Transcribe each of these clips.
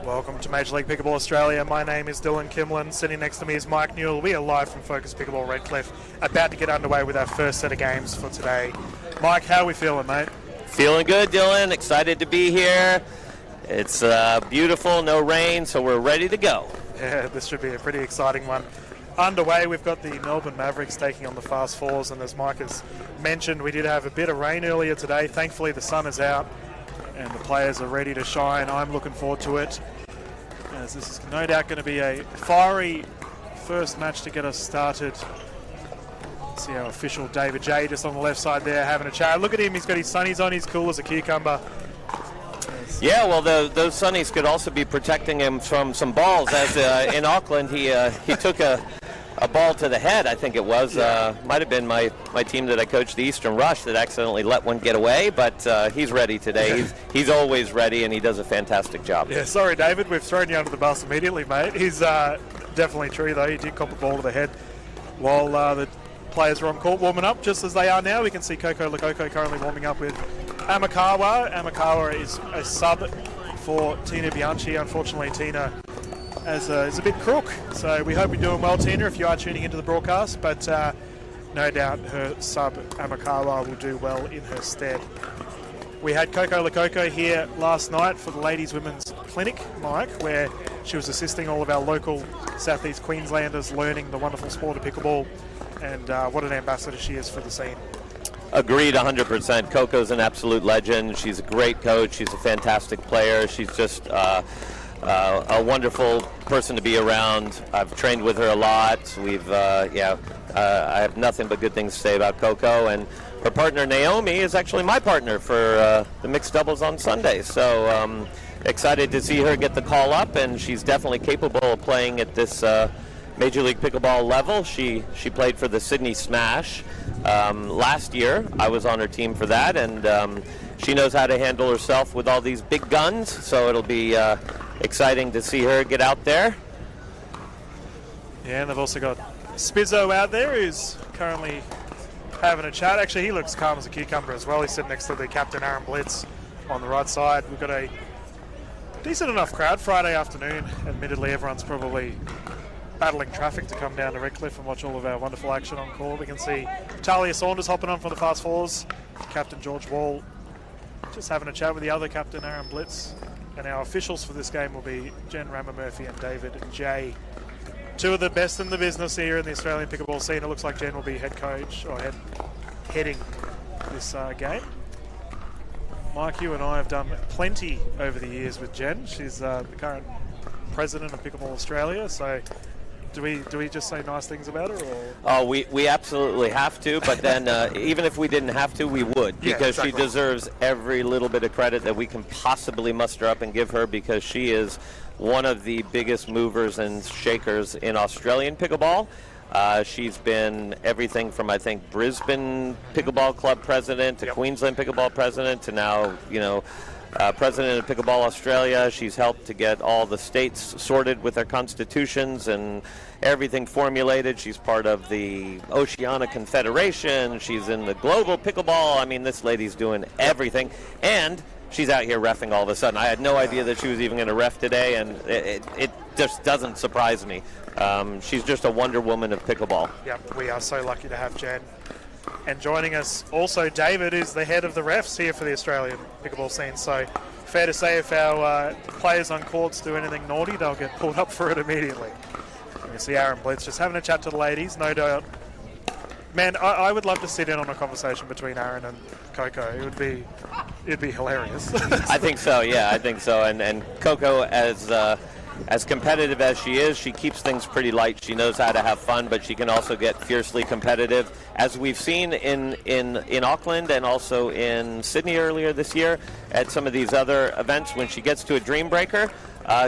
Welcome to Major League Pickleball Australia. My name is Dylan Kimlin. Sitting next to me is Mike Newell. We are live from Focus Pickleball Redcliffe, about to get underway with our first set of games for today. Mike, how are we feeling, mate? Feeling good, Dylan. Excited to be here. It's beautiful, no rain, so we're ready to go. Yeah, this should be a pretty exciting one. Underway, we've got the Melbourne Mavericks taking on the Fast Fours, and as Mike has mentioned, we did have a bit of rain earlier today. Thankfully, the sun is out, and the players are ready to shine. I'm looking forward to it, as this is no doubt going to be a fiery first match to get us started. See our official David J just on the left side there having a chat. Look at him, he's got his sunnies on, he's cool as a cucumber. Yeah, well, those sunnies could also be protecting him from some balls, as in Auckland he took a ball to the head, I think it was. Might have been my team that I coached, the Eastern Rush, that accidentally let one get away, but he's ready today. He's always ready, and he does a fantastic job. Yeah, sorry, David, we've thrown you under the bus immediately, mate. He's definitely true, though. He did cop a ball to the head while the players were on court warming up, just as they are now. We can see Coco Lococo currently warming up with Amakawa. Amakawa is a sub for Tina Bianchi. Unfortunately, Tina is a bit crook, so we hope you're doing well, Tina, if you are tuning into the broadcast, but no doubt her sub Amakawa will do well in her stead. We had Coco Lococo here last night for the Ladies Women's Clinic, Mike, where she was assisting all of our local Southeast Queenslanders learning the wonderful sport of pickleball, and what an ambassador she is for the scene. Agreed 100%. Coco's an absolute legend. She's a great coach. She's a fantastic player. She's just a wonderful person to be around. I've trained with her a lot. I have nothing but good things to say about Coco, and her partner Naomi is actually my partner for the mixed doubles on Sunday. So excited to see her get the call up, and she's definitely capable of playing at this Major League Pickleball level. She played for the Sydney Smash last year. I was on her team for that, and she knows how to handle herself with all these big guns, so it'll be exciting to see her get out there. Yeah, and they've also got Spizzo out there, who's currently having a chat. Actually, he looks calm as a cucumber as well. He's sitting next to the captain, Aaron Blitz, on the right side. We've got a decent enough crowd Friday afternoon. Admittedly, everyone's probably battling traffic to come down to Redcliffe and watch all of our wonderful action on court. We can see Talia Saunders hopping on for the Fast Fours, Captain George Wall just having a chat with the other captain, Aaron Blitz, and our officials for this game will be Jen Rammer-Murphy and David J. Two of the best in the business here in the Australian pickleball scene. It looks like Jen will be head coach, or heading this game. Mike, you and I have done plenty over the years with Jen. She's the current president of Pickleball Australia, so do we just say nice things about her? Or? Oh, we absolutely have to, but then even if we didn't have to, we would, because she deserves every little bit of credit that we can possibly muster up and give her, because she is one of the biggest movers and shakers in Australian pickleball. She's been everything from, I think, Brisbane Pickleball Club president to Queensland Pickleball president to now, president of Pickleball Australia. She's helped to get all the states sorted with their constitutions and everything formulated. She's part of the Oceania Confederation. She's in the global pickleball. I mean, this lady's doing everything. And she's out here reffing all of a sudden. I had no idea that she was even going to ref today, and it just doesn't surprise me. She's just a wonder woman of pickleball. Yep, we are so lucky to have Jen. And joining us also, David, is the head of the refs here for the Australian pickleball scene. So fair to say, if our players on courts do anything naughty, they'll get pulled up for it immediately. You can see Aaron Blitz just having a chat to the ladies, no doubt. Man, I would love to sit in on a conversation between Aaron and Coco. It'd be hilarious. I think so, yeah, I think so. And Coco, as competitive as she is, she keeps things pretty light. She knows how to have fun, but she can also get fiercely competitive, as we've seen in Auckland and also in Sydney earlier this year at some of these other events. When she gets to a Dream Breaker,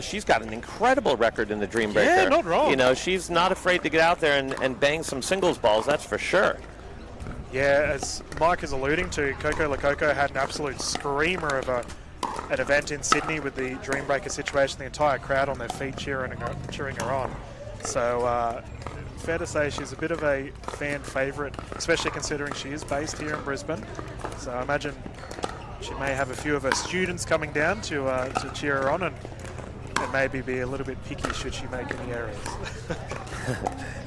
she's got an incredible record in the Dream Breaker. Yeah, not wrong. She's not afraid to get out there and bang some singles balls, that's for sure. Yeah, as Mike is alluding to, Coco Lococo had an absolute screamer of an event in Sydney with the Dream Breaker situation, the entire crowd on their feet cheering her on. So fair to say she's a bit of a fan favourite, especially considering she is based here in Brisbane. So I imagine she may have a few of her students coming down to cheer her on, and and maybe be a little bit picky should she make any errors.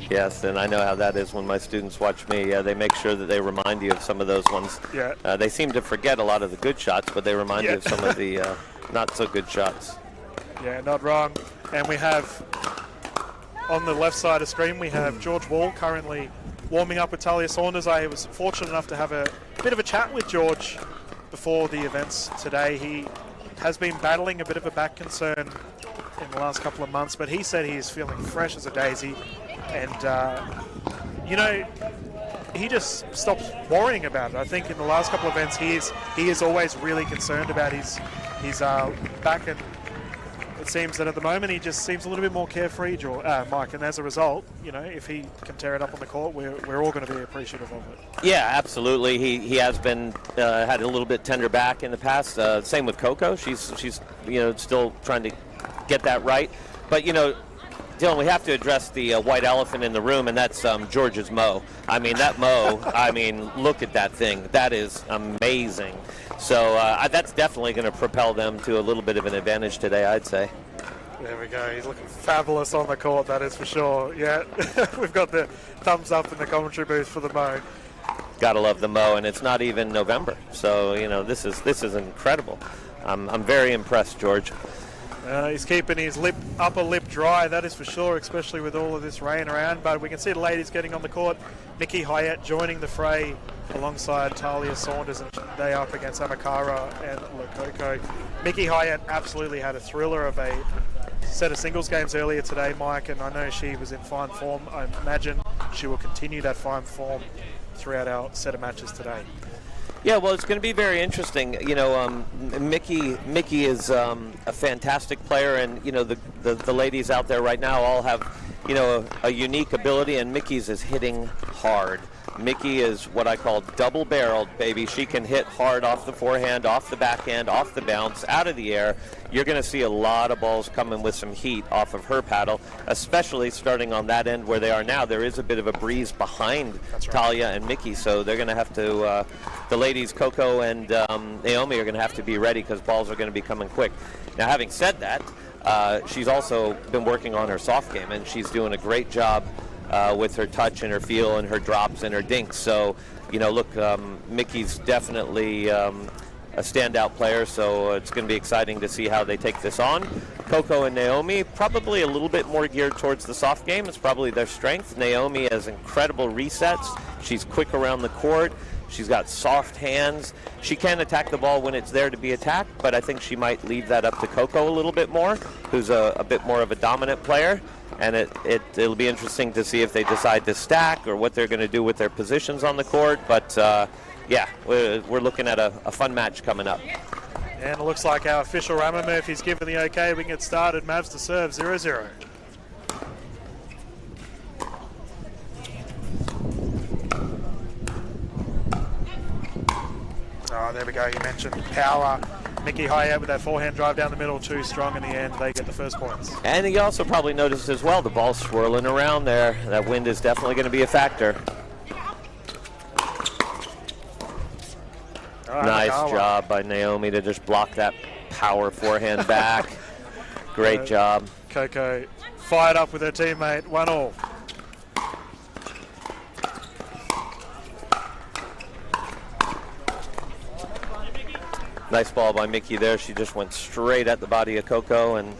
Yes, and I know how that is when my students watch me. They make sure that they remind you of some of those ones. Yeah. They seem to forget a lot of the good shots, but they remind you of some of the not so good shots. Yeah, not wrong. And we have, on the left side of the screen, we have George Wall currently warming up with Talia Saunders. I was fortunate enough to have a bit of a chat with George before the events today. He has been battling a bit of a back concern in the last couple of months, but he said he is feeling fresh as a daisy. And, you know, he just stops worrying about it. I think in the last couple of events, he is always really concerned about his back, and it seems that at the moment he just seems a little bit more carefree, Mike. And as a result, you know, if he can tear it up on the court, we're all going to be appreciative of it. Yeah, absolutely. He has been had a little bit tender back in the past. Same with Coco. She's still trying to get that right. But Dylan, we have to address the white elephant in the room, and that's George's Mo. I mean, that Mo, look at that thing. That is amazing. So that's definitely going to propel them to a little bit of an advantage today, I'd say. There we go. He's looking fabulous on the court, that is for sure. Yeah, we've got the thumbs up in the commentary booth for the Mo. Gotta love the Mo, and it's not even November. So, this is incredible. I'm very impressed, George. He's keeping his upper lip dry, that is for sure, especially with all of this rain around. But we can see the ladies getting on the court. Nikki Hyatt joining the fray alongside Talia Saunders, and they up against Amakara and Lokoko. Nikki Hyatt absolutely had a thriller of a set of singles games earlier today, Mike, and I know she was in fine form. I imagine she will continue that fine form throughout our set of matches today. Yeah, well, it's going to be very interesting. Mickey is a fantastic player, and the ladies out there right now all have a unique ability, and Mickey's is hitting hard. Mickey is what I call double-barreled, baby. She can hit hard off the forehand, off the backhand, off the bounce, out of the air. You're going to see a lot of balls coming with some heat off of her paddle, especially starting on that end where they are now. There is a bit of a breeze behind Talia and Mickey, so they're going to have to, the ladies, Coco and Naomi, are going to have to be ready because balls are going to be coming quick. Now, having said that, she's also been working on her soft game, and she's doing a great job with her touch and her feel and her drops and her dinks. So, Mickey's definitely a standout player, so it's going to be exciting to see how they take this on. Coco and Naomi, probably a little bit more geared towards the soft game. It's probably their strength. Naomi has incredible resets. She's quick around the court. She's got soft hands. She can attack the ball when it's there to be attacked, but I think she might leave that up to Coco a little bit more, who's a bit more of a dominant player. And it'll be interesting to see if they decide to stack or what they're going to do with their positions on the court. But, we're looking at a fun match coming up. And it looks like our official Rama Murphy's given the okay. We can get started. Mavs to serve 0-0. Oh, there we go. You mentioned power. Nikki Hyatt with that forehand drive down the middle, too strong in the end. They get the first points. And you also probably noticed as well, the ball's swirling around there. That wind is definitely going to be a factor. Nice job by Naomi to just block that power forehand back. Great job. Coco fired up with her teammate, 1-1. Nice ball by Mickey there. She just went straight at the body of Coco, and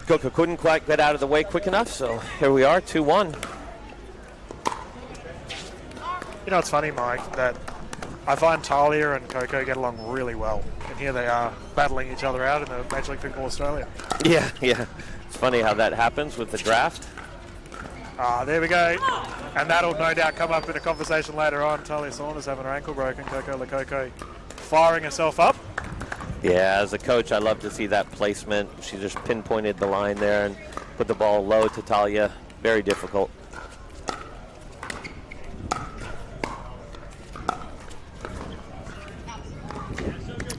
Coco couldn't quite get out of the way quick enough, so here we are, 2-1. It's funny, Mike, that I find Talia and Coco get along really well, and here they are battling each other out in the Major League Pickleball Australia. Yeah. It's funny how that happens with the draft. There we go. And that'll no doubt come up in a conversation later on. Talia Saunders having her ankle broken. Coco Lococo firing herself up. Yeah, as a coach, I love to see that placement. She just pinpointed the line there and put the ball low to Talia. Very difficult.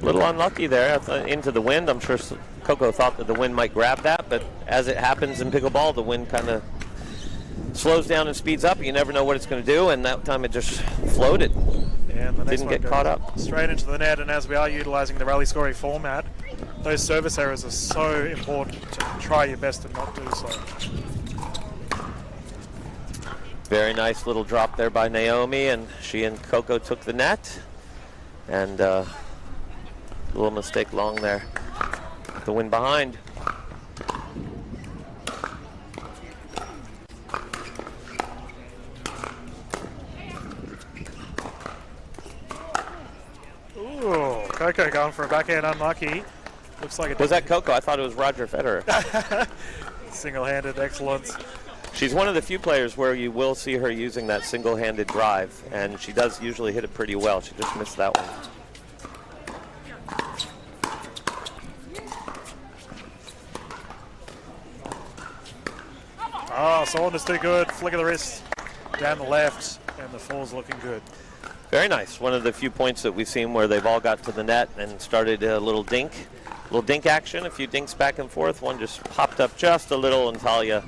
A little unlucky there into the wind. I'm sure Coco thought that the wind might grab that, but as it happens in pickleball, the wind kind of slows down and speeds up. You never know what it's going to do, and that time it just floated. And the next Didn't get caught up. Straight into the net, and as we are utilising the rally scoring format, those service errors are so important to try your best to not do so. Very nice little drop there by Naomi, and she and Coco took the net. And a little mistake long there. The win behind. Ooh, Coco going for a backhand unlucky. Looks like it was that Coco? I thought it was Roger Federer. Single-handed excellence. She's one of the few players where you will see her using that single-handed drive, and she does usually hit it pretty well. She just missed that one. Oh, Saunders too good. Flick of the wrist down the left, and the fall's looking good. Very nice. One of the few points that we've seen where they've all got to the net and started a little dink action, a few dinks back and forth. One just popped up just a little, and Talia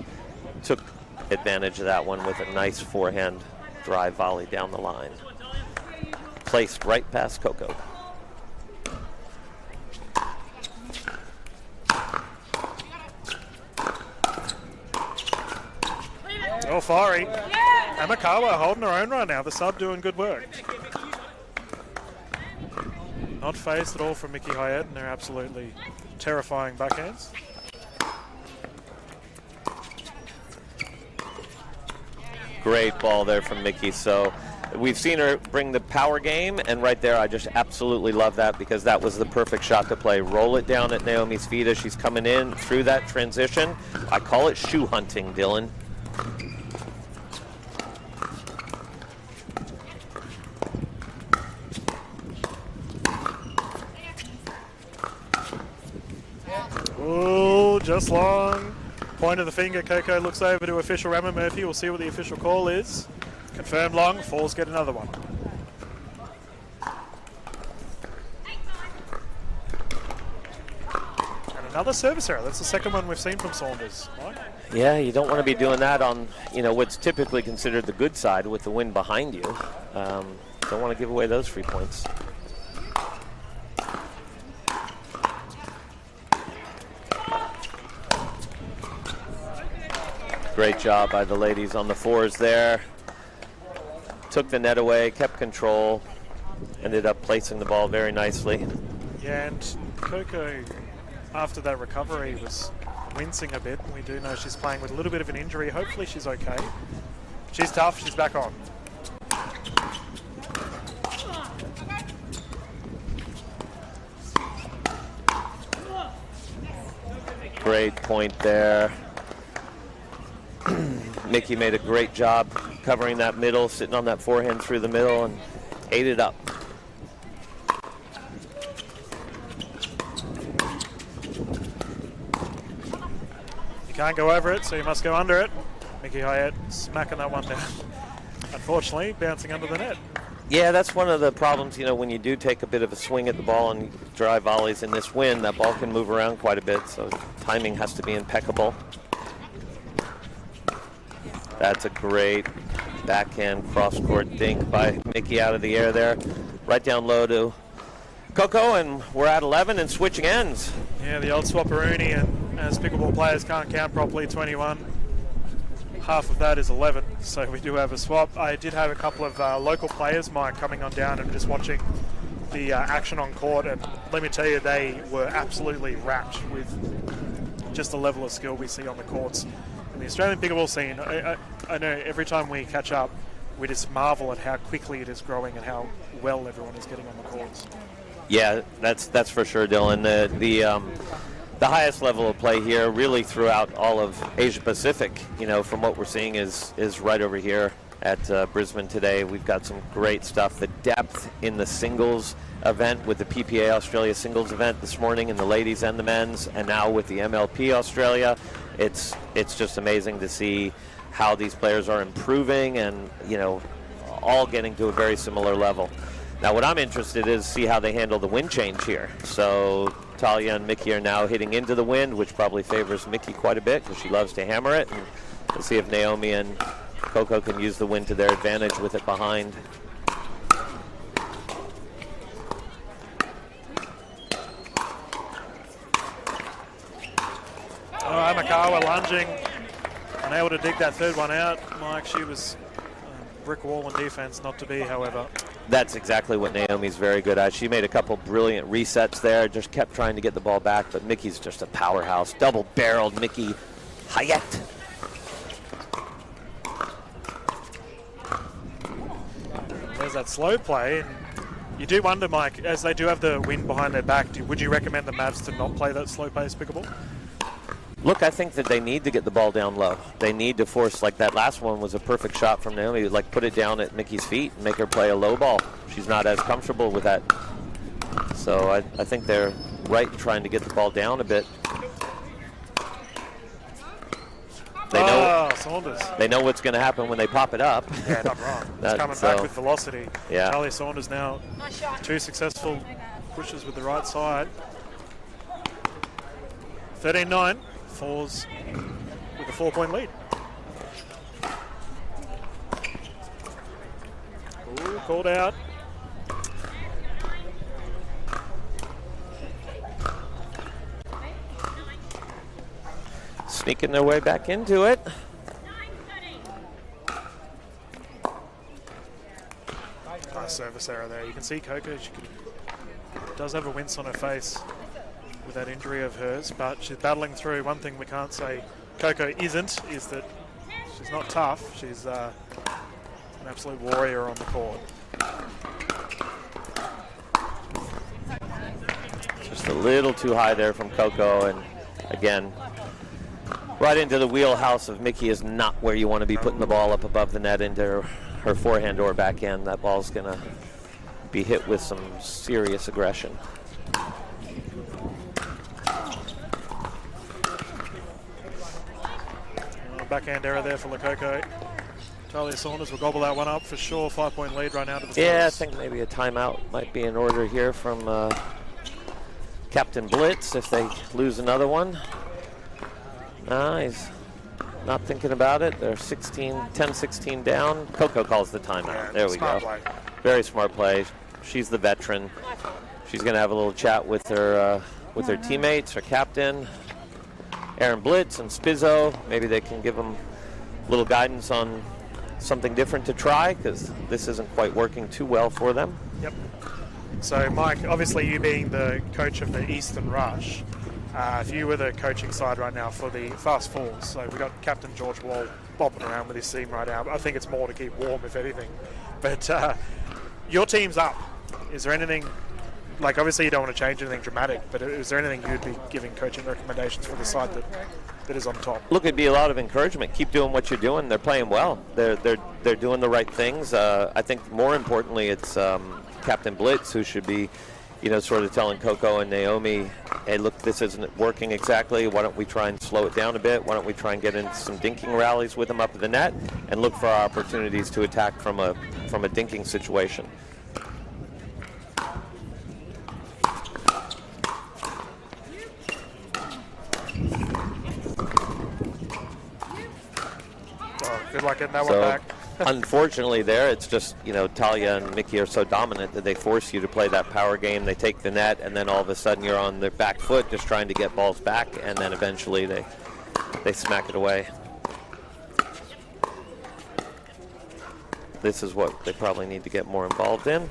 took advantage of that one with a nice forehand drive volley down the line. Placed right past Coco. Oh, fiery. Amakawa holding her own right now. The sub doing good work. Not phased at all from Mickey Hyatt, and they're absolutely terrifying backhands. Great ball there from Mickey. So we've seen her bring the power game, and right there I just absolutely love that, because that was the perfect shot to play. Roll it down at Naomi's feet as she's coming in through that transition. I call it shoe hunting, Dylan. Oh, just long. Point of the finger. Coco looks over to official Ramon Murphy. We'll see what the official call is. Confirmed long. Falls get another one. And another service error. That's the second one we've seen from Saunders. Mike? Yeah, you don't want to be doing that on, what's typically considered the good side with the win behind you. Don't want to give away those free points. Great job by the ladies on the fours there. Took the net away, kept control, ended up placing the ball very nicely. Yeah, and Coco, after that recovery, was wincing a bit. We do know she's playing with a little bit of an injury. Hopefully she's okay. She's tough. She's back on. Great point there. Mickey made a great job covering that middle, sitting on that forehand through the middle, and ate it up. You can't go over it, so you must go under it. Mickey Hyatt smacking that one down. Unfortunately, bouncing under the net. Yeah, that's one of the problems, when you do take a bit of a swing at the ball and drive volleys in this wind, that ball can move around quite a bit, so timing has to be impeccable. That's a great backhand cross-court dink by Mickey out of the air there. Right down low to Coco, and we're at 11 and switching ends. Yeah, the old swapperoonie, and as pickleball players can't count properly, 21. Half of that is 11, so we do have a swap. I did have a couple of local players, Mike, coming on down and just watching the action on court, and let me tell you, they were absolutely rapt with just the level of skill we see on the courts. The Australian pickleball scene, I know every time we catch up, we just marvel at how quickly it is growing and how well everyone is getting on the courts. Yeah, that's for sure, Dylan. The highest level of play here, really throughout all of Asia Pacific, from what we're seeing is right over here at Brisbane today. We've got some great stuff. The depth in the singles event with the PPA Australia singles event this morning in the ladies and the men's, and now with the MLP Australia. It's just amazing to see how these players are improving and, all getting to a very similar level. Now, what I'm interested in is see how they handle the wind change here. So Talia and Mickey are now hitting into the wind, which probably favors Mickey quite a bit because she loves to hammer it. And we'll see if Naomi and Coco can use the wind to their advantage with it behind. Amakawa lunging, unable to dig that third one out. Mike, she was brick wall in defense, not to be, however. That's exactly what Naomi's very good at. She made a couple brilliant resets there, just kept trying to get the ball back, but Mickey's just a powerhouse. Double-barreled Mickey Hayat. There's that slow play. And you do wonder, Mike, as they do have the wind behind their back, would you recommend the Mavs to not play that slow-paced pickleball? Look, I think that they need to get the ball down low. They need to force, like that last one was a perfect shot from Naomi, like put it down at Mickey's feet and make her play a low ball. She's not as comfortable with that. So I think they're right in trying to get the ball down a bit. They know what's going to happen when they pop it up. Yeah, not wrong. It's coming back with velocity. Yeah. Talia Saunders now 2 successful pushes with the right side. 13-9. Falls with a 4-point lead. Ooh, called out. Sneaking their way back into it. Nice service error there. You can see Coco, she does have a wince on her face with that injury of hers, but she's battling through. One thing we can't say Coco isn't is that she's not tough. She's an absolute warrior on the court. Just a little too high there from Coco, and again, right into the wheelhouse of Mickey is not where you want to be putting the ball up above the net into her forehand or backhand. That ball's going to be hit with some serious aggression. Backhand error there for Lakoko. Talia Saunders will gobble that one up for sure. 5-point lead right now to the Yeah, Spurs. I think maybe a timeout might be in order here from Captain Blitz if they lose another one. No, he's not thinking about it. They're 10-16 down. Coco calls the timeout. Yeah, there we go. Play. Very smart play. She's the veteran. She's going to have a little chat with her teammates, her captain, Aaron Blitz and Spizzo. Maybe they can give them a little guidance on something different to try, because this isn't quite working too well for them. Yep. So, Mike, obviously you being the coach of the Eastern Rush, if you were the coaching side right now for the Fast Falls, so we've got Captain George Wall bopping around with his team right now. I think it's more to keep warm, if anything. But your team's up. Is there anything, like obviously you don't want to change anything dramatic, but is there anything you'd be giving coaching recommendations for the side that is on top? Look, it'd be a lot of encouragement. Keep doing what you're doing. They're playing well. They're doing the right things. I think more importantly, it's Captain Blitz who should be, sort of telling Coco and Naomi, hey, look, this isn't working exactly. Why don't we try and slow it down a bit? Why don't we try and get into some dinking rallies with them up at the net and look for our opportunities to attack from a dinking situation. Good luck getting that one back. Unfortunately there, it's just, Talia and Mickey are so dominant that they force you to play that power game. They take the net, and then all of a sudden you're on their back foot just trying to get balls back, and then eventually they smack it away. This is what they probably need to get more involved in.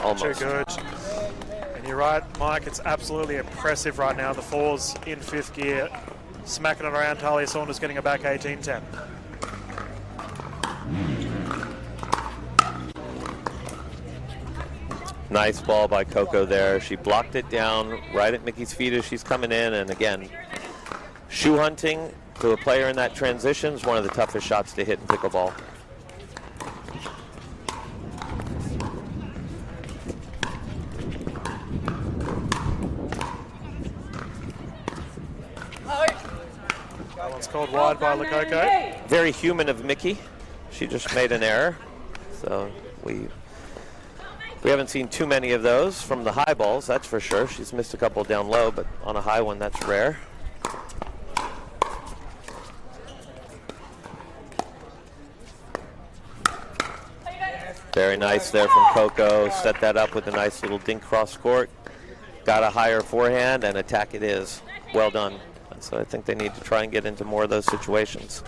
Almost. Too good. And you're right, Mike, it's absolutely impressive right now. The Fours in fifth gear, smacking it around. Talia Saunders getting it back 18-10. Nice ball by Coco there. She blocked it down right at Mickey's feet as she's coming in. And again, shoe hunting to a player in that transition is one of the toughest shots to hit in pickleball. That one's called wide by Lakoko. Very human of Mickey. She just made an error. So we haven't seen too many of those from the high balls, that's for sure. She's missed a couple down low, but on a high one, that's rare. Very nice there from Coco. Set that up with a nice little dink cross court. got a higher forehand, and attack it is. Well done. So I think they need to try and get into more of those situations.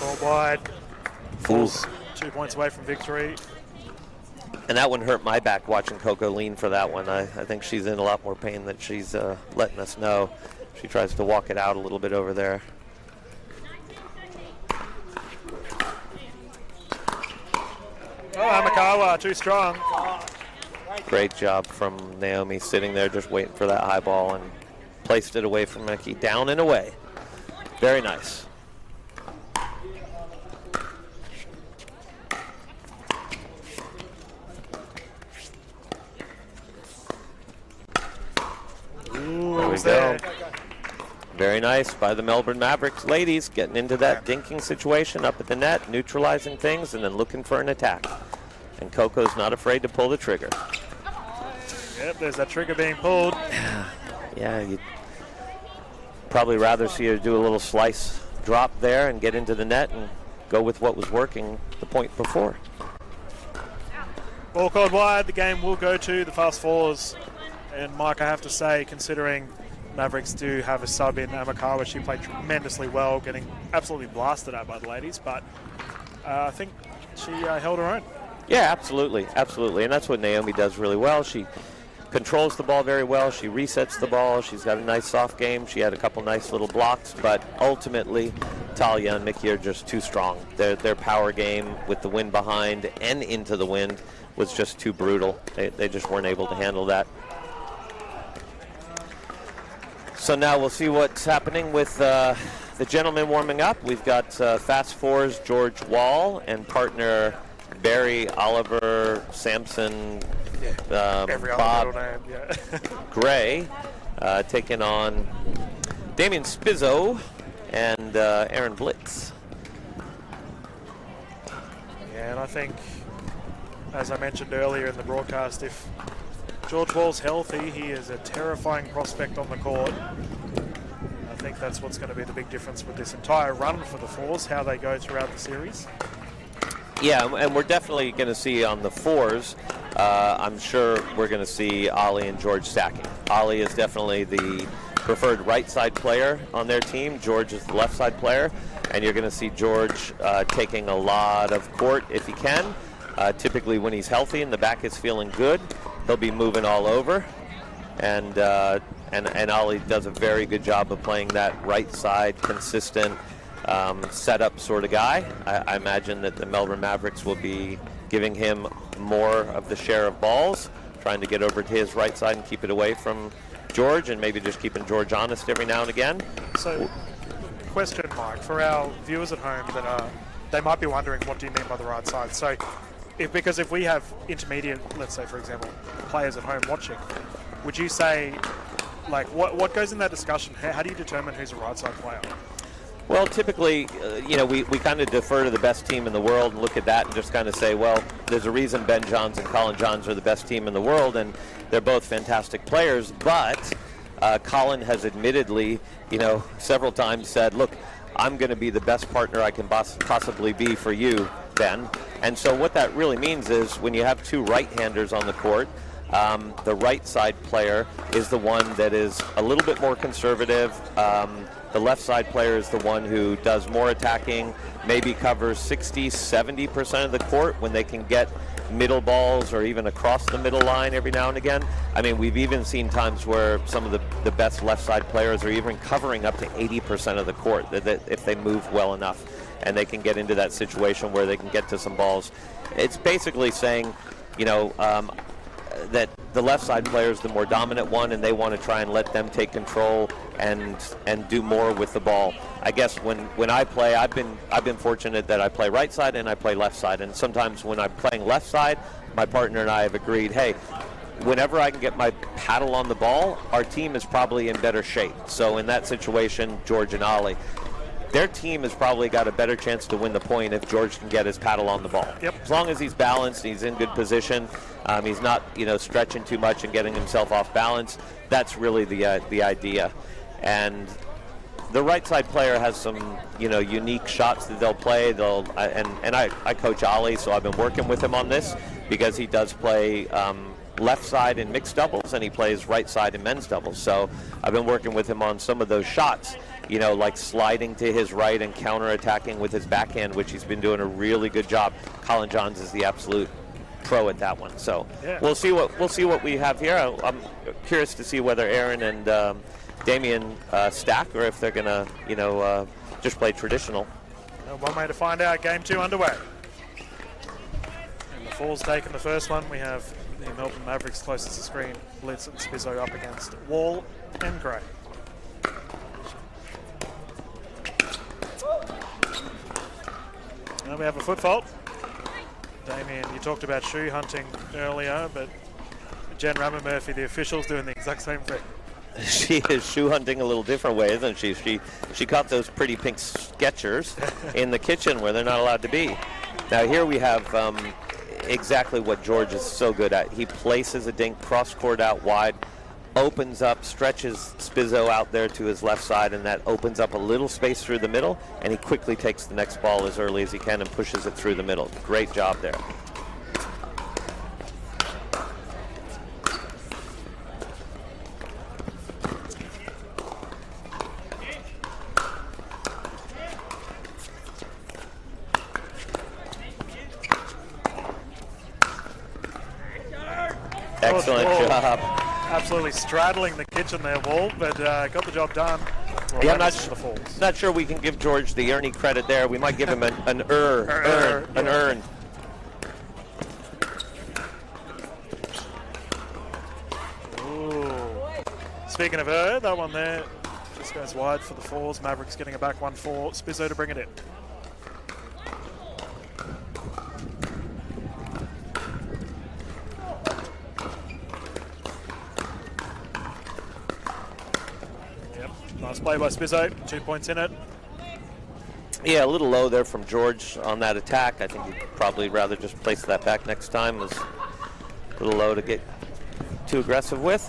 Ball wide. Falls 2 points away from victory. And that one hurt my back watching Coco lean for that one. I think she's in a lot more pain than she's letting us know. She tries to walk it out a little bit over there. Oh, Amakawa, too strong. Great job from Naomi, sitting there just waiting for that high ball, and placed it away from Mickey. Down and away. Very nice. There we go. Very nice by the Melbourne Mavericks ladies, getting into that dinking situation up at the net, neutralizing things, and then looking for an attack. And Coco's not afraid to pull the trigger. Yep, there's that trigger being pulled. Yeah, you'd probably rather see her do a little slice drop there and get into the net and go with what was working the point before. Ball called wide. The game will go to the fast fours. And Mike, I have to say, considering Mavericks do have a sub in Amakawa, she played tremendously well, getting absolutely blasted at by the ladies, but I think she held her own. Yeah, absolutely, absolutely. And that's what Naomi does really well. She controls the ball very well. She resets the ball. She's got a nice soft game. She had a couple nice little blocks, but ultimately Talia and Mickey are just too strong. Their power game with the wind behind and into the wind was just too brutal. They just weren't able to handle that. So now we'll see what's happening with the gentlemen warming up. We've got Fast Fours George Wall and partner Barry, Oliver, Sampson, Bob Gray taking on Damien Spizzo and Aaron Blitz. Yeah, and I think, as I mentioned earlier in the broadcast, if George Wall's healthy, he is a terrifying prospect on the court. I think that's what's going to be the big difference with this entire run for the fours, how they go throughout the series. Yeah, and we're definitely going to see on the fours, I'm sure we're going to see Ollie and George stacking. Ollie is definitely the preferred right side player on their team. George is the left side player, and you're going to see George taking a lot of court if he can. Typically when he's healthy and the back is feeling good, he'll be moving all over, and Ollie does a very good job of playing that right side consistent setup sort of guy. I imagine that the Melbourne Mavericks will be giving him more of the share of balls, trying to get over to his right side and keep it away from George, and maybe just keeping George honest every now and again. So, question, Mike, for our viewers at home that they might be wondering, what do you mean by the right side? So, because if we have intermediate, let's say for example, players at home watching, would you say, like, what goes in that discussion? How do you determine who's a right side player? Well, typically, we kind of defer to the best team in the world and look at that and just kind of say, well, there's a reason Ben Johns and Colin Johns are the best team in the world, and they're both fantastic players. But Colin has admittedly, several times said, look, I'm going to be the best partner I can possibly be for you, Ben. And so what that really means is when you have two right-handers on the court, the right side player is the one that is a little bit more conservative. The left side player is the one who does more attacking, maybe covers 60-70% of the court when they can get middle balls or even across the middle line every now and again. I mean, we've even seen times where some of the best left side players are even covering up to 80% of the court if they move well enough and they can get into that situation where they can get to some balls. It's basically saying, that the left side player is the more dominant one, and they want to try and let them take control and do more with the ball. I guess when I play, I've been fortunate that I play right side and I play left side, and sometimes when I'm playing left side, my partner and I have agreed, hey, whenever I can get my paddle on the ball, our team is probably in better shape. So in that situation, George and Ollie, their team has probably got a better chance to win the point if George can get his paddle on the ball. Yep. As long as he's balanced, he's in good position, he's not stretching too much and getting himself off balance. That's really the idea. And the right side player has some, unique shots that they'll play. I coach Ollie, so I've been working with him on this because he does play left side in mixed doubles and he plays right side in men's doubles. So I've been working with him on some of those shots, like sliding to his right and counter-attacking with his backhand, which he's been doing a really good job. Colin Johns is the absolute pro at that one. So yeah. we'll see what we have here. I'm curious to see whether Aaron and Damien stack or if they're gonna, just play traditional. One way to find out. Game 2 underway. And the Falls taking the first one. We have the Melbourne Mavericks closest to the screen, Blitz and Spizzo up against Wall and Gray. Now we have a foot fault. Damien, you talked about shoe hunting earlier, but Jen Ramamurphy, the official's doing the exact same thing. She is shoe hunting a little different way, isn't she? She caught those pretty pink Skechers in the kitchen where they're not allowed to be. Now here we have exactly what George is so good at. He places a dink cross court out wide, opens up, stretches Spizzo out there to his left side, and that opens up a little space through the middle, and he quickly takes the next ball as early as he can and pushes it through the middle. Great job there. Excellent job. Absolutely straddling the kitchen there, Wall, but got the job done. Well, yeah, I'm not sure we can give George the Ernie credit there. We might give him an earn. Ooh. Speaking of that one there just goes wide for the Falls. Mavericks getting it back 1-4. Spizzo to bring it in. Nice play by Spizzo, 2 points in it. Yeah, a little low there from George on that attack. I think he'd probably rather just place that back next time. It was a little low to get too aggressive with.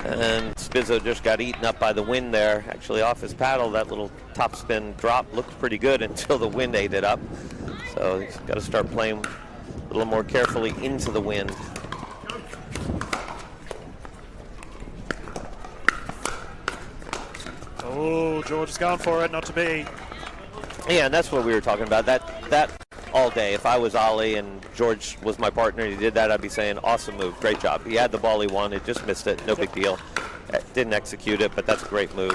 And Spizzo just got eaten up by the wind there. Actually off his paddle, that little topspin drop looked pretty good until the wind ate it up. So he's got to start playing a little more carefully into the wind. Oh, George is going for it, not to be. Yeah, and that's what we were talking about. That all day. If I was Ollie and George was my partner and he did that, I'd be saying, awesome move, great job. He had the ball he wanted, just missed it, no big deal. Didn't execute it, but that's a great move.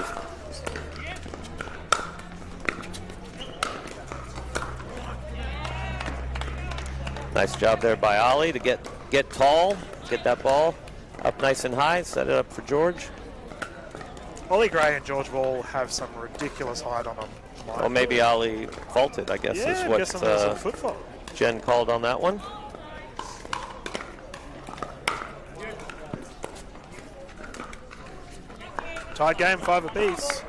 Nice job there by Ollie to get tall, get that ball up nice and high, set it up for George. Ollie Gray and George Wall have some ridiculous height on them. Well, maybe Ollie faulted, I guess, is what a foot fault. Jen called on that one. Tied game, 5 apiece.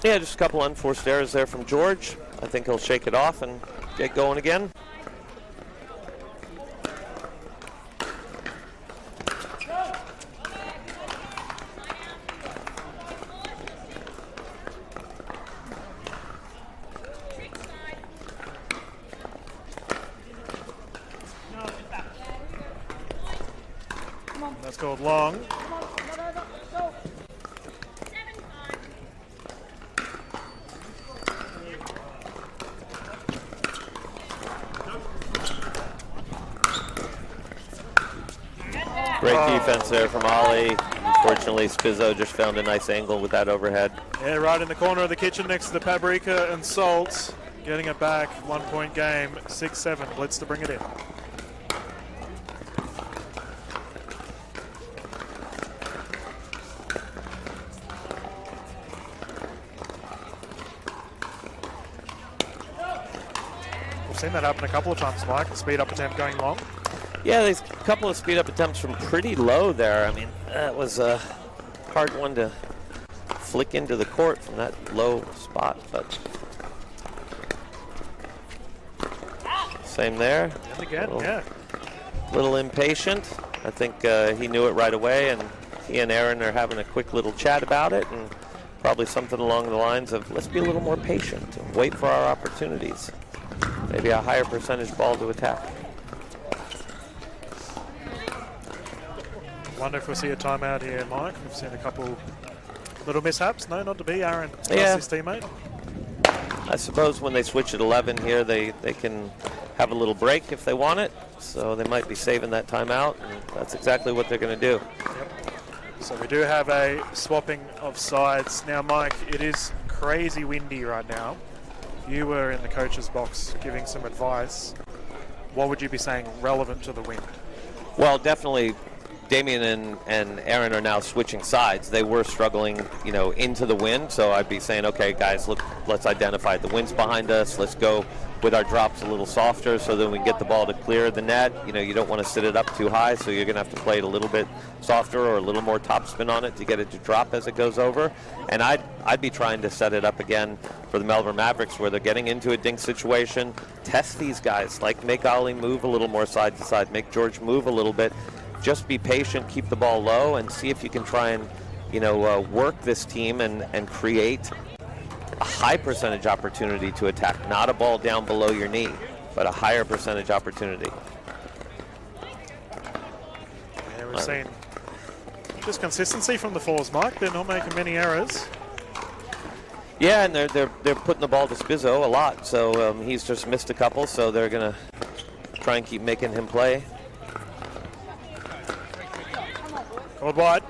Yeah, just a couple unforced errors there from George. I think he'll shake it off and get going again. That's called long. Great defense there from Ollie. Unfortunately, Spizzo just found a nice angle with that overhead. Yeah, right in the corner of the kitchen next to the paprika and salt. Getting it back, 1 point game, 6-7. Blitz to bring it in. We've seen that happen a couple of times, Mike. A speed up attempt going long. Yeah, there's a couple of speed up attempts from pretty low there. I mean, that was a hard one to flick into the court from that low spot, but same there. And again, yeah. Little impatient. I think he knew it right away and He and Aaron are having a quick little chat about it, and probably something along the lines of, let's be a little more patient and wait for our opportunities. Maybe a higher percentage ball to attack. Wonder if we'll see a timeout here, Mike. We've seen a couple little mishaps. No, not to be. Aaron Yeah. lost his teammate. I suppose when they switch at 11 here, they can have a little break if they want it. So they might be saving that timeout, and that's exactly what they're going to do. Yep. So we do have a swapping of sides. Now, Mike, it is crazy windy right now. You were in the coach's box giving some advice. What would you be saying relevant to the wind? Well, definitely Damien and Aaron are now switching sides. They were struggling, into the wind. So I'd be saying, okay, guys, look, let's identify the wind's behind us. Let's go with our drops a little softer so that we can get the ball to clear the net. You don't want to sit it up too high, so you're going to have to play it a little bit softer or a little more topspin on it to get it to drop as it goes over. And I'd be trying to set it up again for the Melbourne Mavericks where they're getting into a dink situation. Test these guys, like make Ollie move a little more side to side, make George move a little bit. Just be patient, keep the ball low, and see if you can try and, work this team and create a high percentage opportunity to attack. Not a ball down below your knee, but a higher percentage opportunity. Yeah, we've seen just consistency from the fours, Mike. They're not making many errors. Yeah, and they're putting the ball to Spizzo a lot, so he's just missed a couple, so they're going to try and keep making him play. Called wide.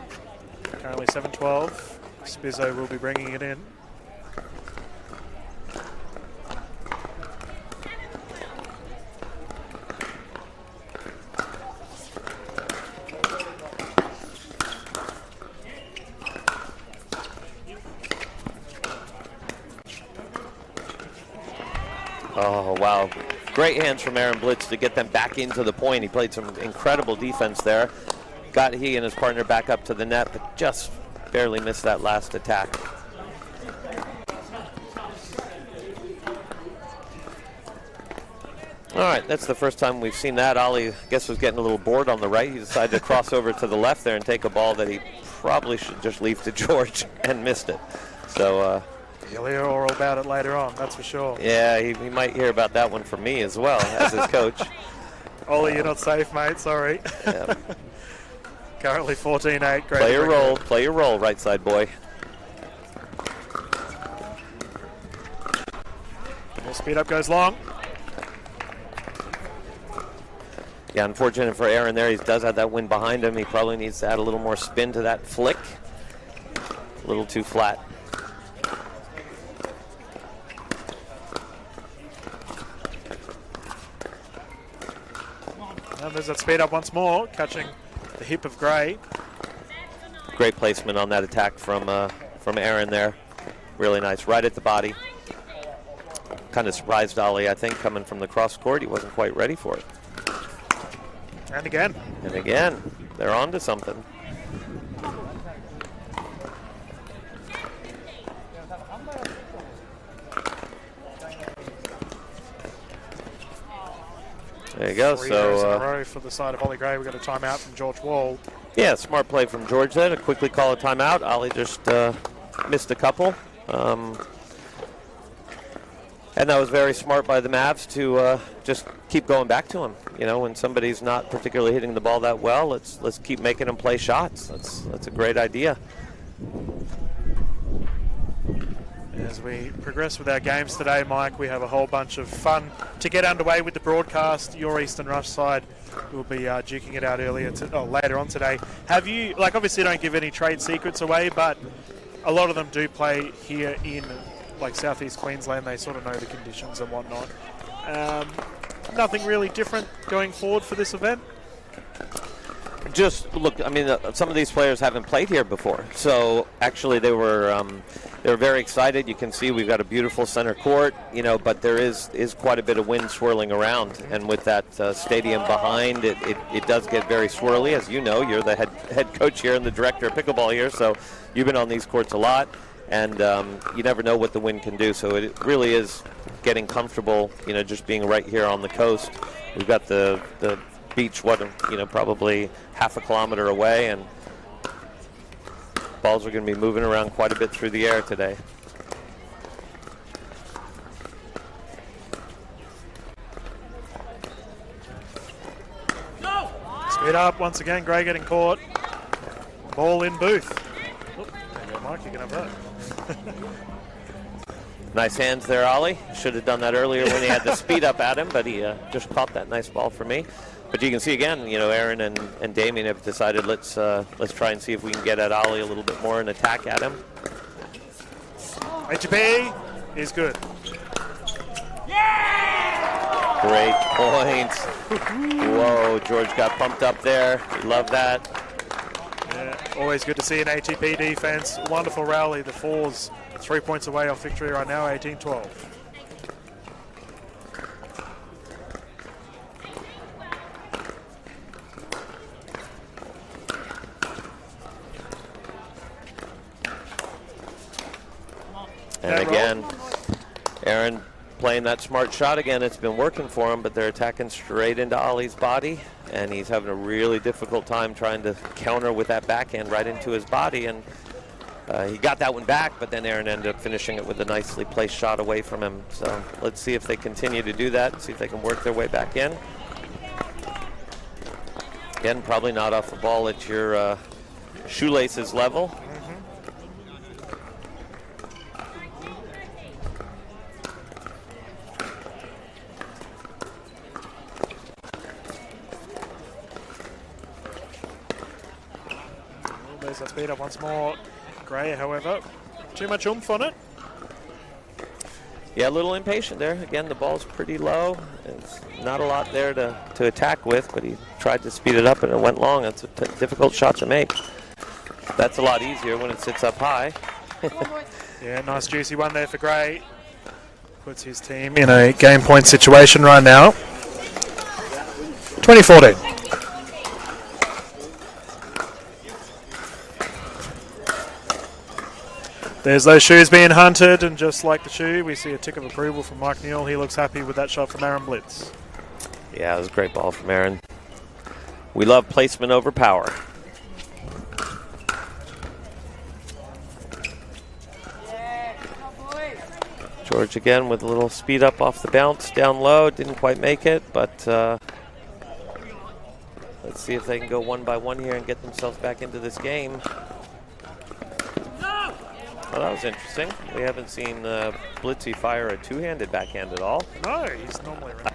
Currently 7-12. Spizzo will be bringing it in. Oh, wow. Great hands from Aaron Blitz to get them back into the point. He played some incredible defense there. Got he and his partner back up to the net, but just barely missed that last attack. All right, that's the first time we've seen that. Ollie, I guess, was getting a little bored on the right. He decided to cross over to the left there and take a ball that he probably should just leave to George and missed it. So he'll hear all about it later on, that's for sure. Yeah, he might hear about that one from me as well as his coach. Ollie, you're not safe, mate. Sorry. Yeah. Currently 14-8. Play your role, right side boy. More speed up goes long. Yeah, unfortunate for Aaron there. He does have that wind behind him. He probably needs to add a little more spin to that flick. A little too flat. And there's that speed up once more, catching the hip of Gray. Great placement on that attack from Aaron there. Really nice, right at the body. Kind of surprised Ollie, I think, coming from the cross court. He wasn't quite ready for it. And again. And again, they're on to something. There you go. Three so errors in a row for the side of Ollie Gray. We got a timeout from George Wall. Yeah, smart play from George there to quickly call a timeout. Ollie just missed a couple. And that was very smart by the Mavs to just keep going back to him. When somebody's not particularly hitting the ball that well, let's keep making them play shots. That's a great idea. As we progress with our games today, Mike, we have a whole bunch of fun to get underway with the broadcast. Your Eastern Rush side will be duking it out later on today. Have you, obviously don't give any trade secrets away, but a lot of them do play here in Southeast Queensland. They sort of know the conditions and whatnot. Nothing really different going forward for this event? Just look, some of these players haven't played here before, so actually they were very excited. You can see we've got a beautiful center court, but there is quite a bit of wind swirling around, and with that stadium behind, it does get very swirly. As you know, you're the head coach here and the director of pickleball here, so you've been on these courts a lot, and you never know what the wind can do. So it really is getting comfortable, just being right here on the coast. We've got the beach, probably half a kilometer away, and balls are going to be moving around quite a bit through the air today. Speed up once again. Gray getting caught. Ball in booth. Oh, there you go, Mike. You can have that. Nice hands there, Ollie. Should have done that earlier when he had the speed up at him, but he just caught that nice ball for me. But you can see again, you know, Aaron and Damien have decided let's try and see if we can get at Ollie a little bit more and attack at him. HP is good. Great points. Whoa, George got pumped up there. We love that. Yeah, always good to see an ATP defense. Wonderful rally. The Fours 3 points away off victory right now, 18-12. And again, Aaron playing that smart shot again. It's been working for him, but they're attacking straight into Ollie's body, and he's having a really difficult time trying to counter with that backhand right into his body. And he got that one back, but then Aaron ended up finishing it with a nicely placed shot away from him. So let's see if they continue to do that and see if they can work their way back in. Again, probably not off the ball at your shoelaces level. There's that speed up once more. Gray, however, too much oomph on it. Yeah, a little impatient there. Again, the ball's pretty low. It's not a lot there to attack with, but he tried to speed it up and it went long. It's a difficult shot to make. That's a lot easier when it sits up high. Yeah, nice juicy one there for Gray. Puts his team in a game point situation right now. 2014. There's those shoes being hunted, and just like the shoe, we see a tick of approval from Mike Neal. He looks happy with that shot from Aaron Blitz. Yeah, it was a great ball from Aaron. We love placement over power. George again with a little speed up off the bounce, down low. Didn't quite make it, but let's see if they can go one by one here and get themselves back into this game. Well, that was interesting. We haven't seen Blitzy fire a two-handed backhand at all. No, he's normally right.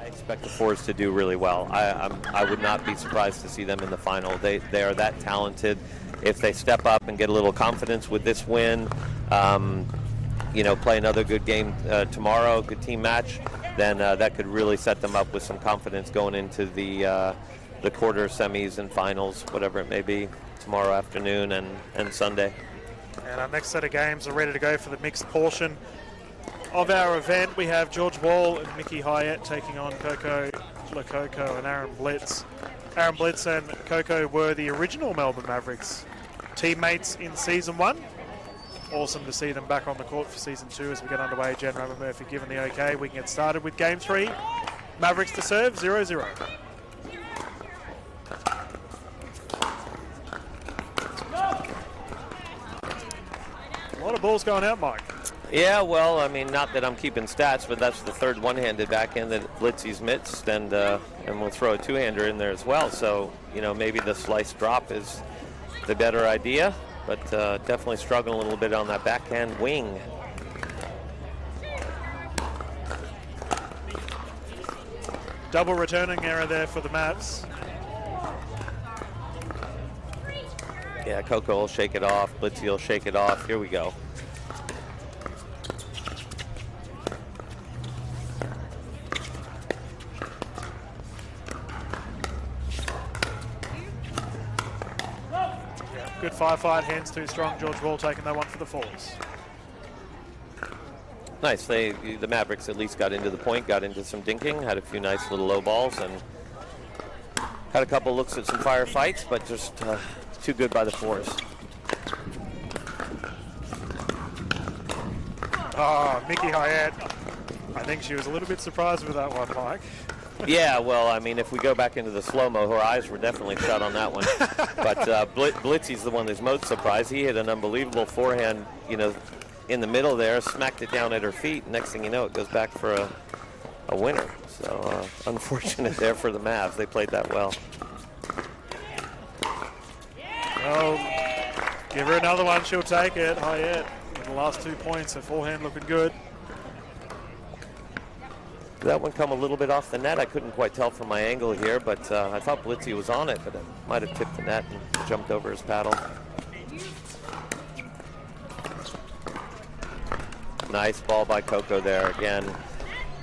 Expect the Fours to do really well. I would not be surprised to see them in the final. They are that talented. If they step up and get a little confidence with this win, you know, play another good game tomorrow, good team match, then that could really set them up with some confidence going into the the quarter, semis, and finals, whatever it may be, tomorrow afternoon and Sunday. And our next set of games are ready to go for the mixed portion of our event. We have George Wall and Mickey Hyatt taking on Coco Lococo and Aaron Blitz. Aaron Blitz and Coco were the original Melbourne Mavericks teammates in Season 1. Awesome to see them back on the court for Season 2 as we get underway. Jen Robert Murphy given the okay. We can get started with Game 3. Mavericks to serve, 0-0. A lot of balls going out, Mike. Yeah, well, I mean, not that I'm keeping stats, but that's the third one-handed backhand that Blitzy's missed, and we'll throw a two-hander in there as well. So, you know, maybe the slice drop is the better idea, but definitely struggling a little bit on that backhand wing. Double returning error there for the Mavs. Yeah, Coco will shake it off. Blitzy will shake it off. Here we go. Yeah, good firefight. Hands too strong. George Wall taking that one for the falls. Nice. The Mavericks at least got into the point, got into some dinking, had a few nice little low balls, and had a couple looks at some firefights, but just too good by the fours. Oh, Mickey Hyatt. I think she was a little bit surprised with that one, Mike. Yeah, well, I mean, if we go back into the slow-mo, her eyes were definitely shut on that one. But Blitzy's the one that's most surprised. He hit an unbelievable forehand, you know, in the middle there, smacked it down at her feet. Next thing you know, it goes back for a winner. So unfortunate there for the Mavs. They played that well. Well, give her another one, she'll take it. Hyatt with the last 2 points, her forehand looking good. Did that one come a little bit off the net? I couldn't quite tell from my angle here, but I thought Blitzy was on it, but it might have tipped the net and jumped over his paddle. Nice ball by Coco there again.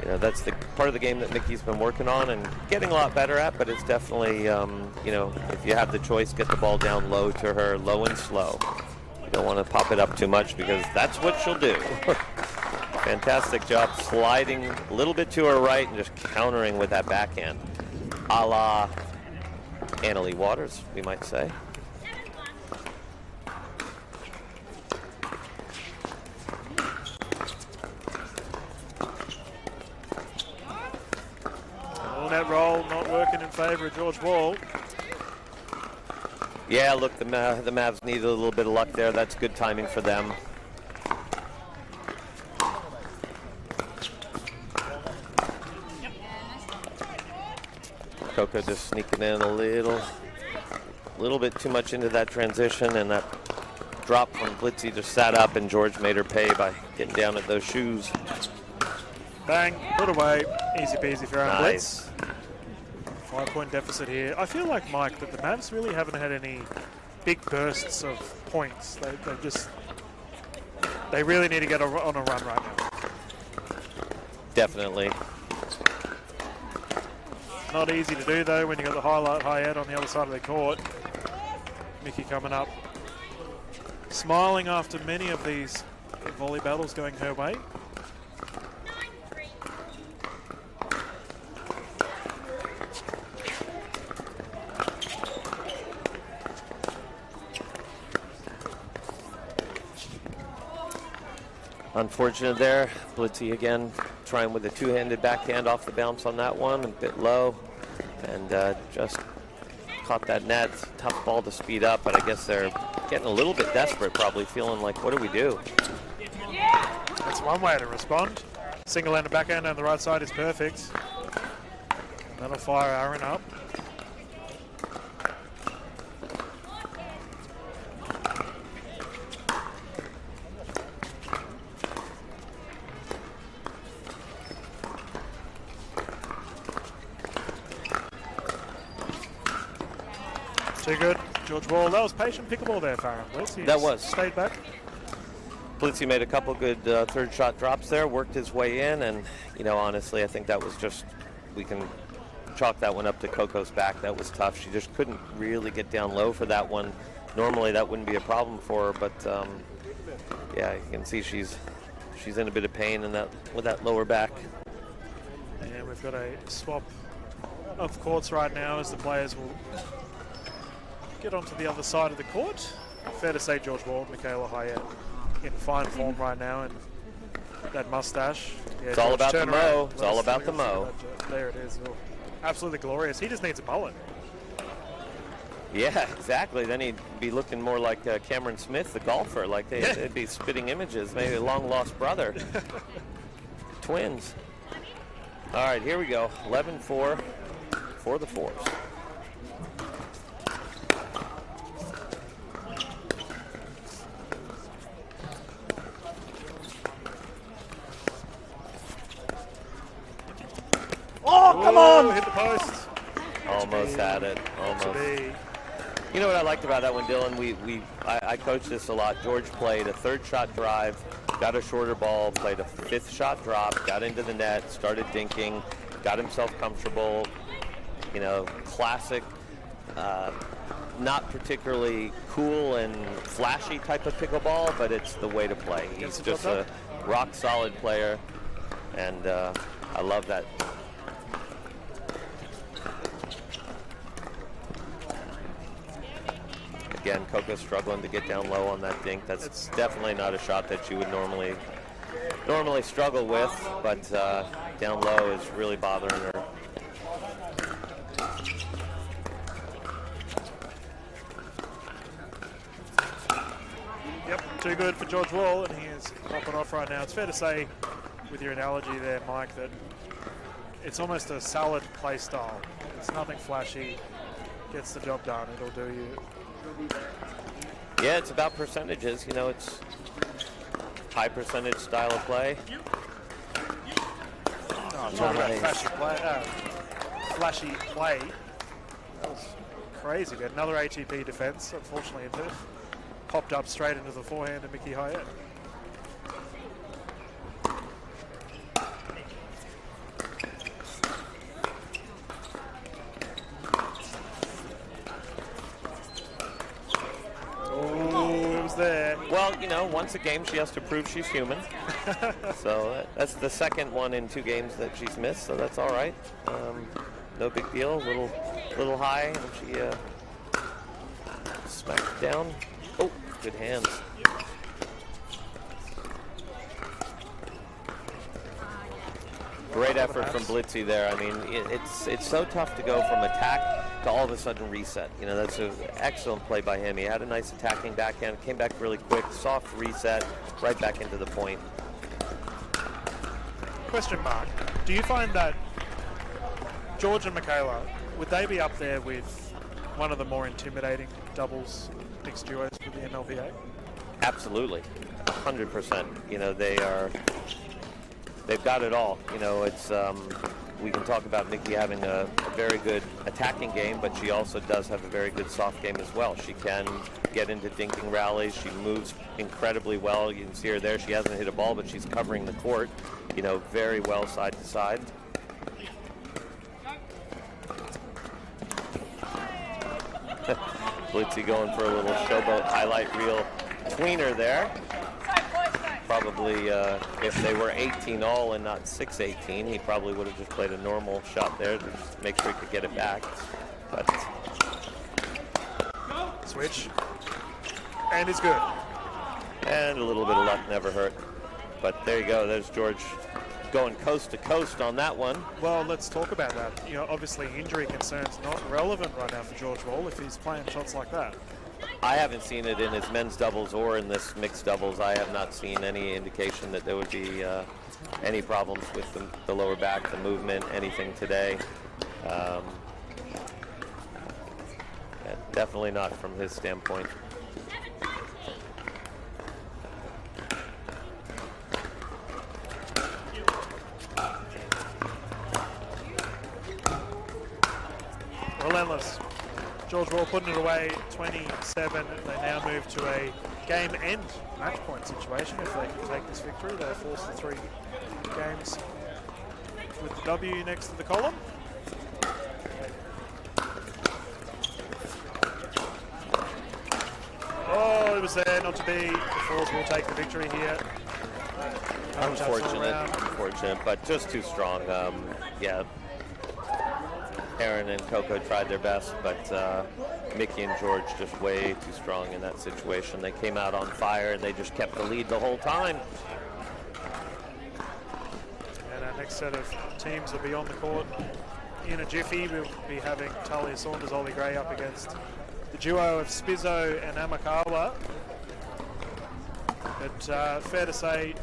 You know, that's the part of the game that Mickey's been working on and getting a lot better at, but it's definitely, you know, if you have the choice, get the ball down low to her, low and slow. You don't want to pop it up too much because that's what she'll do. Fantastic job sliding a little bit to her right and just countering with that backhand. A la Annalie Waters, we might say. Net roll not working in favor of George Wall. Yeah, look, the Mavs need a little bit of luck there. That's good timing for them. Coco just sneaking in a little bit too much into that transition, and that drop from Blitzy just sat up, and George made her pay by getting down at those shoes. Bang, put away. Easy peasy for Aaron Nice. Blitz. 5-point deficit here. I feel like, Mike, that the Mavs really haven't had any big bursts of points. They really need to get on a run right now. Definitely. Not easy to do, though, when you got the highlight Hyatt on the other side of the court. Mickey coming up. Smiling after many of these volley battles going her way. Unfortunate there. Blitzy again trying with a two-handed backhand off the bounce on that one, a bit low, and just caught that net. Tough ball to speed up, but I guess they're getting a little bit desperate, probably feeling like, what do we do? That's one way to respond. Single-handed backhand on the right side is perfect. That'll fire Aaron up. Too good. George Wall. That was patient pickleball there, Farron. That was. Stayed back. Blitzy made a couple good third shot drops there, worked his way in, and, you know, honestly, I think that was just, we can chalk that one up to Coco's back. That was tough. She just couldn't really get down low for that one. Normally that wouldn't be a problem for her, but yeah, you can see she's in a bit of pain in that with that lower back. And we've got a swap of courts right now as the players will get onto the other side of the court. Fair to say George Wall and Michaela Hyatt in fine form right now, and that mustache. Yeah, it's all about the mo. It's all about the mo. There it is. Oh, absolutely glorious. He just needs a mullet. Yeah, exactly. Then he'd be looking more like Cameron Smith, the golfer. Like they'd be spitting images, maybe a long-lost brother. Twins. All right, here we go. 11-4 for the fours. Oh, come on! Hit the post. Almost had it. Almost. You know what I liked about that one, Dylan? I coached this a lot. George played a third shot drive, got a shorter ball, played a fifth shot drop, got into the net, started dinking, got himself comfortable. You know, classic, not particularly cool and flashy type of pickleball, but it's the way to play. He's just a rock solid player, and I love that. Again, Coco's struggling to get down low on that dink. That's definitely not a shot that you would normally struggle with, but down low is really bothering her. Yep, too good for George Wall, and he is popping off right now. It's fair to say, with your analogy there, Mike, that it's almost a salad play style. It's nothing flashy, gets the job done. It'll do you. Yeah, it's about percentages. You know, it's high percentage style of play. Oh, talking about flashy play. That was crazy. We had another HEP defense. Unfortunately, it popped up straight into the forehand of Mickey Hyatt. Well, you know, once a game she has to prove she's human. So that's the second one in 2 games that she's missed, so that's all right. No big deal. Little high, and she smacked it down. Oh, good hands. Great effort from Blitzy there. I mean, it's so tough to go from attack to all of a sudden reset. You know, that's an excellent play by him. He had a nice attacking backhand, came back really quick, soft reset, right back into the point. Question mark. Do you find that George and Michaela, would they be up there with one of the more intimidating doubles mixed duos for the MLPA? Absolutely, 100%. You know, they've got it all. You know, it's we can talk about Mickey having a very good attacking game, but she also does have a very good soft game as well. She can get into dinking rallies. She moves incredibly well. You can see her there. She hasn't hit a ball, but she's covering the court, you know, very well side to side. Blitzy going for a little showboat highlight reel tweener there. Probably, if they were 18 all and not 6-18, he probably would have just played a normal shot there to just make sure he could get it back. But switch, and it's good. And a little bit of luck never hurt. But there you go. There's George going coast to coast on that one. Well, let's talk about that. You know, obviously injury concerns not relevant right now for George Wall if he's playing shots like that. I haven't seen it in his men's doubles or in this mixed doubles. I have not seen any indication that there would be any problems with the lower back, the movement, anything today. Yeah, definitely not from his standpoint. Relentless. George Wall putting it away, 27. They now move to a game-end match point situation. If they can take this victory, they're forced to 3 games with the W next to the column. It was there not to be. The Falls will take the victory here. Unfortunate, but just too strong. Yeah, Aaron and Coco tried their best, but Mickey and George just way too strong in that situation. They came out on fire, and they just kept the lead the whole time. And our next set of teams will be on the court in a jiffy. We'll be having Talia Saunders, Ollie Gray up against the duo of Spizzo and Amakawa. But fair to say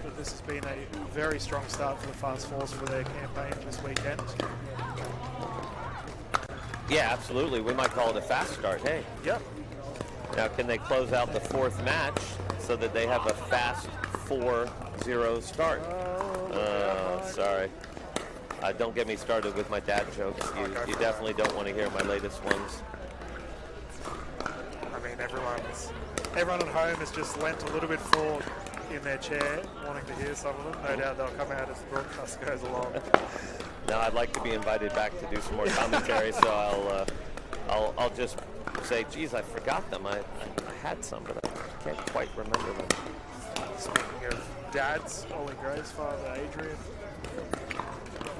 that this has been a very strong start for the Fast Fours for their campaign this weekend. Yeah, absolutely. We might call it a fast start, hey? Yep. Now, can they close out the fourth match so that they have a fast 4-0 start? Sorry. Don't get me started with my dad jokes. You definitely don't want to hear my latest ones. I mean, everyone at home has just lent a little bit forward in their chair, wanting to hear some of them. No doubt they'll come out as the broadcast goes along. Now, I'd like to be invited back to do some more commentary, so I'll just say, geez, I forgot them. I had some, but I can't quite remember them. Speaking of dads, Ollie Gray's father, Adrian,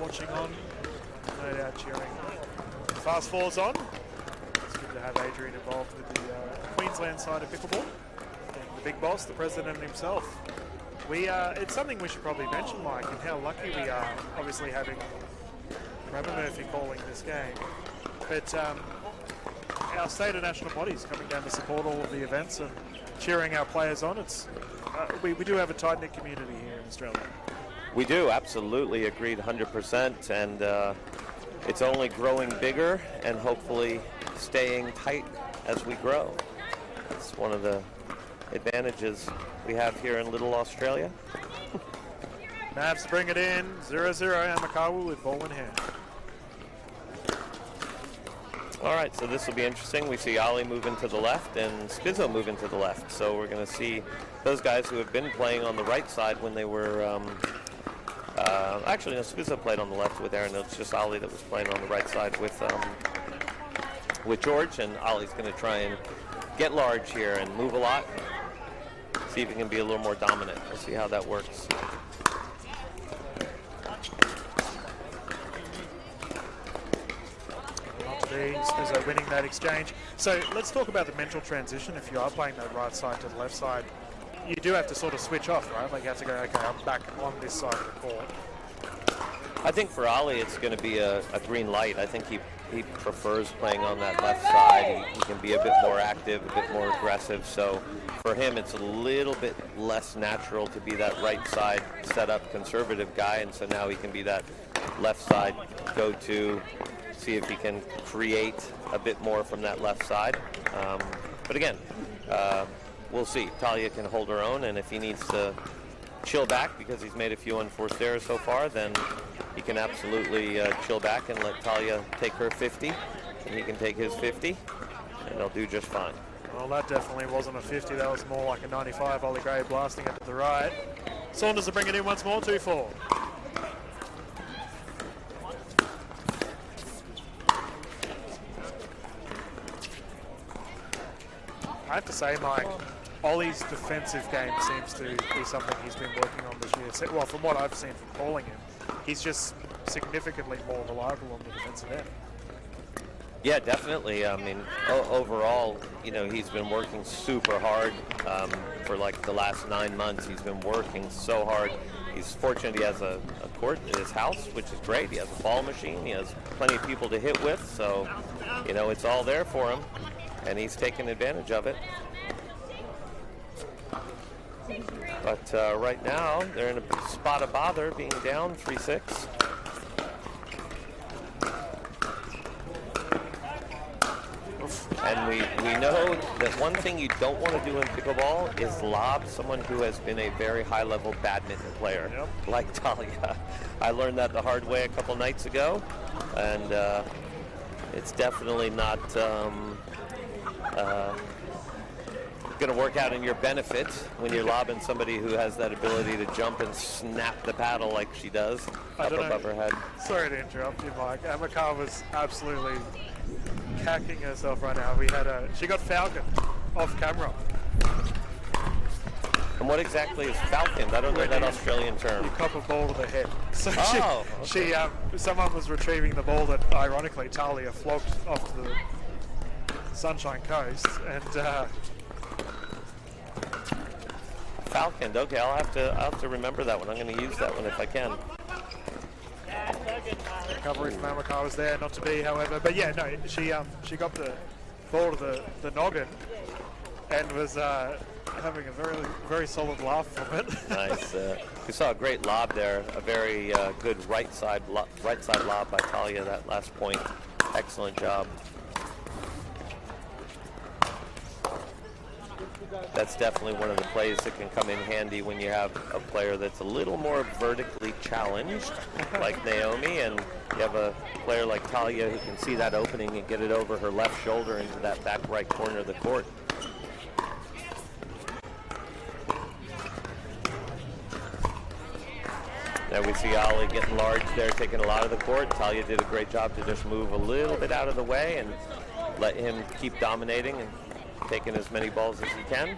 watching on, no doubt cheering. Fast Fours on. It's good to have Adrian involved with the Queensland side of Pickleball. And the big boss, the president himself. It's something we should probably mention, Mike, and how lucky we are, obviously having Robert Murphy calling this game. But our state and national bodies coming down to support all of the events and cheering our players on. We do have a tight-knit community here in Australia. We do, absolutely, agreed 100%, and it's only growing bigger and hopefully staying tight as we grow. It's one of the advantages we have here in Little Australia. Mavs bring it in, 0-0, Amakawa with ball in hand. All right, so this will be interesting. We see Ali moving to the left and Spizzo moving to the left. So we're going to see those guys who have been playing on the right side when they were... actually, no, Spizzo played on the left with Aaron. It's just Ali that was playing on the right side with George. And Ali's going to try and get large here and move a lot. See if he can be a little more dominant. We'll see how that works. Spizzo winning that exchange. So let's talk about the mental transition. If you are playing that right side to the left side, you do have to sort of switch off, right? Like you have to go, okay, I'm back on this side of the court. I think for Ali, it's going to be a green light. I think he prefers playing on that left side. He can be a bit more active, a bit more aggressive. So for him, it's a little bit less natural to be that right side set-up conservative guy. And so now he can be that left side go-to, see if he can create a bit more from that left side. But again, we'll see. Talia can hold her own, and if he needs to chill back because he's made a few unforced errors so far, then he can absolutely chill back and let Talia take her 50, and he can take his 50, and they'll do just fine. Well, that definitely wasn't a 50. That was more like a 95. Ollie Gray blasting it to the right. Saunders will bring it in once more, 2-4. I have to say, Mike, Ollie's defensive game seems to be something he's been working on this year. Well, from what I've seen from calling him, he's just significantly more reliable on the defensive end. Yeah, definitely. I mean, overall, you know, he's been working super hard for like the last 9 months. He's been working so hard. He's fortunate he has a court in his house, which is great. He has a ball machine. He has plenty of people to hit with. So, you know, it's all there for him, and he's taking advantage of it. But right now, they're in a spot of bother, being down 3-6. And we know that one thing you don't want to do in pickleball is lob someone who has been a very high-level badminton player, like Talia. I learned that the hard way a couple nights ago, and it's definitely not going to work out in your benefit when you're lobbing somebody who has that ability to jump and snap the paddle like she does up above her head. Sorry to interrupt you, Mike. Amakawa was absolutely cacking herself right now. She got falconed off camera And what exactly is falconed? I don't know that Australian term. You cop a ball to the head. So okay. someone was retrieving the ball that, ironically, Talia flogged off the Sunshine Coast, and falconed. Okay, I'll have to remember that one. I'm going to use that one if I can. Recovery from Amaka was there, not to be, however. But yeah, no, she got the ball to the noggin and was having a very, very solid laugh from it. Nice. We saw a great lob there. A very good right side lob by Talia that last point. Excellent job. That's definitely one of the plays that can come in handy when you have a player that's a little more vertically challenged, like Naomi, and you have a player like Talia who can see that opening and get it over her left shoulder into that back right corner of the court. Now we see Ollie getting large there, taking a lot of the court. Talia did a great job to just move a little bit out of the way and let him keep dominating and taking as many balls as he can.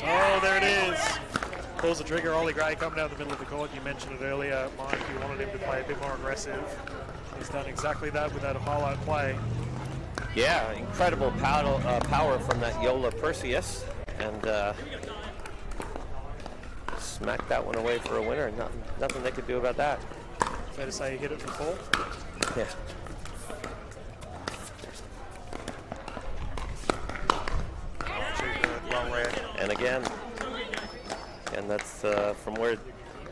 Oh, there it is. Pulls the trigger. Ollie Gray coming down the middle of the court. You mentioned it earlier, Mike. You wanted him to play a bit more aggressive. He's done exactly that with that Apollo play. Yeah, incredible power from that Joola Perseus, and smacked that one away for a winner. Nothing they could do about that. Fair to say he hit it for four? Yeah. Well read. And again, that's from where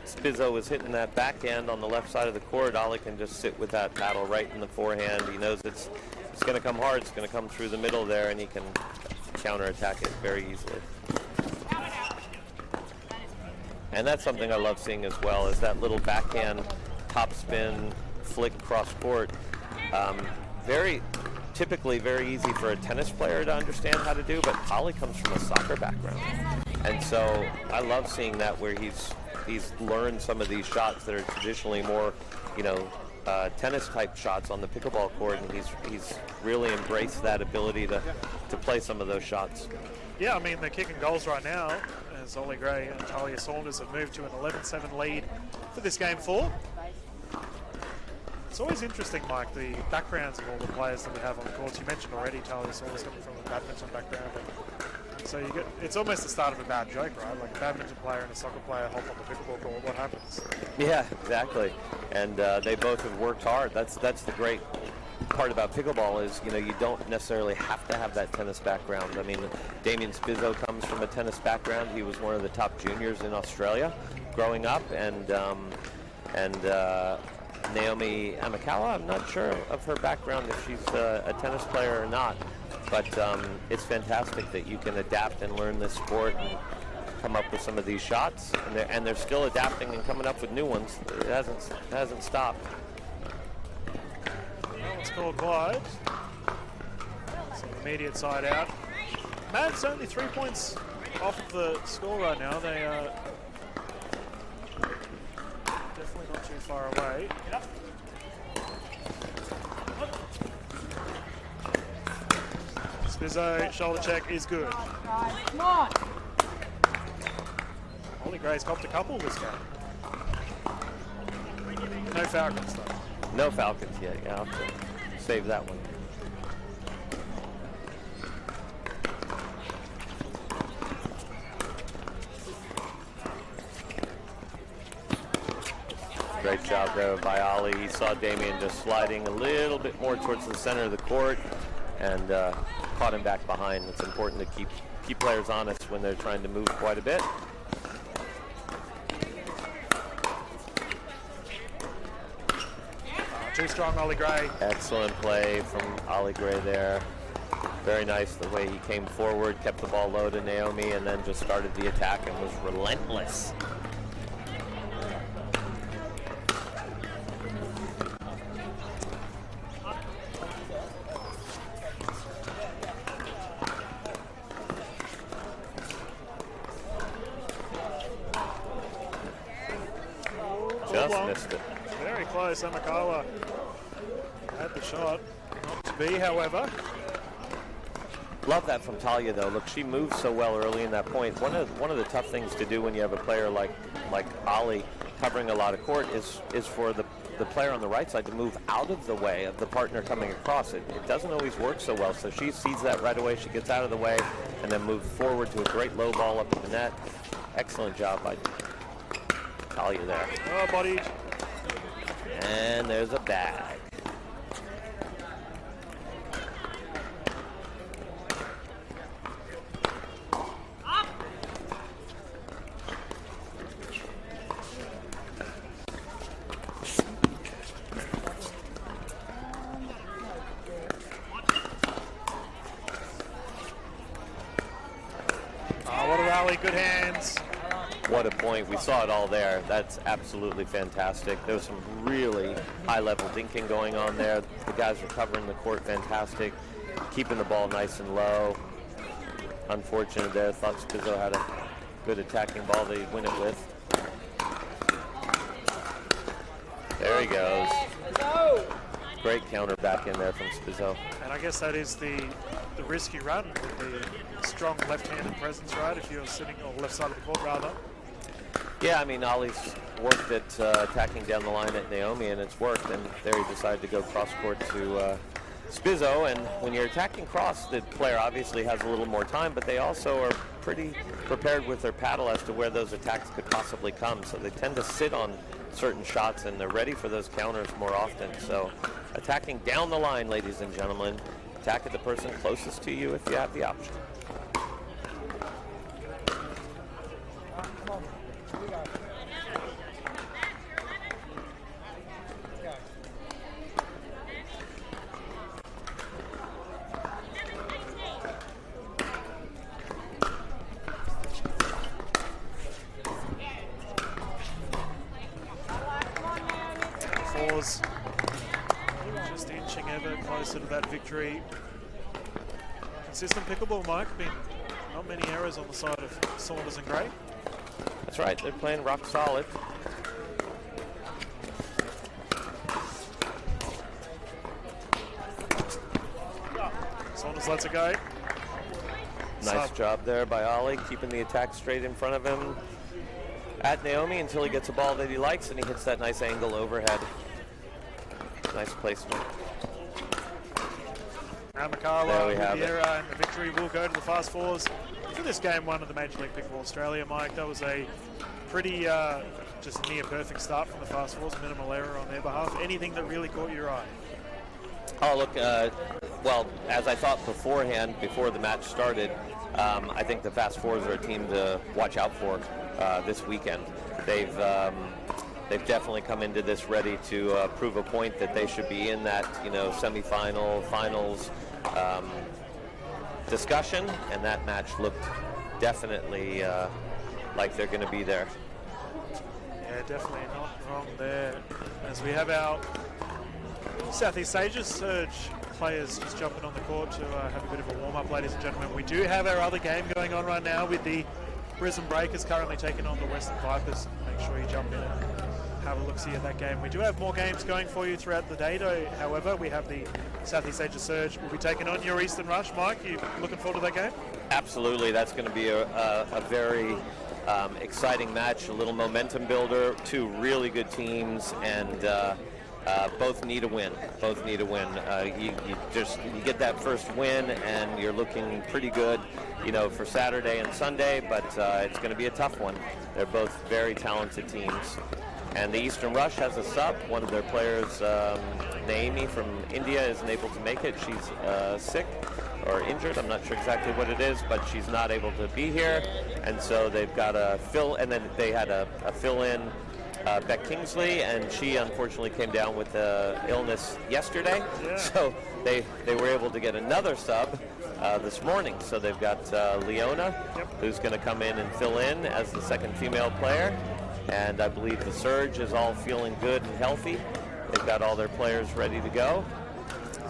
Spizzo was hitting that backhand on the left side of the court. Ollie can just sit with that paddle right in the forehand. He knows it's going to come hard. It's going to come through the middle there, and he can counterattack it very easily. And that's something I love seeing as well, is that little backhand topspin flick cross court. Typically very easy for a tennis player to understand how to do, but Ollie comes from a soccer background. And so I love seeing that, where he's learned some of these shots that are traditionally more, tennis type shots on the pickleball court, and he's really embraced that ability to play some of those shots. Yeah, I mean, they're kicking goals right now, as Ollie Gray and Talia Saunders have moved to an 11-7 lead for this game 4. It's always interesting, Mike, the backgrounds of all the players that we have on the courts. You mentioned already Talia Saunders coming from a badminton background. So it's almost the start of a bad joke, right? Like a badminton player and a soccer player hop on the pickleball court. What happens? Yeah, exactly. And they both have worked hard. That's the great part about pickleball, is you don't necessarily have to have that tennis background. I mean, Damien Spizzo comes from a tennis background. He was one of the top juniors in Australia growing up, and Naomi Amakawa, I'm not sure of her background, if she's a tennis player or not, but it's fantastic that you can adapt and learn this sport and come up with some of these shots, and they're still adapting and coming up with new ones. It hasn't stopped. Well, it's called wide. So immediate side out. Mavs only 3 points off of the score right now. They are definitely not too far away. Spizzo, shoulder check is good. Come on. Ollie Gray's copped a couple this game. No Falcons though. No Falcons yet. Yeah, I'll have to save that one. Great job there by Ollie. He saw Damien just sliding a little bit more towards the center of the court, and caught him back behind. It's important to keep players honest when they're trying to move quite a bit. Too strong, Ollie Gray. Excellent play from Ollie Gray there. Very nice the way he came forward, kept the ball low to Naomi, and then just started the attack and was relentless. Just missed it. Very close, Amakawa. Had the shot. Not to be, however. Love that from Talia, though. Look, she moves so well early in that point. One of the tough things to do when you have a player like Ali covering a lot of court is for the player on the right side to move out of the way of the partner coming across. It doesn't always work so well, so she sees that right away. She gets out of the way and then moves forward to a great low ball up in the net. Excellent job by Talia there. Oh, bodied. And there's a bag. Good hands. What a point. We saw it all there. That's absolutely fantastic. There was some really high-level dinking going on there. The guys were covering the court fantastic, keeping the ball nice and low. Unfortunate there. Thought Spizzo had a good attacking ball that he'd win it with. There he goes. Great counter back in there from Spizzo. And I guess that is the risk you run with the strong left-handed presence, right? If you're sitting on the left side of the court, rather. Yeah, I mean, Ollie's worked at attacking down the line at Naomi, and it's worked. And there he decided to go cross-court to Spizzo. And when you're attacking cross, the player obviously has a little more time, but they also are pretty prepared with their paddle as to where those attacks could possibly come. So they tend to sit on certain shots, and they're ready for those counters more often. So attacking down the line, ladies and gentlemen. Attack at the person closest to you if you have the option. Fours. Just inching ever closer to that victory. Consistent pickleball, Mike. Been not many errors on the side of Saunders and Gray. That's right. They're playing rock solid. Saunders lets it go. Nice job there by Ollie, keeping the attack straight in front of him at Naomi until he gets a ball that he likes, and he hits that nice angle overhead. Nice placement. Amakala, Riviera, and the victory will go to the fast fours for this game one of the Major League Pickleball Australia. Mike, that was a pretty just near perfect start from the fast fours, minimal error on their behalf. Anything that really caught your eye? Oh, look, well, as I thought beforehand, before the match started, I think the fast fours are a team to watch out for this weekend. They've definitely come into this ready to prove a point that they should be in that, semifinal, finals discussion, and that match looked definitely like they're going to be there. Yeah, definitely not wrong there. As we have our Southeast Asia Surge players just jumping on the court to have a bit of a warm-up, ladies and gentlemen. We do have our other game going on right now with the Brisbane Breakers currently taking on the Western Vipers. Make sure you jump in and have a look-see at that game. We do have more games going for you throughout the day, though. However, we have the Southeast Asia Surge. We'll be taking on your Eastern Rush. Mike, you looking forward to that game? Absolutely. That's going to be a very exciting match, a little momentum builder, two really good teams, and both need a win. Both need a win. You get that first win, and you're looking pretty good, for Saturday and Sunday. But it's going to be a tough one. They're both very talented teams. And the Eastern Rush has a sub. One of their players, Naomi from India, isn't able to make it. She's sick or injured. I'm not sure exactly what it is, but she's not able to be here. And so they've got a fill, and then they had a fill-in, Beck Kingsley, and she unfortunately came down with illness yesterday. Yeah. So they were able to get another sub this morning. So they've got Leona, who's going to come in and fill in as the second female player. And I believe the Surge is all feeling good and healthy. They've got all their players ready to go.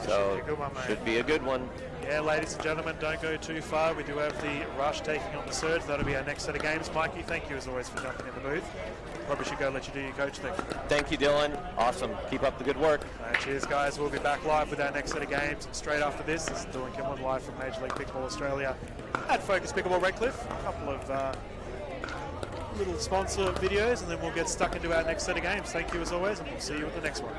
So should be a good one. Yeah, ladies and gentlemen, don't go too far. We do have the Rush taking on the Surge. That'll be our next set of games. Mikey, thank you as always for jumping in the booth. Probably should go let you do your coach thing. Thank you, Dylan. Awesome. Keep up the good work. Cheers, guys. We'll be back live with our next set of games straight after this. This is Dylan Kimlin live from Major League Pickleball Australia at Focus Pickleball Redcliffe. A couple of little sponsor videos, and then we'll get stuck into our next set of games. Thank you as always, and we'll see you at the next one.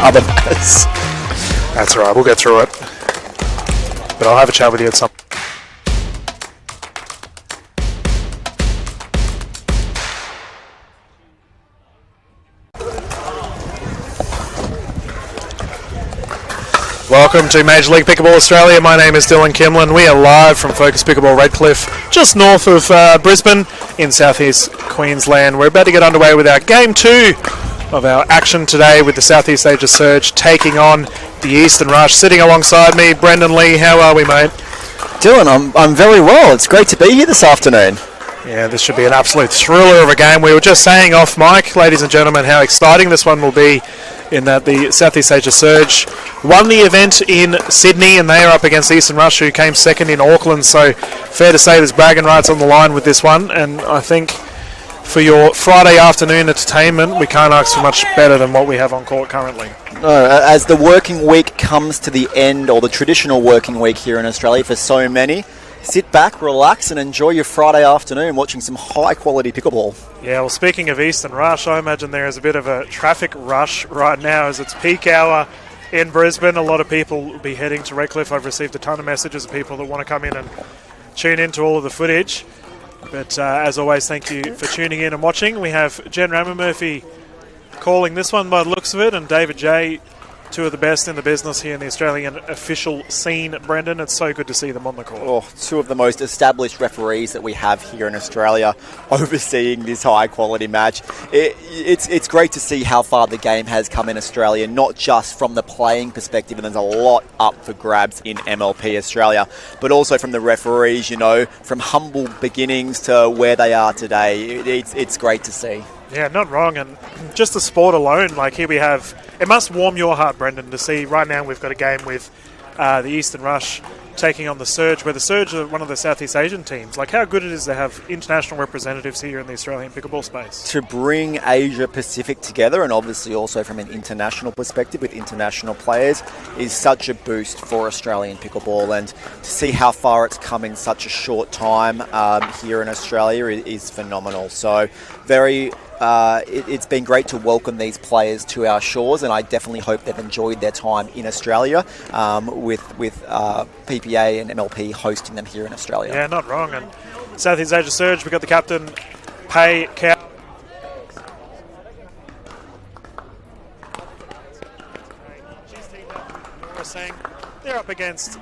other matters. That's all right. We'll get through it. But I'll have a chat with you at some point. Welcome to Major League Pickleball Australia. My name is Dylan Kimlin. We are live from Focus Pickleball Redcliffe, just north of Brisbane in southeast Queensland. We're about to get underway with our Game 2 of our action today with the Southeast Asia Surge taking on the Eastern Rush. Sitting alongside me, Brendan Lee. How are we, mate? Dylan, I'm very well. It's great to be here this afternoon. Yeah, this should be an absolute thriller of a game. We were just saying off mic, ladies and gentlemen, how exciting this one will be, in that the Southeast Asia Surge won the event in Sydney, and they are up against Eastern Rush, who came second in Auckland. So fair to say there's bragging rights on the line with this one, and I think for your Friday afternoon entertainment, we can't ask for much better than what we have on court currently. No, as the working week comes to the end, or the traditional working week here in Australia for so many, sit back, relax, and enjoy your Friday afternoon watching some high-quality pickleball. Yeah, well, speaking of Eastern Rush, I imagine there is a bit of a traffic rush right now as it's peak hour in Brisbane. A lot of people will be heading to Redcliffe. I've received a ton of messages of people that want to come in and tune into all of the footage. But as always, thank you for tuning in and watching. We have Jen Ramamurphy calling this one by the looks of it, and David J, two of the best in the business here in the Australian official scene. Brendan, it's so good to see them on the court. Oh, two of the most established referees that we have here in Australia overseeing this high-quality match. It's great to see how far the game has come in Australia, not just from the playing perspective, and there's a lot up for grabs in MLP Australia, but also from the referees, you know, from humble beginnings to where they are today. It's great to see. Yeah, not wrong. And just the sport alone, like here we have, it must warm your heart, Brendan, to see right now we've got a game with the Eastern Rush taking on the Surge, where the Surge are one of the Southeast Asian teams. Like how good it is to have international representatives here in the Australian pickleball space. To bring Asia Pacific together, and obviously also from an international perspective with international players, is such a boost for Australian pickleball, and to see how far it's come in such a short time here in Australia is phenomenal. So it's been great to welcome these players to our shores, and I definitely hope they've enjoyed their time in Australia with PPA and MLP hosting them here in Australia. Yeah, not wrong. And Southeast Asia Surge, we've got the captain, Pei Cow. Saying they're up against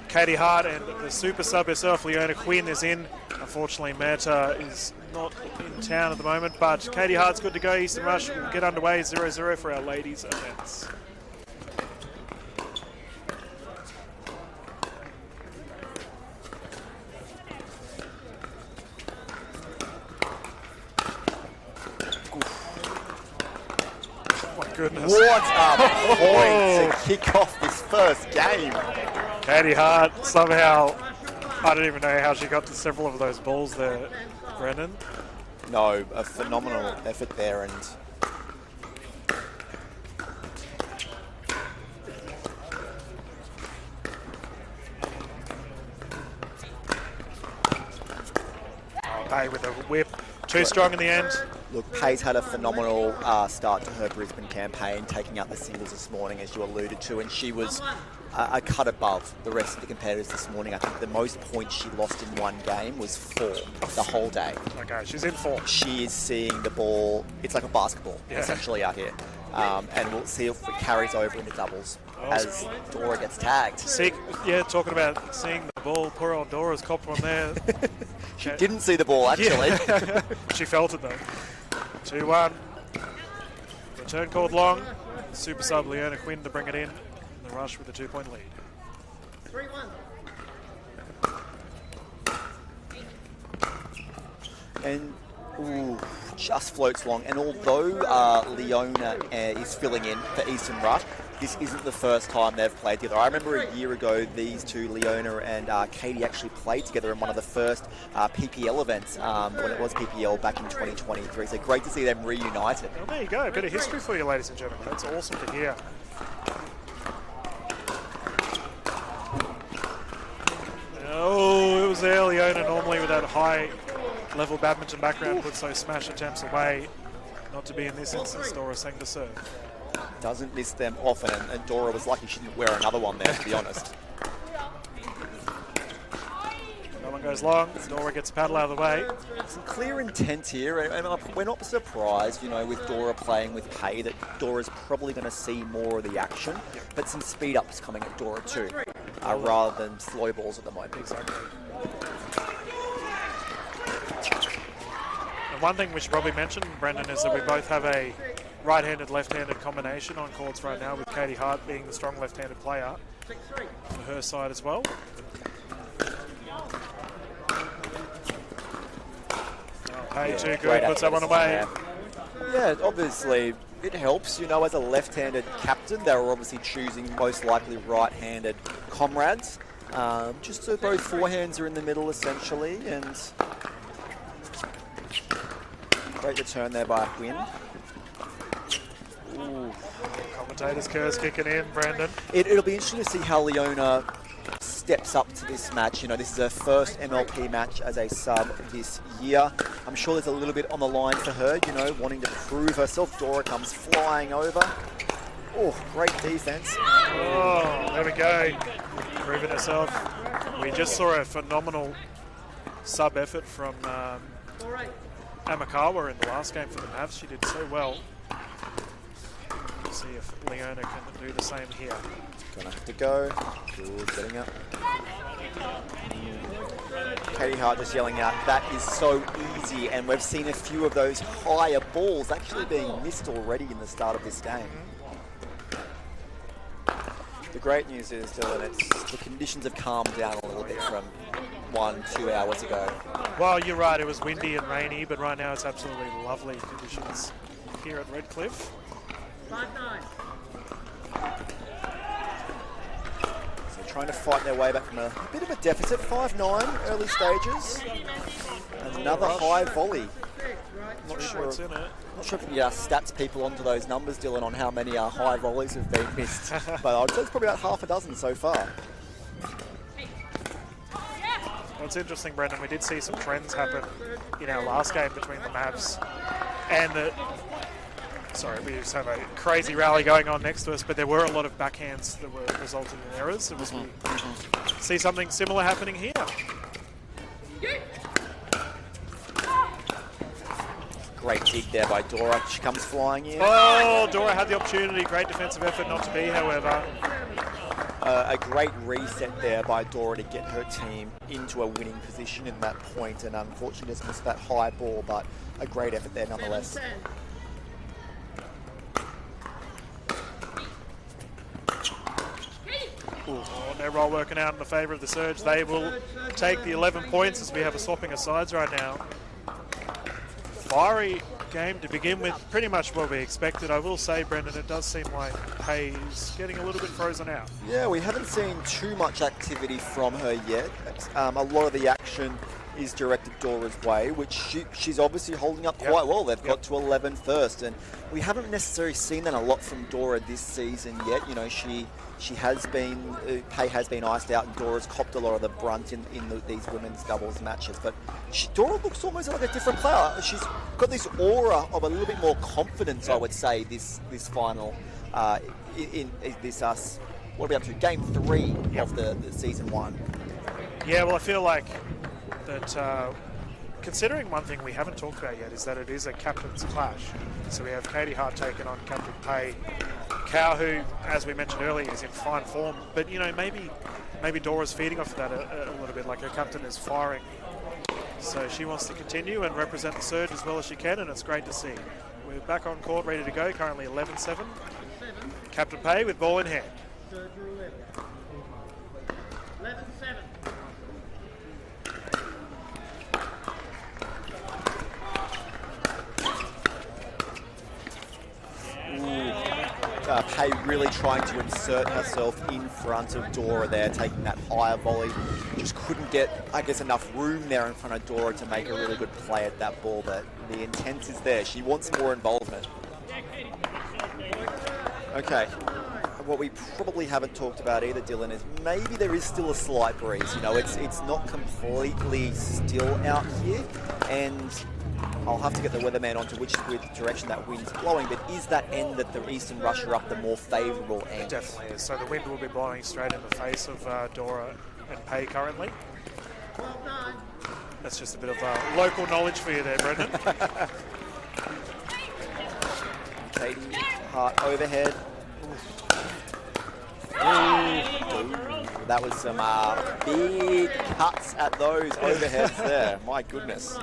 Katie Hart, and the super sub herself, Leona Quinn, is in. Unfortunately, Meta is not in town at the moment, but Katie Hart's good to go. Eastern Rush will get underway 0-0 for our ladies' events. Goodness. What a point to kick off this first game. Katie Hart somehow, I don't even know how she got to several of those balls there, Brendan. No, a phenomenal effort there, and Pei with a whip, too strong in the end. look, Pei's had a phenomenal start to her Brisbane campaign, taking out the singles this morning, as you alluded to, and she was a cut above the rest of the competitors this morning. I think the most points she lost in one game was 4 the whole day. Okay, she's in form. She is seeing the ball, it's like a basketball, essentially, out here. And we'll see if it carries over into doubles as Dora gets tagged. Talking about seeing the ball, poor old Dora's copped one there. She didn't see the ball, actually. Yeah. She felt it, though. 2-1. Return called long. Super sub Leona Quinn to bring it in. The Rush with a 2-point lead. 3-1. And just floats long. And although Leona is filling in for Eastern Rush, this isn't the first time they've played together. I remember a year ago, these two, Leona and Katie, actually played together in one of the first PPL events when it was PPL back in 2023. So great to see them reunited. Well, there you go. A bit of history for you, ladies and gentlemen. That's awesome to hear. Oh, it was there. Leona normally with that high-level badminton background puts those smash attempts away. Not to be in this instance, Dora sang to serve. doesn't miss them often, and Dora was lucky she didn't wear another one there, to be honest. No one goes long. Dora gets a paddle out of the way. Some clear intent here, and we're not surprised, with Dora playing with Pay, that Dora's probably going to see more of the action, but some speed ups coming at Dora too, rather than slow balls at the moment. Exactly. And one thing we should probably mention, Brendan, is that we both have a right-handed, left-handed combination on courts right now, with Katie Hart being the strong left-handed player for her side as well. Hey, too good, puts that one away. Yeah, obviously it helps, as a left-handed captain, they were obviously choosing most likely right-handed comrades. Just so both forehands are in the middle essentially, and great return there by Quinn. Ooh. Commentator's curse kicking in, Brandon. It'll be interesting to see how Leona steps up to this match. This is her first MLP match as a sub this year. I'm sure there's a little bit on the line for her, wanting to prove herself. Dora comes flying over. Oh, great defense. Oh, there we go. Proving herself. We just saw a phenomenal sub effort from Amakawa in the last game for the Mavs. She did so well. Let's see if Leona can do the same here. Gonna have to go. Good, getting up. Katie Hart just yelling out, that is so easy, and we've seen a few of those higher balls actually being missed already in the start of this game. The great news is, Dylan, the conditions have calmed down a little bit from 1-2 hours ago. Well, you're right, it was windy and rainy, but right now it's absolutely lovely conditions here at Redcliffe. 5-9. So trying to fight their way back from a bit of a deficit, 5-9 early stages. And another high volley. Not sure if we can stats people onto those numbers, Dylan, on how many high volleys have been missed. But I'd say it's probably about half a dozen so far. Well, it's interesting, Brendan, we did see some trends happen in our last game between the Mavs and the... Sorry, we just have a crazy rally going on next to us, but there were a lot of backhands that were resulting in errors. So we see something similar happening here. Great dig there by Dora. She comes flying in. Oh, Dora had the opportunity. Great defensive effort not to be, however. A great reset there by Dora to get her team into a winning position in that point, and unfortunately just missed that high ball, but a great effort there nonetheless. Oh, no roll working out in the favour of the Surge. They will take the 11 points as we have a swapping of sides right now. Fiery game to begin with, pretty much what we expected. I will say, Brendan, it does seem like Hay is getting a little bit frozen out. Yeah, we haven't seen too much activity from her yet. A lot of the action is directed Dora's way, which she's obviously holding up quite well. They've got to 11 first, and we haven't necessarily seen that a lot from Dora this season yet. She has been, Pay has been iced out, and Dora's copped a lot of the brunt in these women's doubles matches. But Dora looks almost like a different player. She's got this aura of a little bit more confidence, I would say, this final, in this what are we up to? Game 3 of the season 1. Yeah, well, I feel like that considering one thing we haven't talked about yet is that it is a captain's clash. So we have Katie Hart taking on Captain Pay. Cow, who, as we mentioned earlier, is in fine form, but maybe Dora's feeding off of that a little bit, like her captain is firing. So she wants to continue and represent the Surge as well as she can, and it's great to see. We're back on court, ready to go, currently 11-7. Captain Pay with ball in hand. 11-7. Pay really trying to insert herself in front of Dora there, taking that higher volley. Just couldn't get, I guess, enough room there in front of Dora to make a really good play at that ball, but the intent is there. She wants more involvement. Okay. What we probably haven't talked about either, Dylan, is maybe there is still a slight breeze. It's not completely still out here, and I'll have to get the weatherman onto which direction that wind's blowing, but is that end that the Eastern Russia up the more favourable end? Definitely is. So the wind will be blowing straight in the face of Dora and Pay currently. That's just a bit of local knowledge for you there, Brendan. Katie Hart overhead. Ooh, that was some big cuts at those overheads there. My goodness.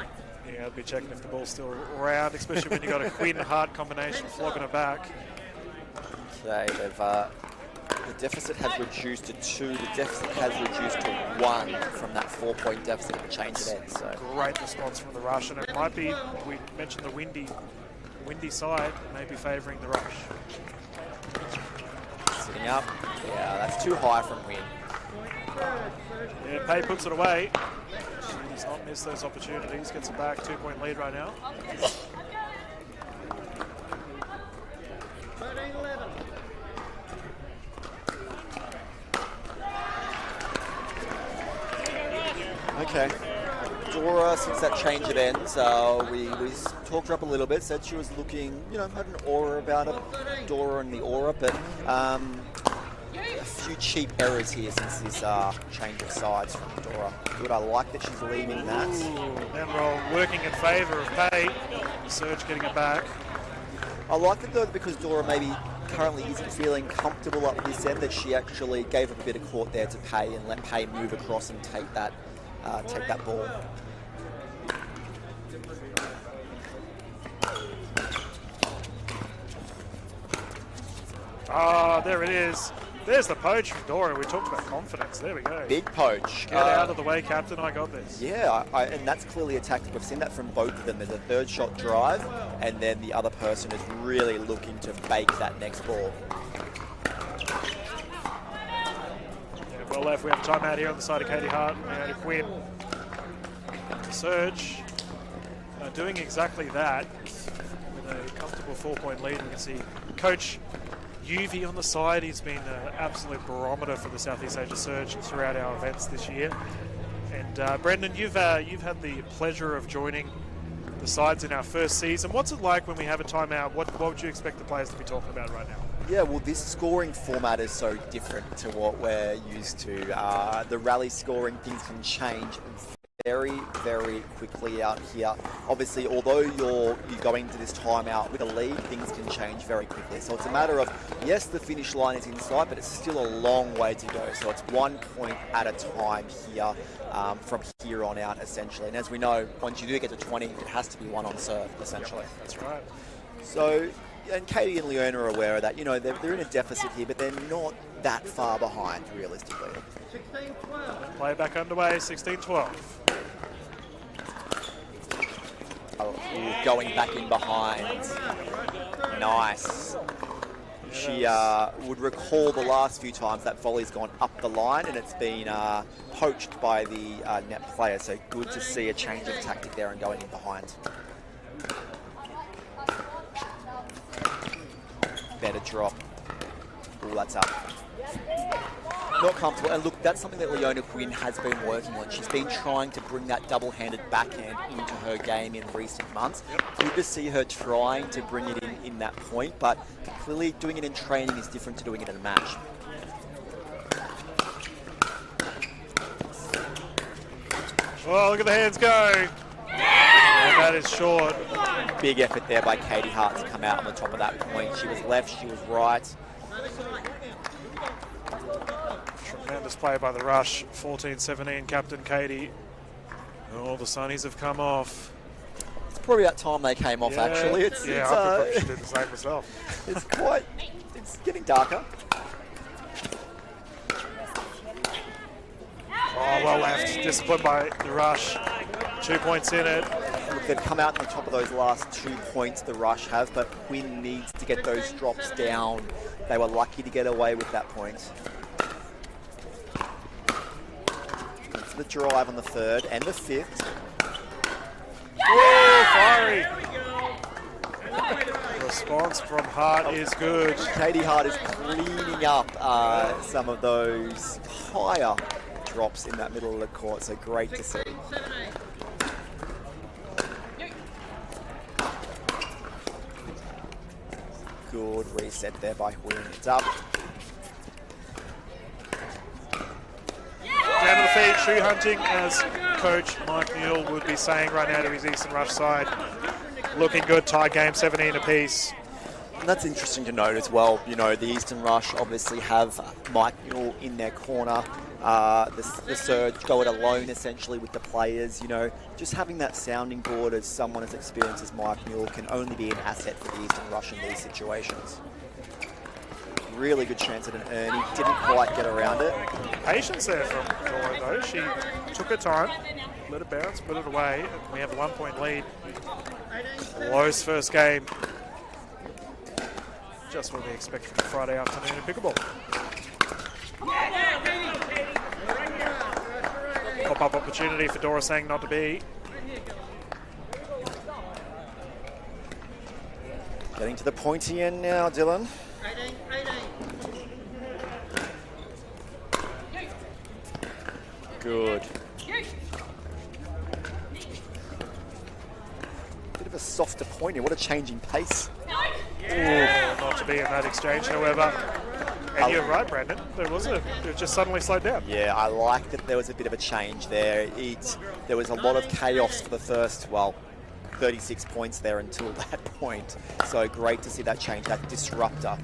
Yeah, I'd be checking if the ball's still around, especially when you've got a Quinn-Hart combination flogging it back. Okay, the deficit has reduced to 2. The deficit has reduced to 1 from that 4-point deficit at the change of end. So great response from the rush, and it might be, we mentioned the windy side, maybe favouring the rush. Sitting up. Yeah, that's too high from Win. Yeah, Pay puts it away. She does not miss those opportunities. Gets it back. 2-point lead right now. 13-11. Okay. Dora, since that change of ends, we talked her up a little bit, said she was looking, you know, had an aura about her, Dora and the aura, but a few cheap errors here since this change of sides from Dora. Good, I like that she's leaving that. And roll working in favour of Pay. Surge getting it back. I like it though because Dora maybe currently isn't feeling comfortable up this end, that she actually gave up a bit of court there to Pay and let Pay move across and take that ball. Ah, there it is. There's the poach from Dora. We talked about confidence. There we go. Big poach. Get out of the way, Captain. I got this. Yeah, and that's clearly a tactic. We've seen that from both of them. There's a third shot drive, and then the other person is really looking to bake that next ball. Yeah, well left. We have a timeout here on the side of Katie Hart and Quinn. Surge doing exactly that with a comfortable 4-point lead. We can see Coach UV on the side. He's been an absolute barometer for the Southeast Asia Surge throughout our events this year. And Brendan, you've had the pleasure of joining the sides in our first season. What's it like when we have a timeout? What would you expect the players to be talking about right now? Yeah, well, this scoring format is so different to what we're used to. The rally scoring, things can change very, very quickly out here. Obviously, although you're going into this timeout with a lead, things can change very quickly. So it's a matter of, yes, the finish line is in sight, but it's still a long way to go. So it's 1 point at a time here from here on out, essentially. And as we know, once you do get to 20, it has to be 1 on serve, essentially. Yep, that's right. So, and Katie and Leona are aware of that. You know, they're in a deficit here, but they're not that far behind, realistically. 16-12. Play back underway, 16-12. Going back in behind. Nice. She would recall the last few times that volley's gone up the line and it's been poached by the net player. So good to see a change of tactic there and going in behind. Better drop. Oh, that's up. Not comfortable. And look, that's something that Leona Quinn has been working on. She's been trying to bring that double-handed backhand into her game in recent months. Good to see her trying to bring it in that point, but clearly doing it in training is different to doing it in a match. Oh, look at the hands go. And that is short. Big effort there by Katie Hart to come out on the top of that point. She was left, she was right. Tremendous play by the rush. 14-17, Captain Katie. Oh, the sunnies have come off. It's probably about time they came off, actually. I probably should do the same myself. It's getting darker. Oh, well left. Disciplined by the rush. 2 points in it. Look, they've come out on the top of those last 2 points, the rush have, but Quinn needs to get those drops down. They were lucky to get away with that point. It's the drive on the third and the fifth. Oh, fiery. Response from Hart is good. Katie Hart is cleaning up some of those higher drops in that middle of the court, so great to see. set there by Huynh. It's up. Down to the feet, shoe hunting, as Coach Mike Newell would be saying right now to his Eastern Rush side. Looking good, tie game, 17 apiece. And that's interesting to note as well. You know, the Eastern Rush obviously have Mike Newell in their corner. The Surge go it alone essentially with the players. You know, just having that sounding board as someone as experienced as Mike Newell can only be an asset for the Eastern Rush in these situations. Really good chance at an Ernie, didn't quite get around it. Patience there from Joola though. She took her time, let it bounce, put it away. And we have a 1 point lead. Close first game. Just what we expect from Friday afternoon in pickleball. Pop-up opportunity for Dora saying not to be. Getting to the pointy end now, Dylan. Good. Bit of a softer pointy. What a change in pace. Not to be in that exchange, however. And you're right, Brandon. It just suddenly slowed down. Yeah, I like that there was a bit of a change there. There was a lot of chaos for the first, 36 points there until that point. So great to see that change, that disruptor.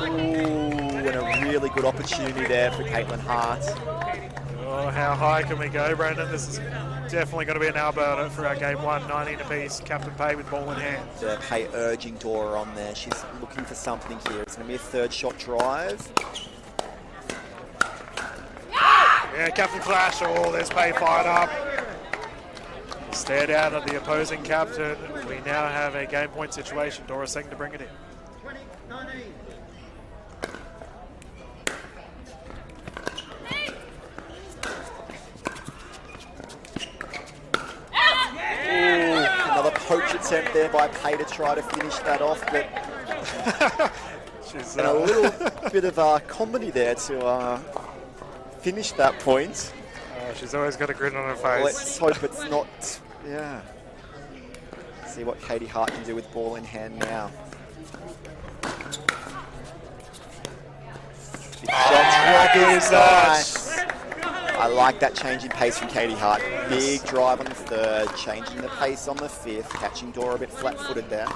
Ooh, and a really good opportunity there for Caitlin Hart. Oh, how high can we go, Brandon? This is definitely going to be an nail-biter for our game one, 19 apiece. Captain Pay with ball in hand. Pay urging Dora on there. She's looking for something here. It's going to be a third shot drive. Yeah, Captain Flash. Oh, there's Pay fired up. Stared out at the opposing captain. We now have a game point situation. Dora saying to bring it in. 20-19. Another poach attempt there by Pay to try to finish that off, but She's, and a little bit of comedy there to finish that point. she's always got a grin on her face. Let's hope it's not, yeah. See what Katie Hart can do with ball in hand now. I like that change in pace from Katie Hart. Big drive on the third, changing the pace on the fifth, catching Dora a bit flat-footed there.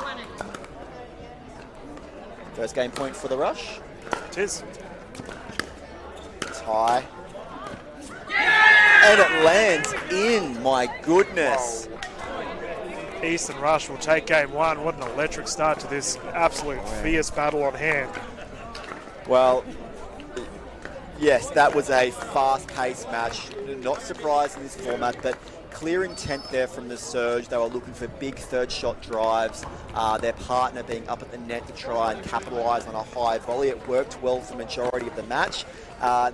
First game point for the Rush. It is. Tie. And it lands in, my goodness. Eastern Rush will take game one. What an electric start to this absolute fierce battle on hand. Well, yes, that was a fast-paced match. Not surprised in this format, but clear intent there from the Surge. They were looking for big third-shot drives. Their partner being up at the net to try and capitalise on a high volley. It worked well for the majority of the match.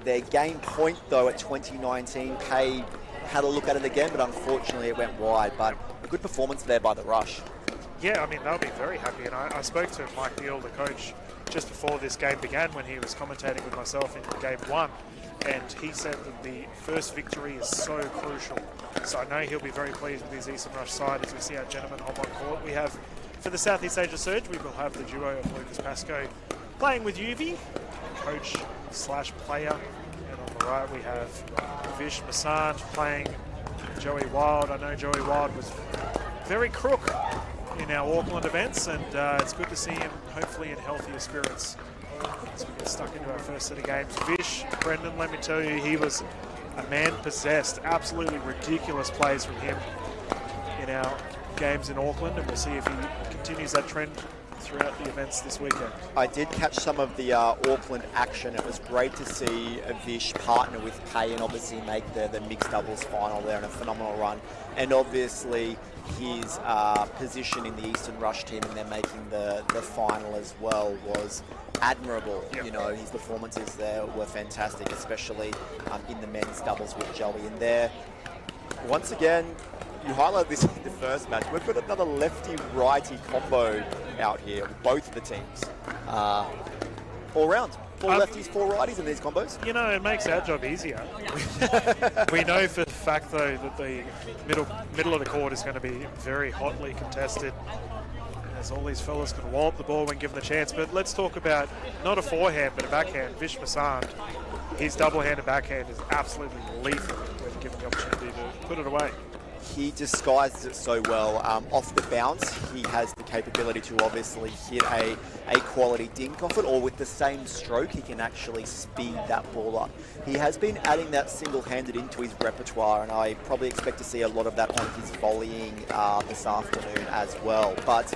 Their game point, though, at 2019, Pay had a look at it again, but unfortunately it went wide. But a good performance there by the Rush. Yeah, I mean, they'll be very happy. And I spoke to Mike Newell, the coach, just before this game began when he was commentating with myself in game one. And he said that the first victory is so crucial. So I know he'll be very pleased with his Eastern Rush side as we see our gentlemen hop on court. We have, for the Southeast Asia Surge, we will have the duo of Lucas Pascoe playing with Uvi, coach/player. And on the right we have Vish Masand playing Joey Wild. I know Joey Wild was very crook in our Auckland events, and it's good to see him hopefully in healthier spirits as we get stuck into our first set of games. Vish, Brendan, let me tell you, he was a man possessed. Absolutely ridiculous plays from him in our games in Auckland, and we'll see if he continues that trend throughout the events this weekend. I did catch some of the Auckland action. It was great to see Vish partner with Pay and obviously make the mixed doubles final there in a phenomenal run. And obviously his position in the Eastern Rush team and then making the final as well was admirable. Yep. You know, his performances there were fantastic, especially in the men's doubles with Joey in there. Once again, you highlighted this in the first match. We've got another lefty-righty combo out here with both of the teams. All round. 4 lefties, 4 righties in these combos. You know, it makes our job easier. We know for the fact, though, that the middle of the court is going to be very hotly contested. as all these fellas can wallop the ball when given the chance. But let's talk about not a forehand, but a backhand. Vish Masand, his double-handed backhand is absolutely lethal when given the opportunity to put it away. He disguises it so well. Off the bounce, he has the capability to obviously hit a quality dink off it, or with the same stroke, he can actually speed that ball up. He has been adding that single-handed into his repertoire, and I probably expect to see a lot of that on his volleying this afternoon as well. But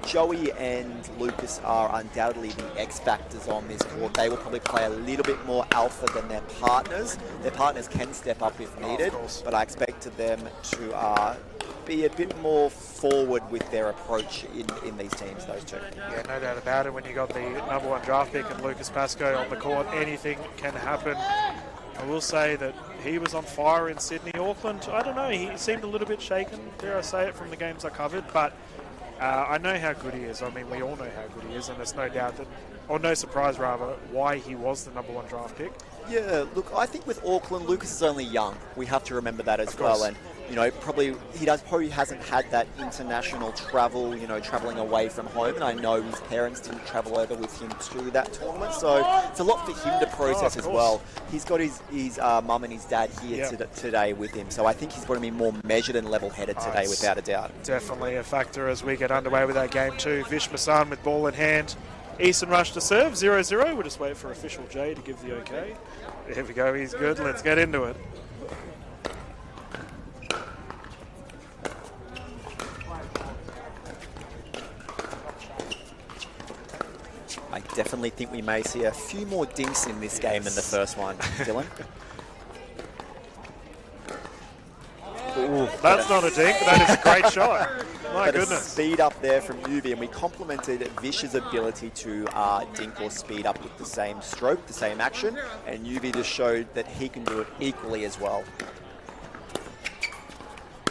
Joey and Lucas are undoubtedly the X factors on this court. They will probably play a little bit more alpha than their partners. Their partners can step up if needed, but I expect them to be a bit more forward with their approach in these teams, those two. Yeah, no doubt about it. When you got the #1 draft pick and Lucas Pascoe on the court, anything can happen. I will say that he was on fire in Sydney. Auckland, I don't know, he seemed a little bit shaken, dare I say it, from the games I covered, but I know how good he is. I mean, we all know how good he is, and there's no doubt that, or no surprise rather, why he was the #1 draft pick. Yeah, look, I think with Auckland, Lucas is only young. We have to remember that as well. And, you know, probably hasn't had that international travel, you know, travelling away from home. And I know his parents didn't travel over with him to that tournament. So it's a lot for him to process as well. He's got his mum and his dad here today with him. So I think he's going to be more measured and level-headed today, without a doubt. Definitely a factor as we get underway with that game too. Vish Masand with ball in hand. Eastern rush to serve, 0-0. We'll just wait for official Jay to give the okay. There we go, he's good. Let's get into it. I definitely think we may see a few more dinks in this game than the first one, Dylan. Ooh, that's not a dink, that is a great shot. My goodness. Speed up there from Uvi, and we complimented Vish's ability to dink or speed up with the same stroke, the same action, and Uvi just showed that he can do it equally as well.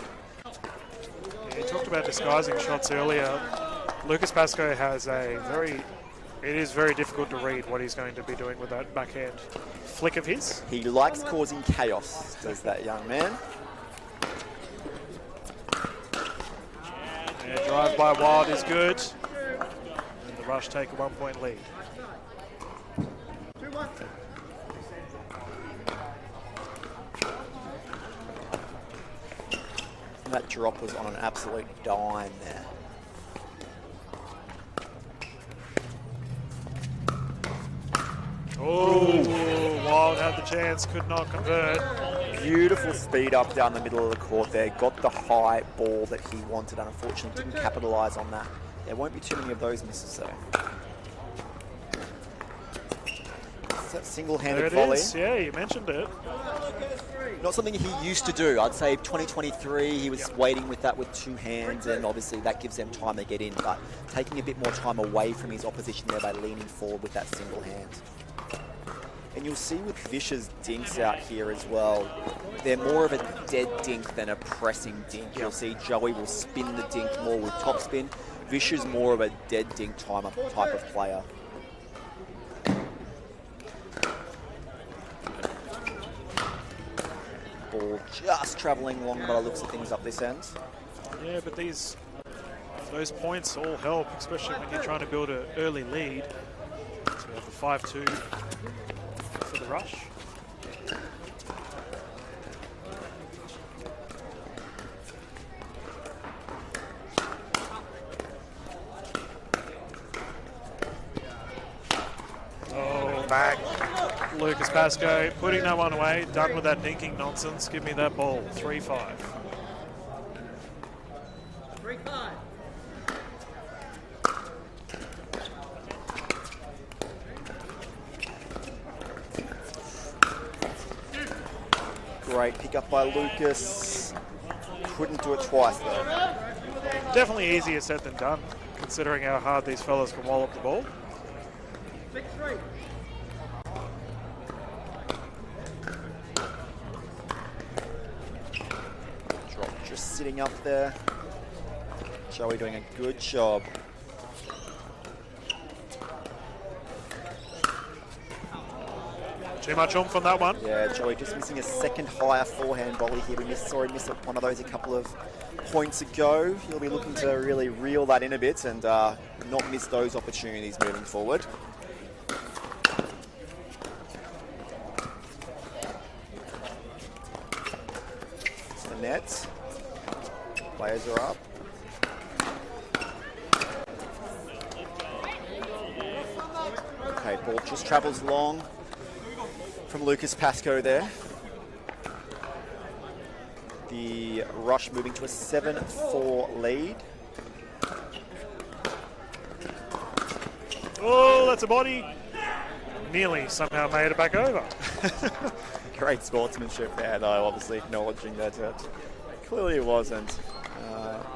Yeah, he talked about disguising shots earlier. Lucas Pascoe has it is very difficult to read what he's going to be doing with that backhand flick of his. He likes causing chaos, does that young man. Yeah, drive by Wild is good. And the Rush take a 1-point lead. And that drop was on an absolute dime there. Oh, Wild had the chance, could not convert. Beautiful speed up down the middle of the court there. Got the high ball that he wanted, and unfortunately didn't capitalise on that. There won't be too many of those misses though. It's that single-handed volley. Yeah, you mentioned it. Not something he used to do. I'd say 2023 he was waiting with that with two hands, and obviously that gives them time to get in, but taking a bit more time away from his opposition there by leaning forward with that single hand. And you'll see with Vish's dinks out here as well, they're more of a dead dink than a pressing dink. You'll see Joey will spin the dink more with topspin. Vish is more of a dead dink type of player. Ball just travelling along by the looks of things up this end. Yeah, but those points all help, especially when you're trying to build an early lead. So we have the 5-2 for the Rush. Oh, back. Lucas Pascoe putting that one away. Done with that dinking nonsense. Give me that ball. 3-5. 3-5. Great pick up by Lucas. Couldn't do it twice though. Definitely easier said than done, considering how hard these fellas can wallop the ball. 6-3. Drop just sitting up there. Joey doing a good job. Too much oomph on that one. Yeah, Joey just missing a second higher forehand volley here. We saw him miss one of those a couple of points ago. He'll be looking to really reel that in a bit and not miss those opportunities moving forward. It's the net. Players are up. Okay, ball just travels long from Lucas Pascoe there. The Rush moving to a 7-4 lead. Oh, that's a body. Nearly somehow made it back over. Great sportsmanship there, though, obviously acknowledging that it clearly wasn't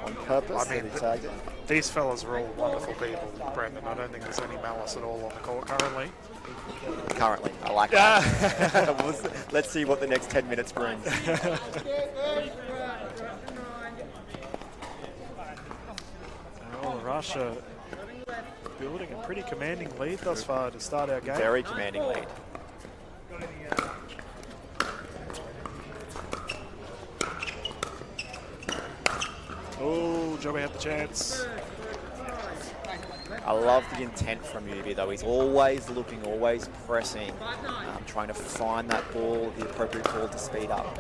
on purpose. I mean, that he tagged it. These fellas are all wonderful people, Brendan. I don't think there's any malice at all on the court currently. Currently, I like that. Let's see what the next 10 minutes brings. Oh, Russia building a pretty commanding lead thus far to start our game. Very commanding lead. Oh, Joey had the chance. I love the intent from Ubi, though. He's always looking, always pressing, trying to find that ball, the appropriate ball to speed up.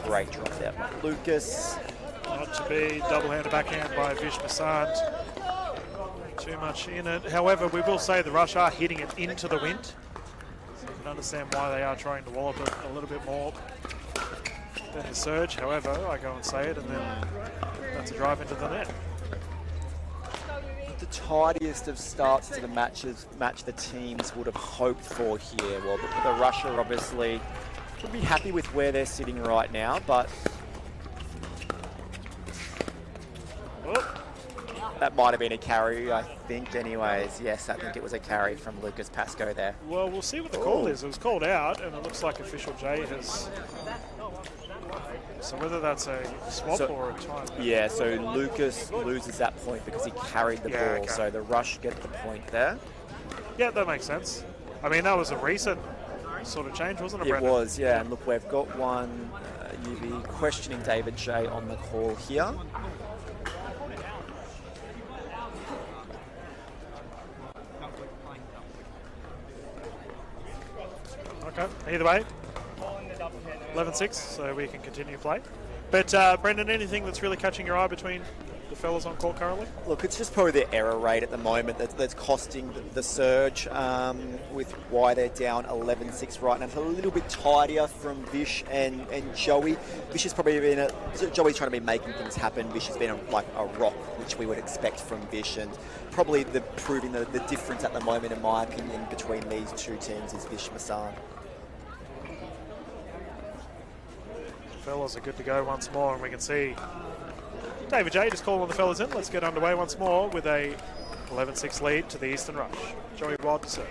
Great drop there by Lucas. Not to be double-handed backhand by Vish Masand. Too much in it. However, we will say the Rush are hitting it into the wind. So you can understand why they are trying to wallop it a little bit more than the surge. However, I go and say it, and then that's a drive into the net. The tidiest of starts to the match the teams would have hoped for here. Well, the Rush are obviously would be happy with where they're sitting right now, but that might have been a carry, I think, anyways. Yes, I think it was a carry from Lucas Pascoe there. Well, we'll see what the call is. It was called out, and it looks like official J has... So whether that's a swap or a time. Yeah, so Lucas loses that point because he carried the ball. Okay. So the Rush get the point there. Yeah, that makes sense. I mean, that was a recent sort of change, wasn't it, It Brendan? was, yeah. And look, we've got one UB questioning David J on the call here. Okay, either way, 11-6, so we can continue play. But Brendan, anything that's really catching your eye between the fellas on court currently? Look, it's just probably the error rate at the moment that's costing the Surge with why they're down 11-6 right now. It's a little bit tidier from Vish and Joey. Vish has probably been Joey's trying to be making things happen. Vish has been like a rock, which we would expect from Vish, and probably proving the difference at the moment, in my opinion, between these two teams is Vish Massan. Fellas are good to go once more, and we can see David J just calling the fellas in. Let's get underway once more with a 11-6 lead to the Eastern Rush. Joey Wild to serve.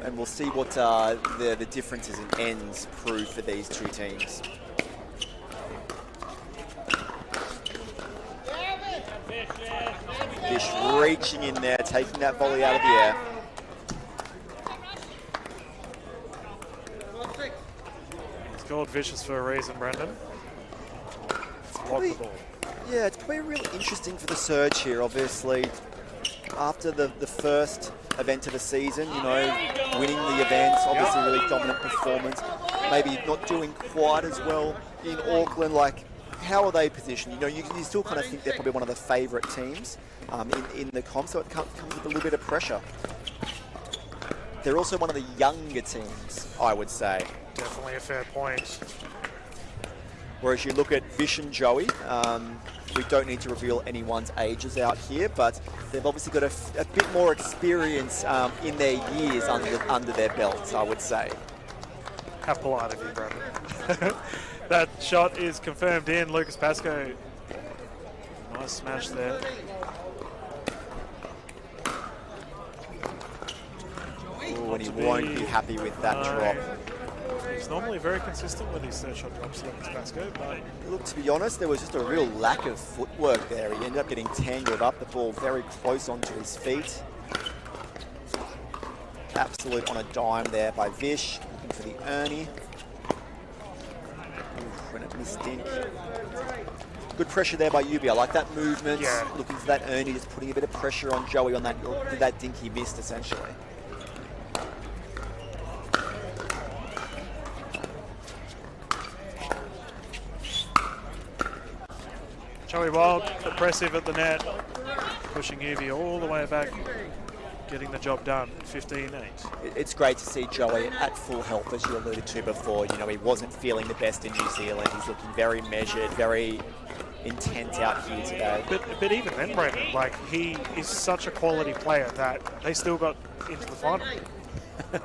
And we'll see what the differences in ends prove for these two teams. Vish reaching in there, taking that volley out of the air. It's called vicious for a reason, Brendan. Block the ball. Yeah, it's probably really interesting for the Surge here, obviously. After the first event of the season, you know, winning the events, obviously really dominant performance. Maybe not doing quite as well in Auckland. Like, how are they positioned? You know, you still kind of think they're probably one of the favourite teams in the comp, so it comes with a little bit of pressure. They're also one of the younger teams, I would say. Definitely a fair point. Whereas you look at Vish and Joey, we don't need to reveal anyone's ages out here, but they've obviously got a bit more experience in their years under their belts, I would say. How polite of you, Brendan. That shot is confirmed in. Lucas Pascoe. Nice smash there. Ooh, and he won't be happy with that drop. He's normally very consistent with his third shot drops, Lucas Pascoe, but... Look, to be honest, there was just a real lack of footwork there. He ended up getting tangled up, the ball very close onto his feet. absolute on a dime there by Vish. Looking for the Ernie. When it missed Dink. Good pressure there by Yubi. I like that movement. Yeah. Looking for that Ernie, just putting a bit of pressure on Joey on that Dink he missed, essentially. Joey Wild, oppressive at the net, pushing Yubi all the way back, getting the job done, 15-8. It's great to see Joey at full health, as you alluded to before. You know, he wasn't feeling the best in New Zealand. He's looking very measured, very intent out here today. But even then, Brendan, like, he is such a quality player that they still got into the final.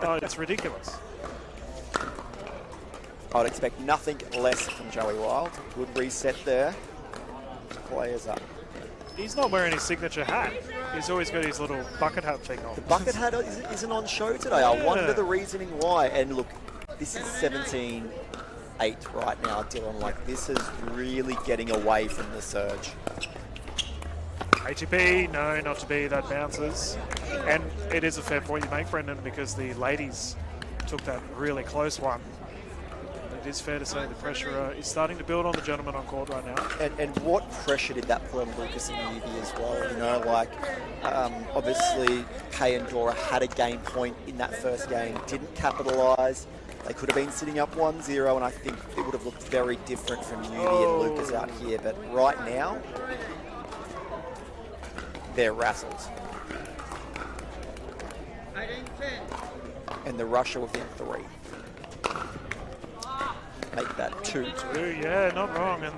Oh, it's ridiculous. I'd expect nothing less from Joey Wild. Good reset there. Players up. He's not wearing his signature hat. He's always got his little bucket hat thing on. The bucket hat isn't on show today. I wonder the reasoning why. And look, this is 17-8 right now, Dylan. Like, this is really getting away from the surge. ATP, no, not to be, that bounces. And it is a fair point you make, Brendan, because the ladies took that really close one. It is fair to say the pressure is starting to build on the gentleman on court right now. And what pressure did that put on Lucas and Yubi as well? You know, like, obviously, Kay and Dora had a game point in that first game, didn't capitalise. They could have been sitting up 1-0, and I think it would have looked very different from Yubi and Lucas out here. But right now, they're wrestled. 18-10. And the Russia within 3. Make that 2-2. Yeah, not wrong. And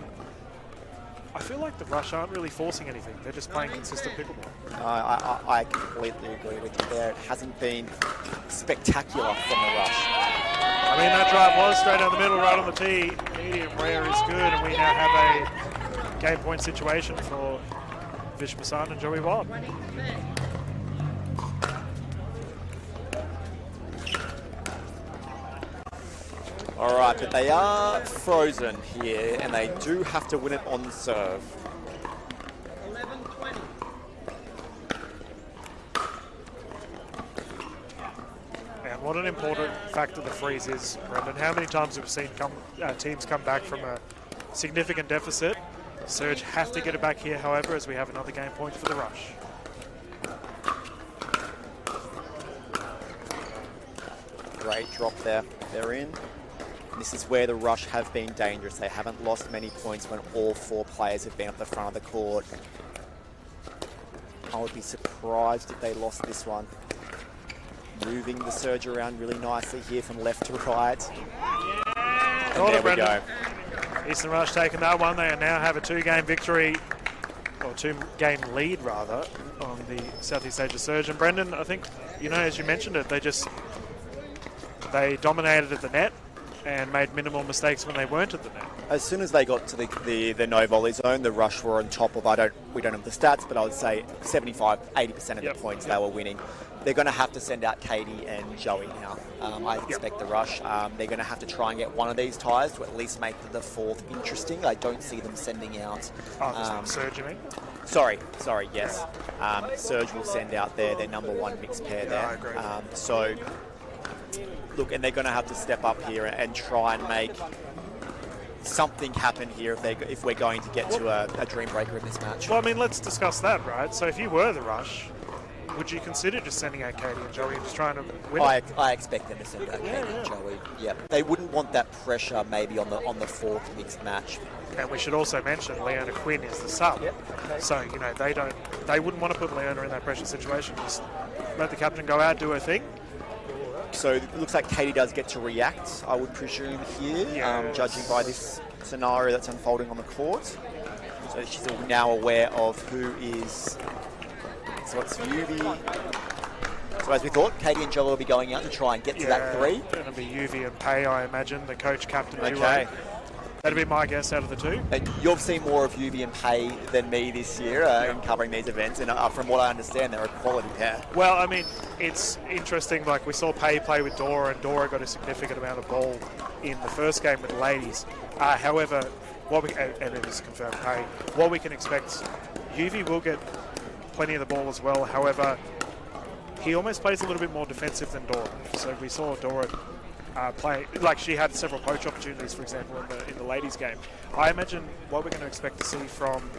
I feel like the Rush aren't really forcing anything. They're just playing consistent pickleball. I completely agree with you there. It hasn't been spectacular from the Rush. I mean, that drive was straight down the middle, right on the tee. Medium rare is good, and we now have a game point situation for Vish Masan and Joey Wild. All right, but they are frozen here, and they do have to win it on serve. 11-20. And what an important factor the freeze is, Brendan. How many times have we seen teams come back from a significant deficit? Surge have to get it back here, however, as we have another game point for the Rush. Great drop there. They're in. This is where the Rush have been dangerous. They haven't lost many points when all 4 players have been at the front of the court. I would be surprised if they lost this one. Moving the surge around really nicely here from left to right. And there we go. Eastern Rush taking that one. They now have a 2-game victory, or 2-game lead rather, on the Southeast Asia Surge. And Brendan, I think, you know, as you mentioned it, they dominated at the net and made minimal mistakes when they weren't at the net. As soon as they got to the no volley zone, the Rush were on top of, we don't have the stats, but I would say 75-80% of the points they were winning. They're going to have to send out Katie and Joey now. I expect the Rush. They're going to have to try and get one of these ties to at least make the 4th interesting. I don't see them sending out... Surge, you mean? Sorry, yes. Surge will send out their number 1 mixed pair there. I agree. So, look, and they're going to have to step up here and try and make something happen here if we're going to get to a dream breaker in this match. Well, I mean, let's discuss that, right? So if you were the Rush, would you consider just sending out Katie and Joey and just trying to win it? I expect them to send out Katie and Joey. Yeah, they wouldn't want that pressure maybe on the 4th mixed match. And we should also mention Leona Quinn is the sub. Yep. Okay. So, you know, they wouldn't want to put Leona in that pressure situation. Just let the captain go out, do her thing. So it looks like Katie does get to react, I would presume here, judging by this scenario that's unfolding on the court. So she's now aware of who is... So it's Yuvi. So as we thought, Katie and Joel will be going out to try and get to that 3. It'll be Yuvi and Pei, I imagine, the coach, captain, duo. Okay. That'd be my guess out of the 2. And you've seen more of Yuvi and Pei than me this year in covering these events, and from what I understand, they're a quality pair. Well, I mean, it's interesting. Like, we saw Pei play with Dora, and Dora got a significant amount of ball in the first game with the ladies. However, and it is confirmed, Pei, what we can expect, Yuvi will get plenty of the ball as well. However, he almost plays a little bit more defensive than Dora. So we saw Dora play, like she had several poach opportunities, for example, in the ladies' game. I imagine what we're going to expect to see from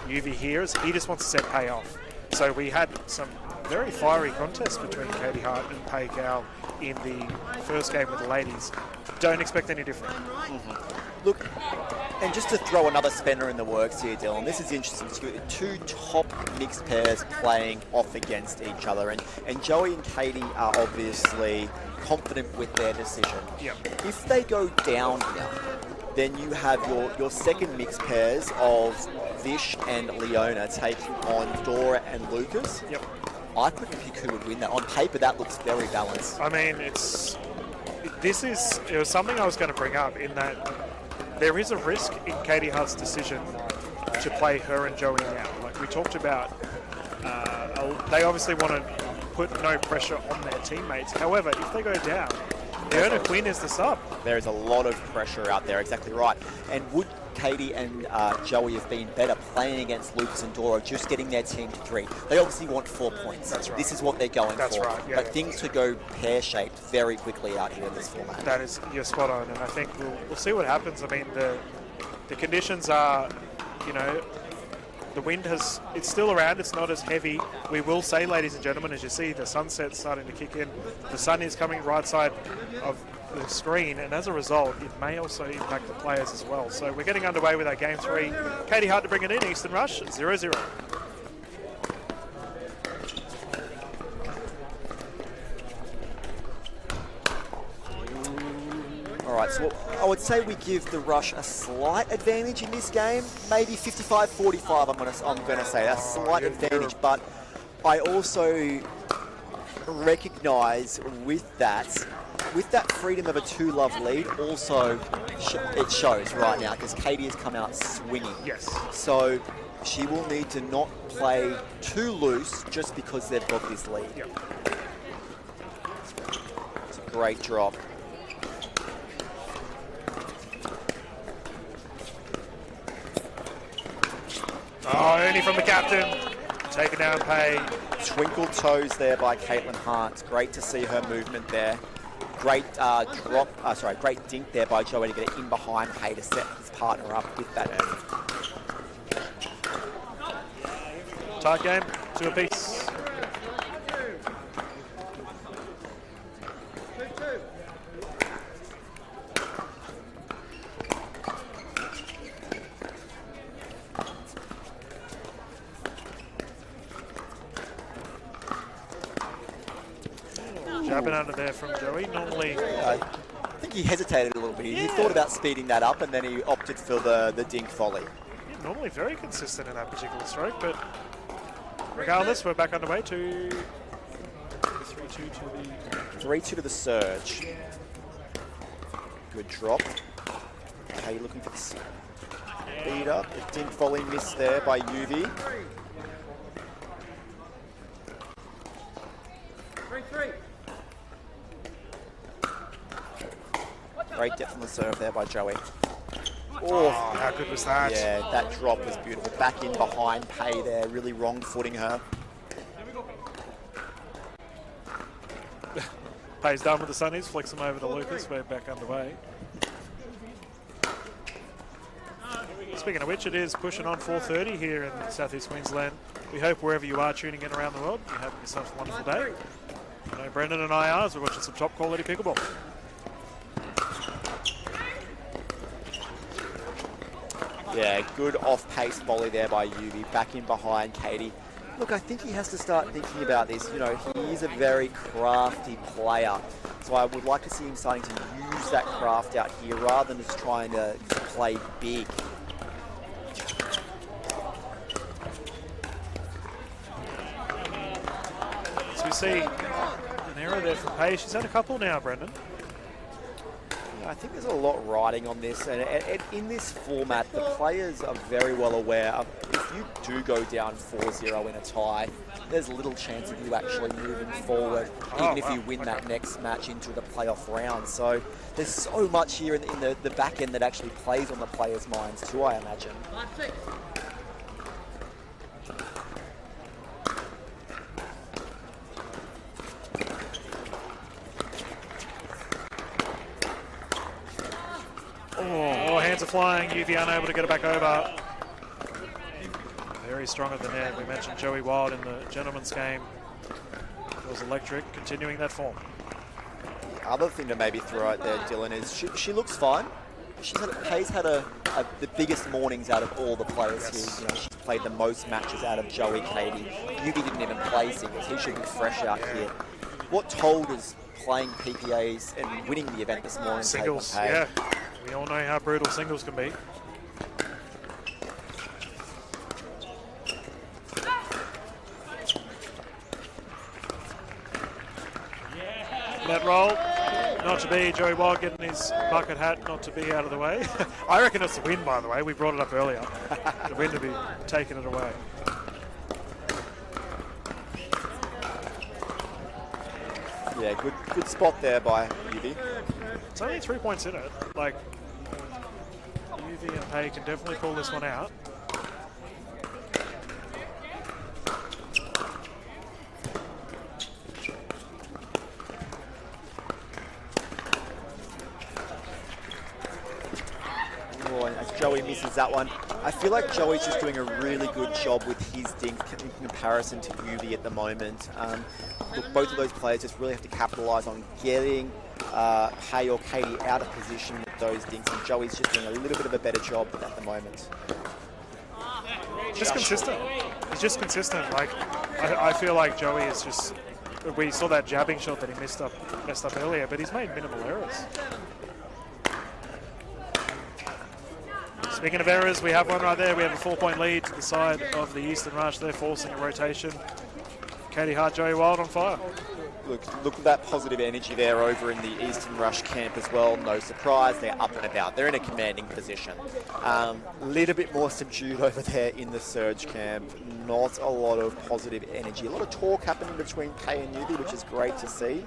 UV here is he just wants to set Pay off. So we had some very fiery contests between Katie Hart and Pei Kao in the first game with the ladies. Don't expect any different. Look, and just to throw another spanner in the works here, Dylan, this is interesting. It's got two top mixed pairs playing off against each other, and Joey and Katie are obviously confident with their decision. Yep. If they go down here, then you have your second mixed pairs of Vish and Leona taking on Dora and Lucas. Yep. I couldn't pick who would win that. On paper, that looks very balanced. I mean, it was something I was going to bring up in that there is a risk in Katie Hart's decision to play her and Joey now. Like we talked about, they obviously want to put no pressure on their teammates. However, if they go down, Leona Quinn is the sub. There is a lot of pressure out there, exactly right. And would Katie and Joey have been better playing against Lucas and Dora, just getting their team to 3? They obviously want 4 points. That's right. This is what they're going That's for. right, yeah, but yeah. things could go pear-shaped very quickly out here in this format. That is, you're spot on, and I think we'll see what happens. I mean, the conditions are, you know, the wind it's still around, it's not as heavy. We will say, ladies and gentlemen, as you see, the sunset's starting to kick in. The sun is coming right side of the screen, and as a result, it may also impact the players as well. So we're getting underway with our game 3. Katie Hart to bring it in, Eastern Rush, 0-0. All right, so I would say we give the Rush a slight advantage in this game, maybe 55-45. I'm gonna say a slight advantage, but I also recognise with that freedom of a 2-love lead, also it shows right now because Katie has come out swinging. Yes. So she will need to not play too loose just because they've got this lead. Yep. It's a great drop. Oh, only from the captain. Taken down Pay. Twinkle toes there by Caitlin Hart. It's great to see her movement there. Great great dink there by Joey to get it in behind Pay to set his partner up with that end. Tight game, 2 apiece. Jabbing under there from Joey. Normally, I think he hesitated a little bit. He thought about speeding that up, and then he opted for the dink volley. yeah, normally very consistent in that particular stroke, but regardless, we're back underway to 3-2 to the 3-2 to the surge. Good drop. Okay, looking for the speed up. The dink volley missed there by UV. 3-3. Great depth on the serve there by Joey. Oh, how good was that? Yeah, that drop was beautiful. Back in behind Pay there, really wrong footing her. Pay's done with the sunnies, flicks them over to Lucas. We're back underway. Speaking of which, it is pushing on 4:30 here in Southeast Queensland. We hope wherever you are tuning in around the world, you're having yourself a wonderful day. I know Brendan and I are, as we're watching some top quality pickleball. Yeah, good off-pace volley there by UV. Back in behind Katie. Look, I think he has to start thinking about this. You know, he is a very crafty player. So I would like to see him starting to use that craft out here rather than just trying to play big. So we see an error there from Pay. She's had a couple now, Brendan. I think there's a lot riding on this, and in this format, the players are very well aware of if you do go down 4-0 in a tie, there's little chance of you actually moving forward, even if you win that next match into the playoff round. So there's so much here in the back end that actually plays on the players' minds too, I imagine. 5-6. are flying. UV unable to get it back over. Very strong at the net. We mentioned Joey Wild in the gentleman's game. It was electric, continuing that form. The other thing to maybe throw out there, Dylan, is she looks fine. Hayes had the biggest mornings out of all the players here. You know, she's played the most matches out of Joey, Katie. Yubi didn't even play singles. He should be fresh out here. What toll does playing PPAs and winning the event this morning Singles, take on Hay? yeah. We all know how brutal singles can be. Net roll, not to be. Joey Wild getting his bucket hat, not to be out of the way. I reckon it's the wind, by the way. We brought it up earlier. The wind to be taking it away. Yeah, good spot there by UV. It's only 3 points in it. Like, UV and Hay can definitely pull this one out. As Joey misses that one, I feel like Joey's just doing a really good job with his dink in comparison to UV at the moment. Look, both of those players just really have to capitalise on getting Hay or Katie out of position with those dinks, and Joey's just doing a little bit of a better job at the moment. Just consistent. He's just consistent. Like, I feel like Joey is just. We saw that jabbing shot that he messed up earlier, but he's made minimal errors. Speaking of errors, we have one right there. We have a 4-point lead to the side of the Eastern Rush. They're forcing a rotation. Katie Hart, Joey Wild on fire. Look at that positive energy there over in the Eastern Rush camp as well. No surprise, they're up and about. They're in a commanding position. A little bit more subdued over there in the Surge camp. Not a lot of positive energy. A lot of talk happening between Kay and Yubi, which is great to see.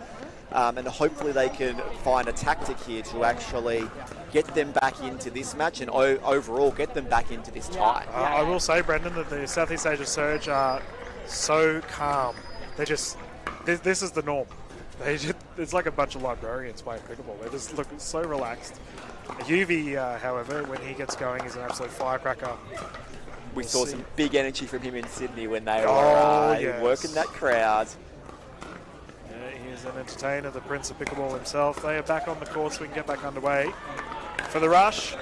And hopefully they can find a tactic here to actually get them back into this match and overall get them back into this tie. I will say, Brendan, that the Southeast Asia Surge are so calm. They're just, this is the norm. It's like a bunch of librarians playing pickleball. They just look so relaxed. UV, however, when he gets going, is an absolute firecracker. We saw some big energy from him in Sydney when they were working that crowd. He is an entertainer, the Prince of Pickleball himself. They are back on the court so we can get back underway. For the Rush,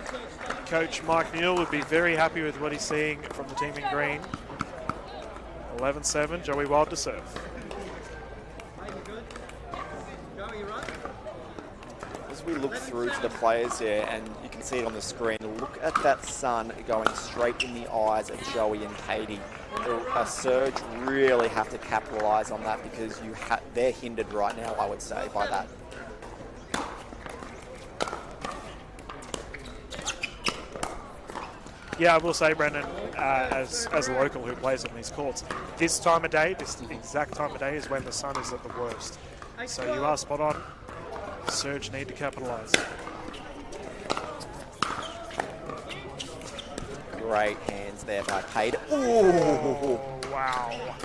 Coach Mike Neal would be very happy with what he's seeing from the team in green. 11-7, Joey Wild to serve. As we look through to the players here, and you can see it on the screen, look at that sun going straight in the eyes of Joey and Katie. A Surge really have to capitalise on that because they're hindered right now, I would say, by that. Yeah, I will say, Brendan, as a local who plays on these courts, this time of day, this exact time of day is when the sun is at the worst. So you are spot on. Surge need to capitalise. Great hands there by Payne. Oh, wow.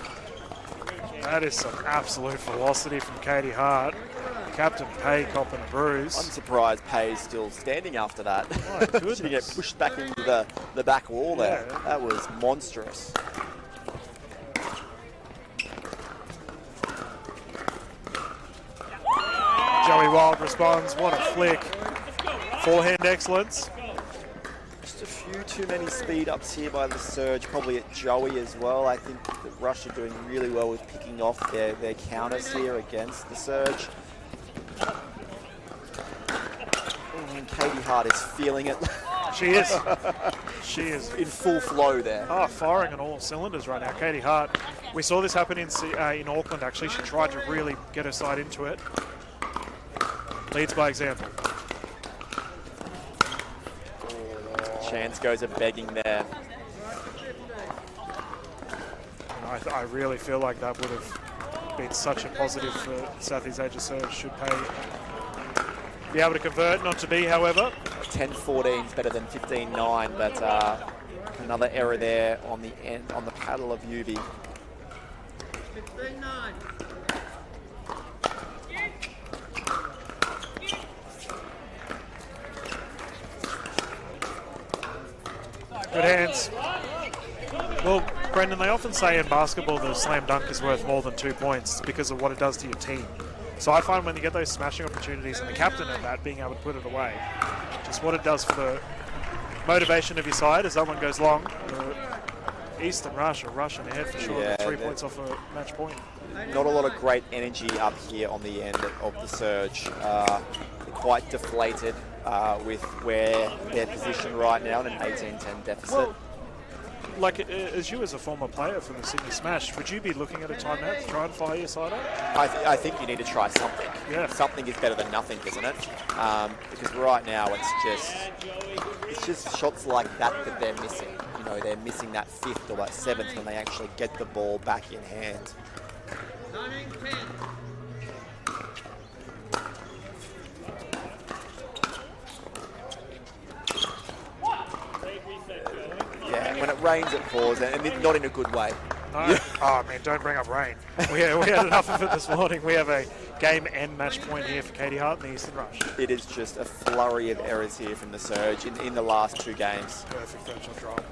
That is some absolute velocity from Katie Hart. Captain Pay copping a bruise. I'm surprised Pay's still standing after that. My goodness. She didn't get pushed back into the back wall there. Yeah. That was monstrous. Joey Wild responds. What a flick. Forehand excellence. Just a few too many speed ups here by the Surge, probably at Joey as well. I think the Rush are doing really well with picking off their counters here against the Surge. And Katie Hart is feeling it. She is. She is in full flow there. Firing on all cylinders right now. Katie Hart. We saw this happen in Auckland, actually. She tried to really get her side into it. Leads by example. Chance goes a begging there. I really feel like that would have been such a positive for Southeast Asia Surge. Should Pay be able to convert, not to be, however. 10-14 is better than 15-9, but another error there on the end, on the paddle of UV. 15-9. Good hands. Well, Brendan, they often say in basketball the slam dunk is worth more than 2 points because of what it does to your team. So I find when you get those smashing opportunities and the captain of that being able to put it away, just what it does for the motivation of your side as that one goes long. Eastern Rush are rushing ahead for sure. Yeah, 3 points off a match point. Not a lot of great energy up here on the end of the surge. Quite deflated with where they're positioned right now in an 18-10 deficit. Well, like, as you as a former player for the Sydney Smash, would you be looking at a timeout to try and fire your side out? I think you need to try something. Yeah. Something is better than nothing, isn't it? Because right now it's just shots like that that they're missing. You know, they're missing that 5th or that 7th when they actually get the ball back in hand. Timing 10. Yeah, when it rains, it pours, and not in a good way. No. Oh, man, don't bring up rain. We had enough of it this morning. We have a game and match point here for Katie Hart in the Eastern Rush. It is just a flurry of errors here from the Surge in the last 2 games. Perfect third shot drop.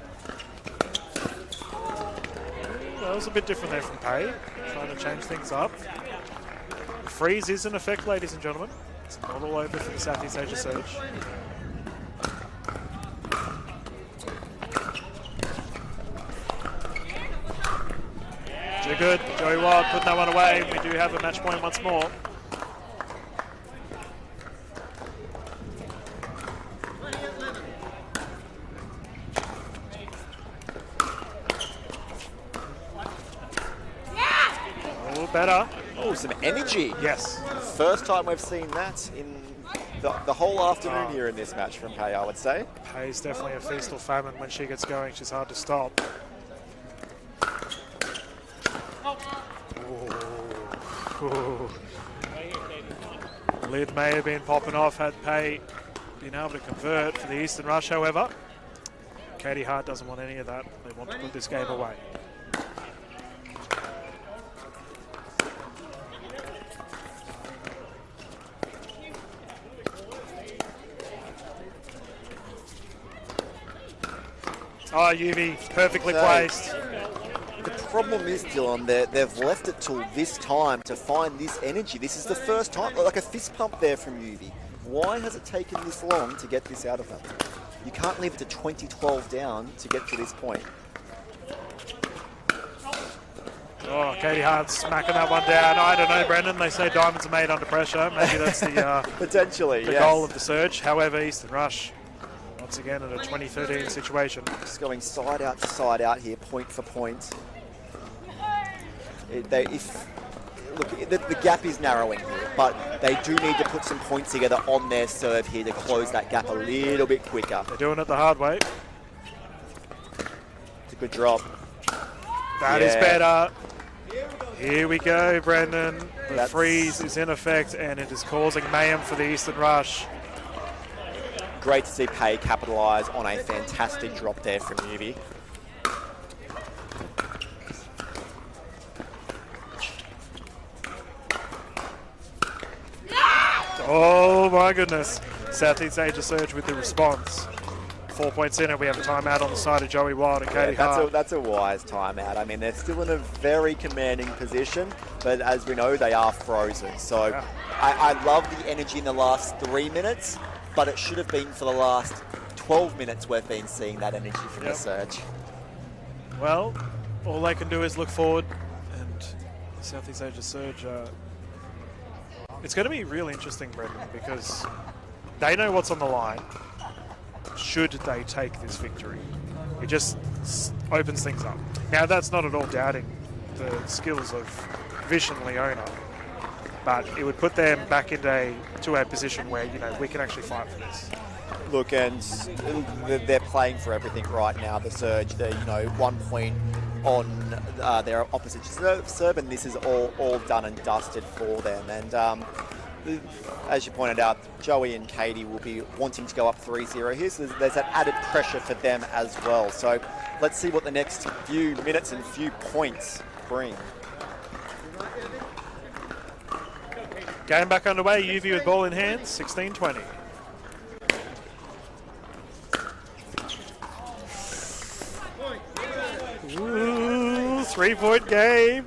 That was a bit different there from Pay, trying to change things up. The freeze is in effect, ladies and gentlemen. It's not all over for the Southeast Asia Surge. Too good. Joey Wild putting that one away. We do have a match point once more. Oh, better. Oh, some energy. Yes. First time we've seen that in the whole afternoon here in this match from Pay, I would say. Pay's definitely a feast or famine when she gets going. She's hard to stop. Ooh. Lid may have been popping off had Pay been able to convert for the Eastern Rush, however. Katie Hart doesn't want any of that. They want to put this game away. Oh, Yuvi, perfectly placed. The problem is, Dylan, they've left it till this time to find this energy. This is the first time, like a fist pump there from Yuvi. Why has it taken this long to get this out of them? You can't leave it to 20-12 down to get to this point. Oh, Katie Hart smacking that one down. I don't know, Brendan. They say diamonds are made under pressure. Maybe that's the potentially the goal of the Surge. However, Eastern Rush once again in a 2013 situation. Just going side out to side out here, point for point. The gap is narrowing here, but they do need to put some points together on their serve here to close that gap a little bit quicker. They're doing it the hard way. It's a good drop. That is better. Here we go, Brendan. The freeze is in effect, and it is causing mayhem for the Eastern Rush. Great to see Pay capitalise on a fantastic drop there from Yuvi. Oh my goodness. Southeast Asia Surge with the response. 4 points in it. We have a timeout on the side of Joey Wild and Katie Hart. That's a wise timeout. I mean, they're still in a very commanding position, but as we know, they are frozen. So yeah. I love the energy in the last 3 minutes, but it should have been for the last 12 minutes we've been seeing that energy from the Surge. Well, all they can do is look forward, and the Southeast Asia Surge, it's going to be really interesting, Brendan, because they know what's on the line should they take this victory. It just opens things up. Now, that's not at all doubting the skills of Vision Leona, but it would put them back to a position where, you know, we can actually fight for this. Look, and they're playing for everything right now, the Surge. They're, 1 point on their opposite serve, and this is all done and dusted for them. And as you pointed out, Joey and Katie will be wanting to go up 3-0 here, so there's that added pressure for them as well. So let's see what the next few minutes and few points bring. Game back underway, UV with ball in hand, 16-20. 3-point game.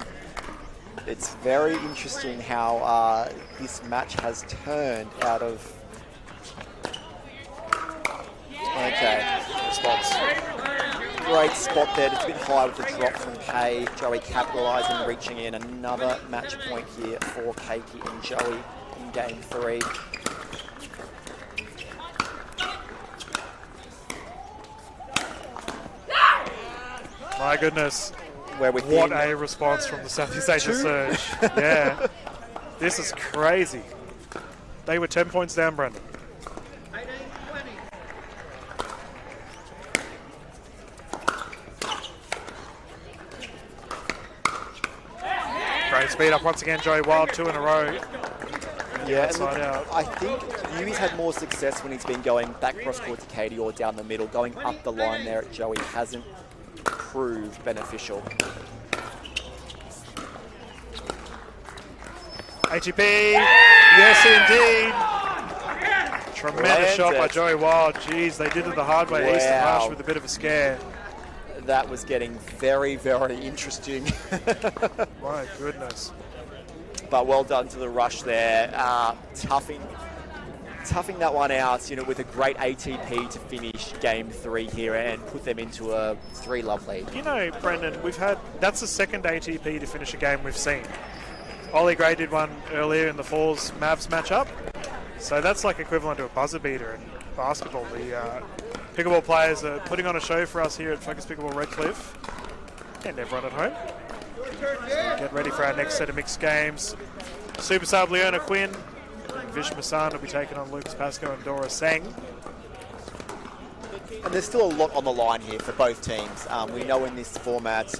It's very interesting how this match has turned out of... Okay. Response. Great spot there. It's a bit high with the drop from Kay. Joey capitalising, reaching in. Another match point here for Keiki and Joey in game 3. My goodness. Where what a response from the Southeast Asia Surge. Yeah. This is crazy. They were 10 points down, Brendan. 18-20. Great speed up once again, Joey Wild, 2 in a row. Yeah, look, out. I think Yui's had more success when he's been going back cross court to Katie or down the middle. Going up the line there at Joey hasn't proved beneficial. ATP, yes indeed. Tremendous shot by Joey Wild. Jeez, they did it the hard way. Wow. Eastern Rush with a bit of a scare. That was getting very, very interesting. My goodness. But well done to the Rush there. Toughing that one out, you know, with a great ATP to finish game 3 here and put them into a 3-love lead. You know, Brendan, that's the second ATP to finish a game we've seen. Ollie Gray did one earlier in the Falls Mavs matchup. So that's like equivalent to a buzzer beater in basketball. The pickleball players are putting on a show for us here at Focus Pickleball Redcliffe and everyone at home. Get ready for our next set of mixed games. Super Sub Leona Quinn and Vish Masan will be taking on Lucas Pascoe and Dora Seng. And there's still a lot on the line here for both teams. We know in this format,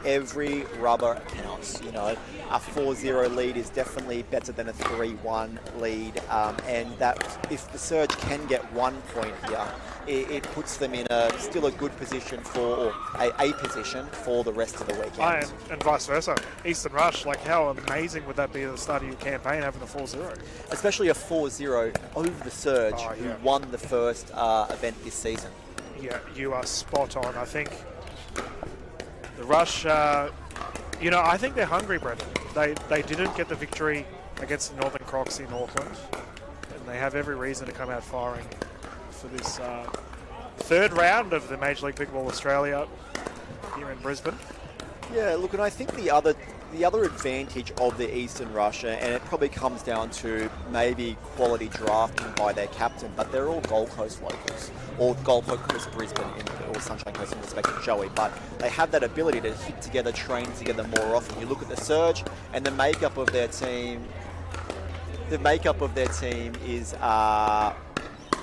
every rubber counts. You know, a 4-0 lead is definitely better than a 3-1 lead, and that if the Surge can get 1 point here, it puts them in still a good position or a position for the rest of the weekend. And vice versa. Eastern Rush, like how amazing would that be at the start of your campaign having a 4-0? Especially a 4-0 over the Surge, who won the first event this season. Yeah, you are spot on. I think the Rush, you know, I think they're hungry, Brendan. They didn't get the victory against the Northern Crocs in Auckland, and they have every reason to come out firing for this third round of the Major League Pickleball Australia here in Brisbane. Yeah, look, and I think the other advantage of the Eastern Rush, and it probably comes down to maybe quality drafting by their captain, but they're all Gold Coast locals, or Gold Coast Brisbane or Sunshine Coast in respect to Joey, but they have that ability to hit together, train together more often. You look at the Surge, and the makeup of their team is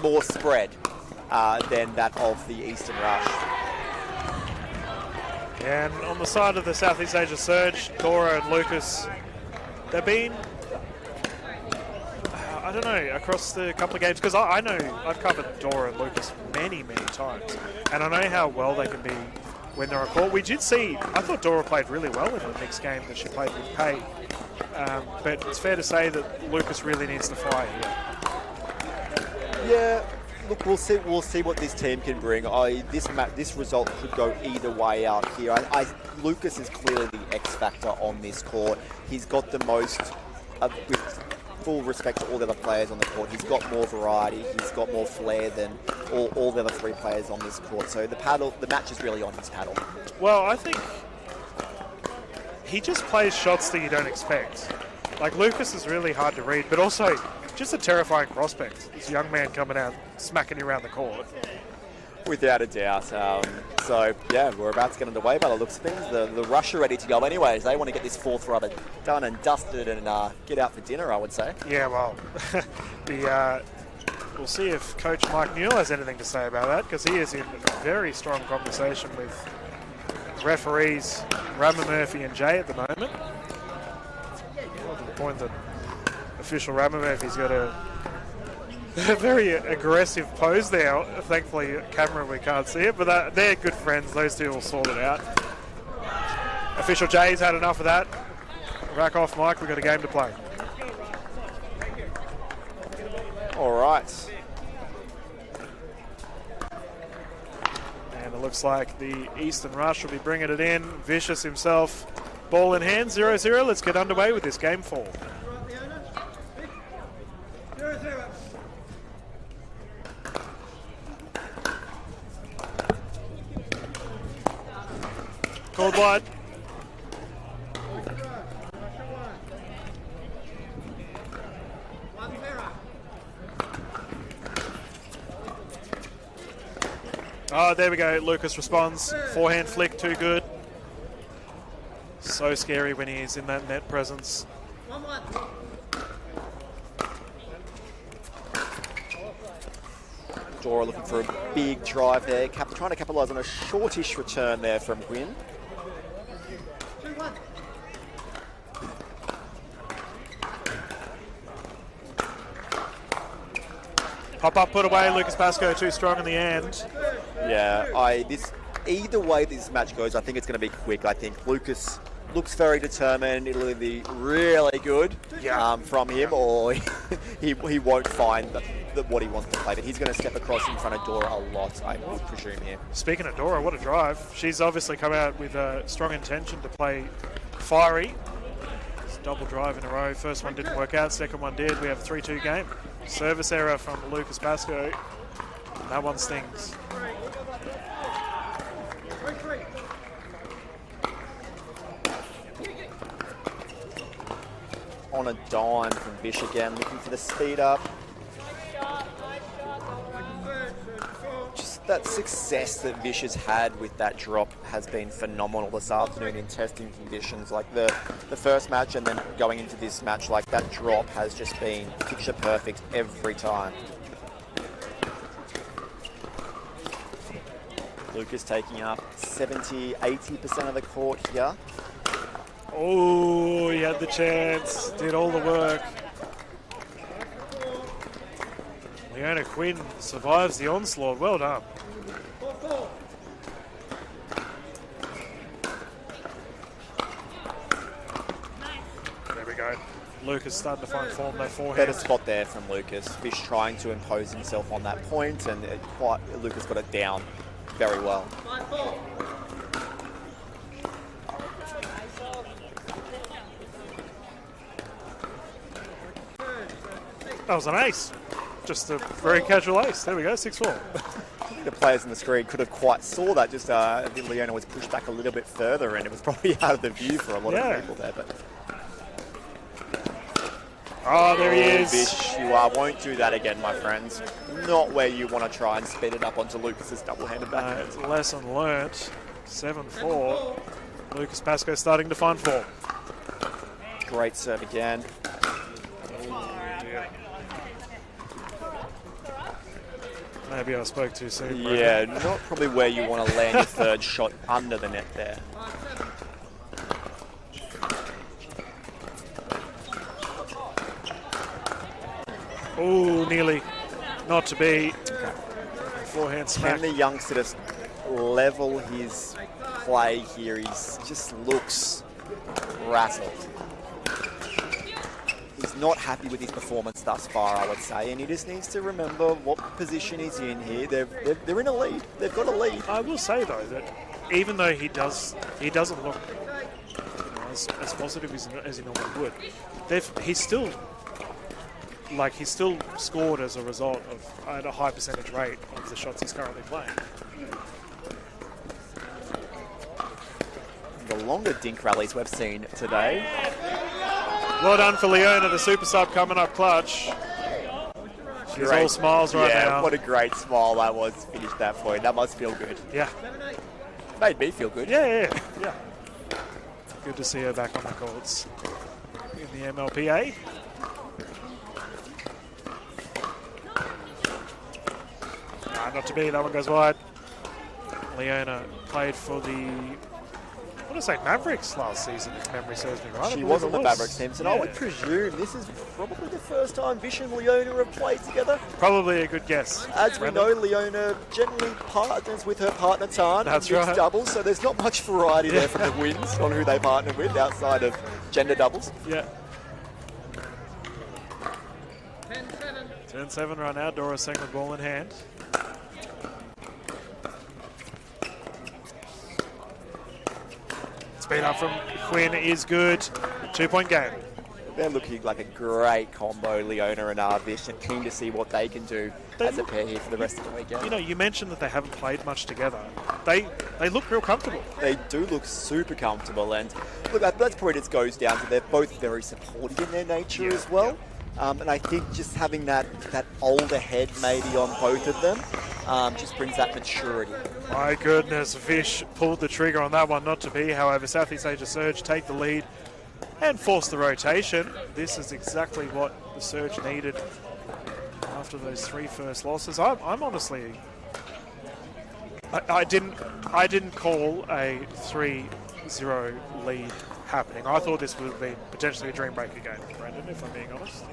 more spread than that of the Eastern Rush. And on the side of the Southeast Asia Surge, Dora and Lucas, they've been, I don't know, across the couple of games, because I know I've covered Dora and Lucas many, many times, and I know how well they can be when they're on court. We did see, I thought Dora played really well in the next game that she played with Kay, but it's fair to say that Lucas really needs to fire here. Yeah. Look, we'll see what this team can bring. This result could go either way out here. Lucas is clearly the X factor on this court. He's got the most, with full respect to all the other players on the court, he's got more variety. He's got more flair than all the other 3 players on this court. So the match is really on his paddle. Well, I think he just plays shots that you don't expect. Like Lucas is really hard to read, but also just a terrifying prospect. This young man coming out, smacking you around the court. Without a doubt. So, yeah, we're about to get underway by the looks of things. The Rush are ready to go anyways. They want to get this 4th rubber done and dusted and get out for dinner, I would say. Yeah, well, we'll see if Coach Mike Newell has anything to say about that, because he is in very strong conversation with referees Rama Murphy and Jay at the moment. Well, to the point that official Rama Murphy's got a very aggressive pose there. Thankfully, camera we can't see it, but they're good friends. Those two will sort it out. Official Jay's had enough of that. Rack off, Mike. We've got a game to play. All right. And the It looks like the Eastern Rush will be bringing it in. Vicious himself. Ball in hand, 0-0. Let's get underway with this game 4. Called wide. Oh, there we go. Lucas responds. Forehand flick, too good. So scary when he's in that net presence. Dora looking for a big drive there. Trying to capitalise on a shortish return there from Gwyn. Pop up, put away. Lucas Pascoe too strong in the end. Yeah, either way this match goes, I think it's going to be quick. I think Lucas looks very determined. It'll be really good from him, or he won't find what he wants to play. But he's going to step across in front of Dora a lot, I would presume here. Speaking of Dora, what a drive. She's obviously come out with a strong intention to play fiery. It's a double drive in a row. First one didn't work out, second one did. We have a 3-2 game. Service error from Lucas Pascoe. That one stings. On a dime from Vish again, looking for the speed up. Just that success that Vish has had with that drop has been phenomenal this afternoon in testing conditions. Like the first match and then going into this match, like that drop has just been picture perfect every time. Lucas taking up 70-80% of the court here. Oh, he had the chance, did all the work. Leona Quinn survives the onslaught. Well done. There we go. Lucas starting to find form, no forehand. Better spot there from Lucas. Fish trying to impose himself on that point, and Lucas got it down very well. That was an ace. Just a very casual ace. There we go, 6-4. I think the players on the screen could have quite saw that. Just I think Leona was pushed back a little bit further, and it was probably out of the view for a lot of people there. But oh, there he is. Bish, you won't do that again, my friends. Not where you want to try and speed it up onto Lucas's double-handed back. It's a lesson learnt. 7-4. Lucas Pascoe starting to find form. Great serve again. Maybe I spoke too soon. Yeah, not probably where you want to land your third shot under the net there. Oh, nearly. Not to be. Forehand smack. Can the youngster just level his play here? He just looks rattled. He's not happy with his performance thus far, I would say, and he just needs to remember what position he's in here. They're in a lead. They've got a lead. I will say though that even though he doesn't look as positive as he normally would, he's still scored as a result of at a high percentage rate of the shots he's currently playing. The longer dink rallies we've seen today. Well done for Leona, the super sub coming up clutch. She's all smiles right now. Yeah, what a great smile that was to finish that point. That must feel good. Yeah. Made me feel good. Yeah. Good to see her back on the courts in the MLPA. Not to be, that one goes wide. Leona played for the, I want to say Mavericks last season, if memory serves me right. She was on the Mavericks team, so I would presume this is probably the first time Vish and Leona have played together. Probably a good guess. As we know, Leona generally partners with her partner Tan. That's right. Doubles, so there's not much variety there from the wins on who they partner with outside of gender doubles. Yeah. 10-7 right now. Dora Sengler ball in hand. Speed up from Quinn is good. 2-point game. They're looking like a great combo, Leona and Arvish, and keen to see what they can do as a pair here for the rest of the weekend. You know, you mentioned that they haven't played much together. They look real comfortable. They do look super comfortable, and look, that's probably just goes down to they're both very supportive in their nature as well. And I think just having that older head maybe on both of them just brings that maturity. My goodness, Vish pulled the trigger on that one, not to be. However, Southeast Asia Surge take the lead and force the rotation. This is exactly what the Surge needed after those 3 first losses. I'm honestly, I didn't call a 3-0 lead happening. I thought this would have been potentially a dream breaker game, Brendan, if I'm being honest.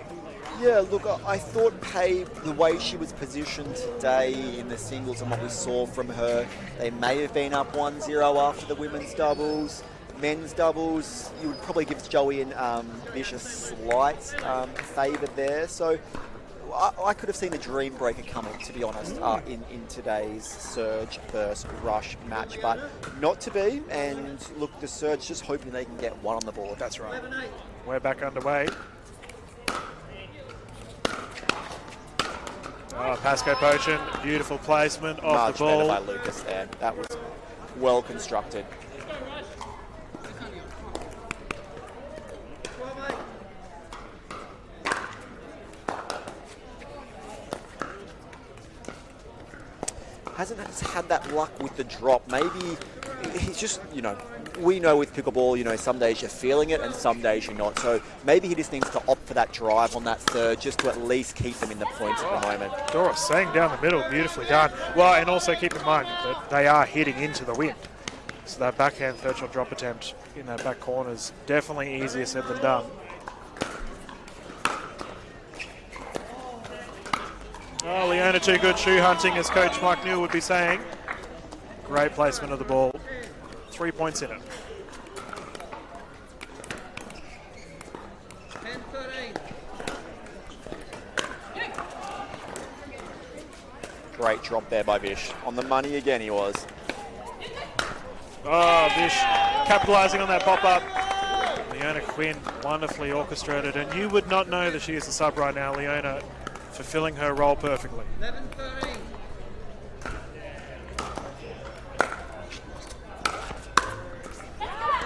Yeah, look, I thought Pei, the way she was positioned today in the singles and what we saw from her, they may have been up 1-0 after the women's doubles. Men's doubles, you would probably give Joey and Vish a slight favour there. So I could have seen a dream breaker coming, to be honest, in today's Surge versus Rush match, but not to be. And look, the Surge just hoping they can get one on the board. That's right. We're back underway. Pasco Potion, beautiful placement of the ball. Much better by Lucas there. That was well constructed. Hasn't had that luck with the drop. Maybe he's just, we know with pickleball, some days you're feeling it and some days you're not. So maybe he just needs to opt for that drive on that third just to at least keep them in the points at the moment. Dora saying down the middle, beautifully done. Well, and also keep in mind that they are hitting into the wind. So that backhand third shot drop attempt in that back corner is definitely easier said than done. Oh, Leona too good shoe hunting, as Coach Mike Newell would be saying. Great placement of the ball. 3 points in it. 10-13. Great drop there by Vish. On the money again he was. Oh, Vish capitalising on that pop-up. Leona Quinn wonderfully orchestrated, and you would not know that she is the sub right now. Leona fulfilling her role perfectly. 11-13.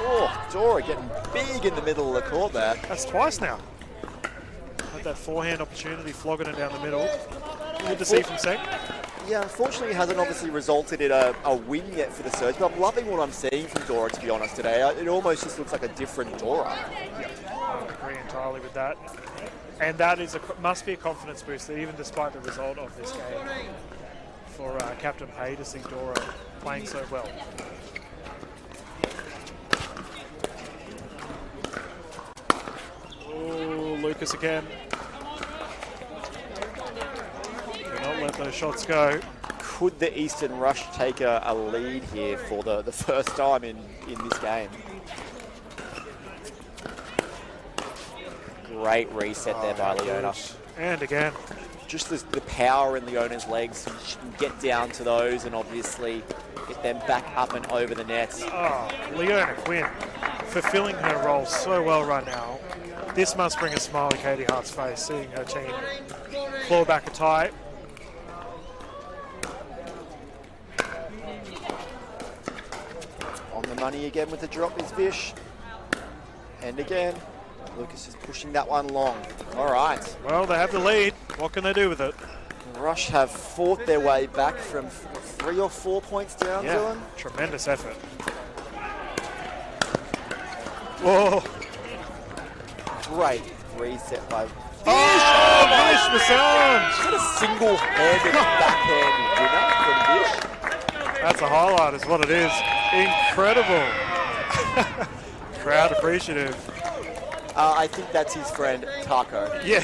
Oh, Dora getting big in the middle of the court there. That's twice now. Had that forehand opportunity, flogging it down the middle. Good to see from Seng. Yeah, unfortunately it hasn't obviously resulted in a win yet for the Surge, but I'm loving what I'm seeing from Dora, to be honest, today. It almost just looks like a different Dora. I agree entirely with that. And that is must be a confidence booster, even despite the result of this game, for Captain Pei to see Dora playing so well. Oh, Lucas again. Do not let those shots go. Could the Eastern Rush take a lead here for the first time in this game? Great reset there by Leona. And again. Just the power in Leona's legs. She can get down to those and obviously get them back up and over the nets. Oh, Leona Quinn fulfilling her role so well right now. This must bring a smile to Katie Hart's face, seeing her team claw back a tie. On the money again with the drop is Vish. And again, Lucas is pushing that one long. All right. Well, they have the lead. What can they do with it? Rush have fought their way back from 3 or 4 points down, Dylan. Tremendous effort. Whoa. Great reset by Vish. Oh, Vish Massange. What a single-handed backhand winner from Vish. That's a highlight is what it is. Incredible. Crowd appreciative. I think that's his friend, Taco. Yeah.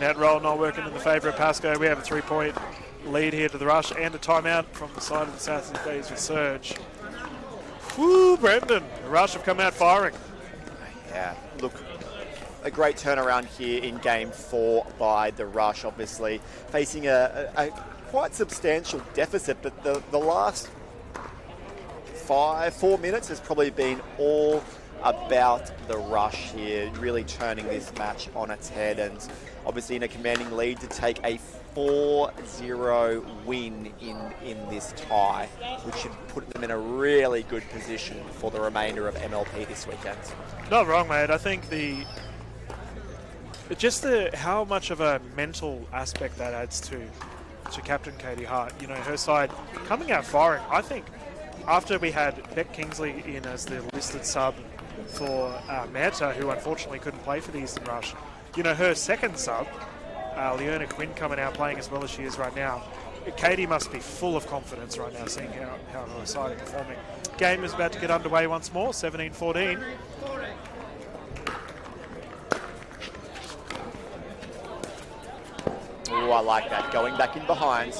Net roll not working in the favour of Pasco. We have a 3-point lead here to the Rush and a timeout from the side of the Southeast Asia Surge. Woo, Brendan. The Rush have come out firing. Yeah, look, a great turnaround here in Game 4 by the Rush, obviously. Facing a quite substantial deficit, but the last 4 minutes has probably been all about the Rush here, really turning this match on its head, and obviously in a commanding lead to take a 4-0 win in this tie, which should put them in a really good position for the remainder of MLP this weekend. Not wrong, mate. I think how much of a mental aspect that adds to Captain Katie Hart. You know, her side coming out firing. I think after we had Beck Kingsley in as the listed sub for Meta, who unfortunately couldn't play for the Eastern Rush, you know, her second sub, Leona Quinn, coming out playing as well as she is right now. Katie must be full of confidence right now, seeing how her side are performing. Game is about to get underway once more, 17-14. Oh, I like that. Going back in behind.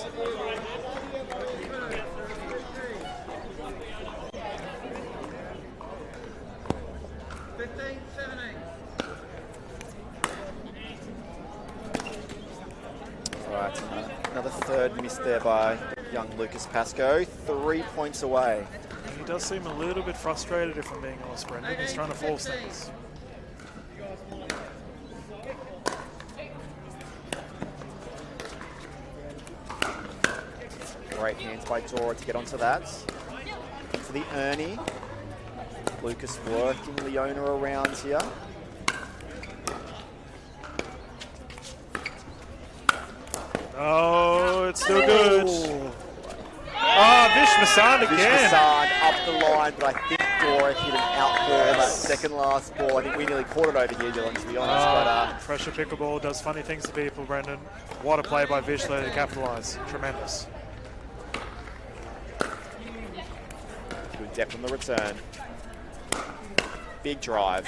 Right, another third miss there by young Lucas Pascoe. 3 points away. He does seem a little bit frustrated, if I'm being honest, Brendan. He's trying to force things. Great hands by Dora to get onto that. For the Ernie. Lucas working Leona around here. Oh, it's still good. Oh, Vish Masand again. Vish Masand up the line, but I think Dora hit an out ball, that second last ball. I think we nearly caught it over here, Dylan, to be honest. Pressure pickleball does funny things to people, Brendan. What a play by Vish there to capitalise. Tremendous. Good depth on the return. Big drive.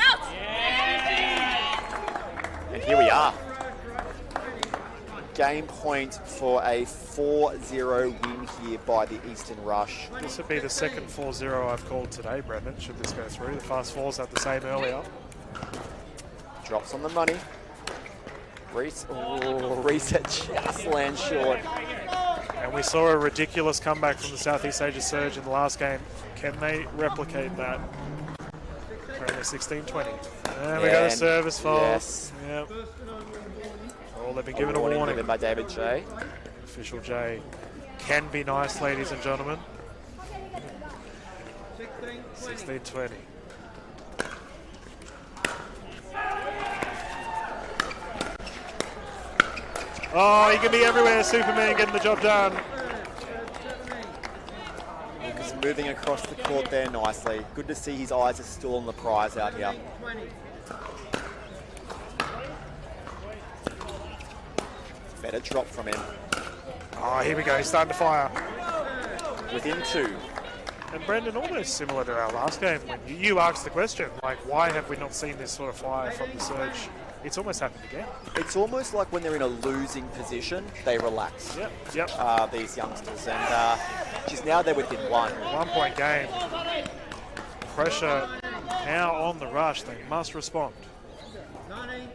And here we are. Game point for a 4-0 win here by the Eastern Rush. This would be the second 4-0 I've called today, Brendan, should this go through. The fast fours had the same earlier. Drops on the money. Reset just lands short. And we saw a ridiculous comeback from the Southeast Asia Surge in the last game. Can they replicate that? Currently 16-20. And we got a service fault. Yes. Yep. Oh, they've been given a warning. Given by David J. Official J can be nice, ladies and gentlemen. 16-20. Oh, he can be everywhere, Superman, getting the job done. Lucas moving across the court there nicely. Good to see his eyes are still on the prize out here. Better drop from him. Oh, here we go. He's starting to fire. Within 2. And Brendan, almost similar to our last game, when you asked the question, like, why have we not seen this sort of fire from the Surge? It's almost happened again. It's almost like when they're in a losing position, they relax. Yep. These youngsters. And she's now there within 1. 1 point game. Pressure now on the Rush. They must respond. 19-20.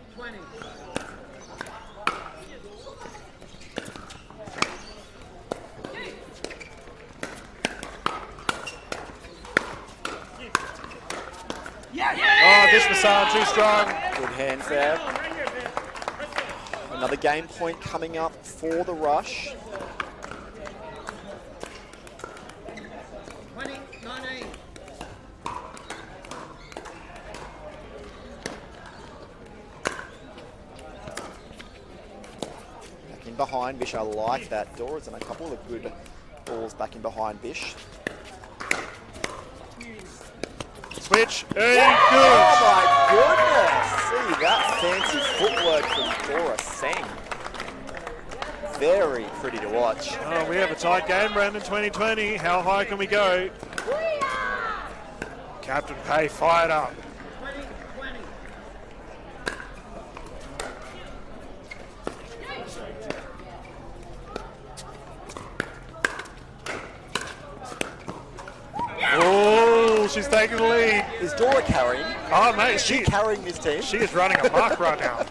Oh, Vish Masand, too strong. Good hands there. Another game point coming up for the Rush. 20-19. Back in behind Bish, I like that. Doors and a couple of good balls back in behind Bish. Switch. Hey, Oh good. my goodness! See that fancy footwork from Dora Singh. Very pretty to watch. Oh, we have a tight game, Brandon, 2020. How high can we go? Captain Pay fired up. 20-20. Oh, she's taking the lead. Is Dora carrying? Oh, mate, Is she carrying this team? She is running amok right now.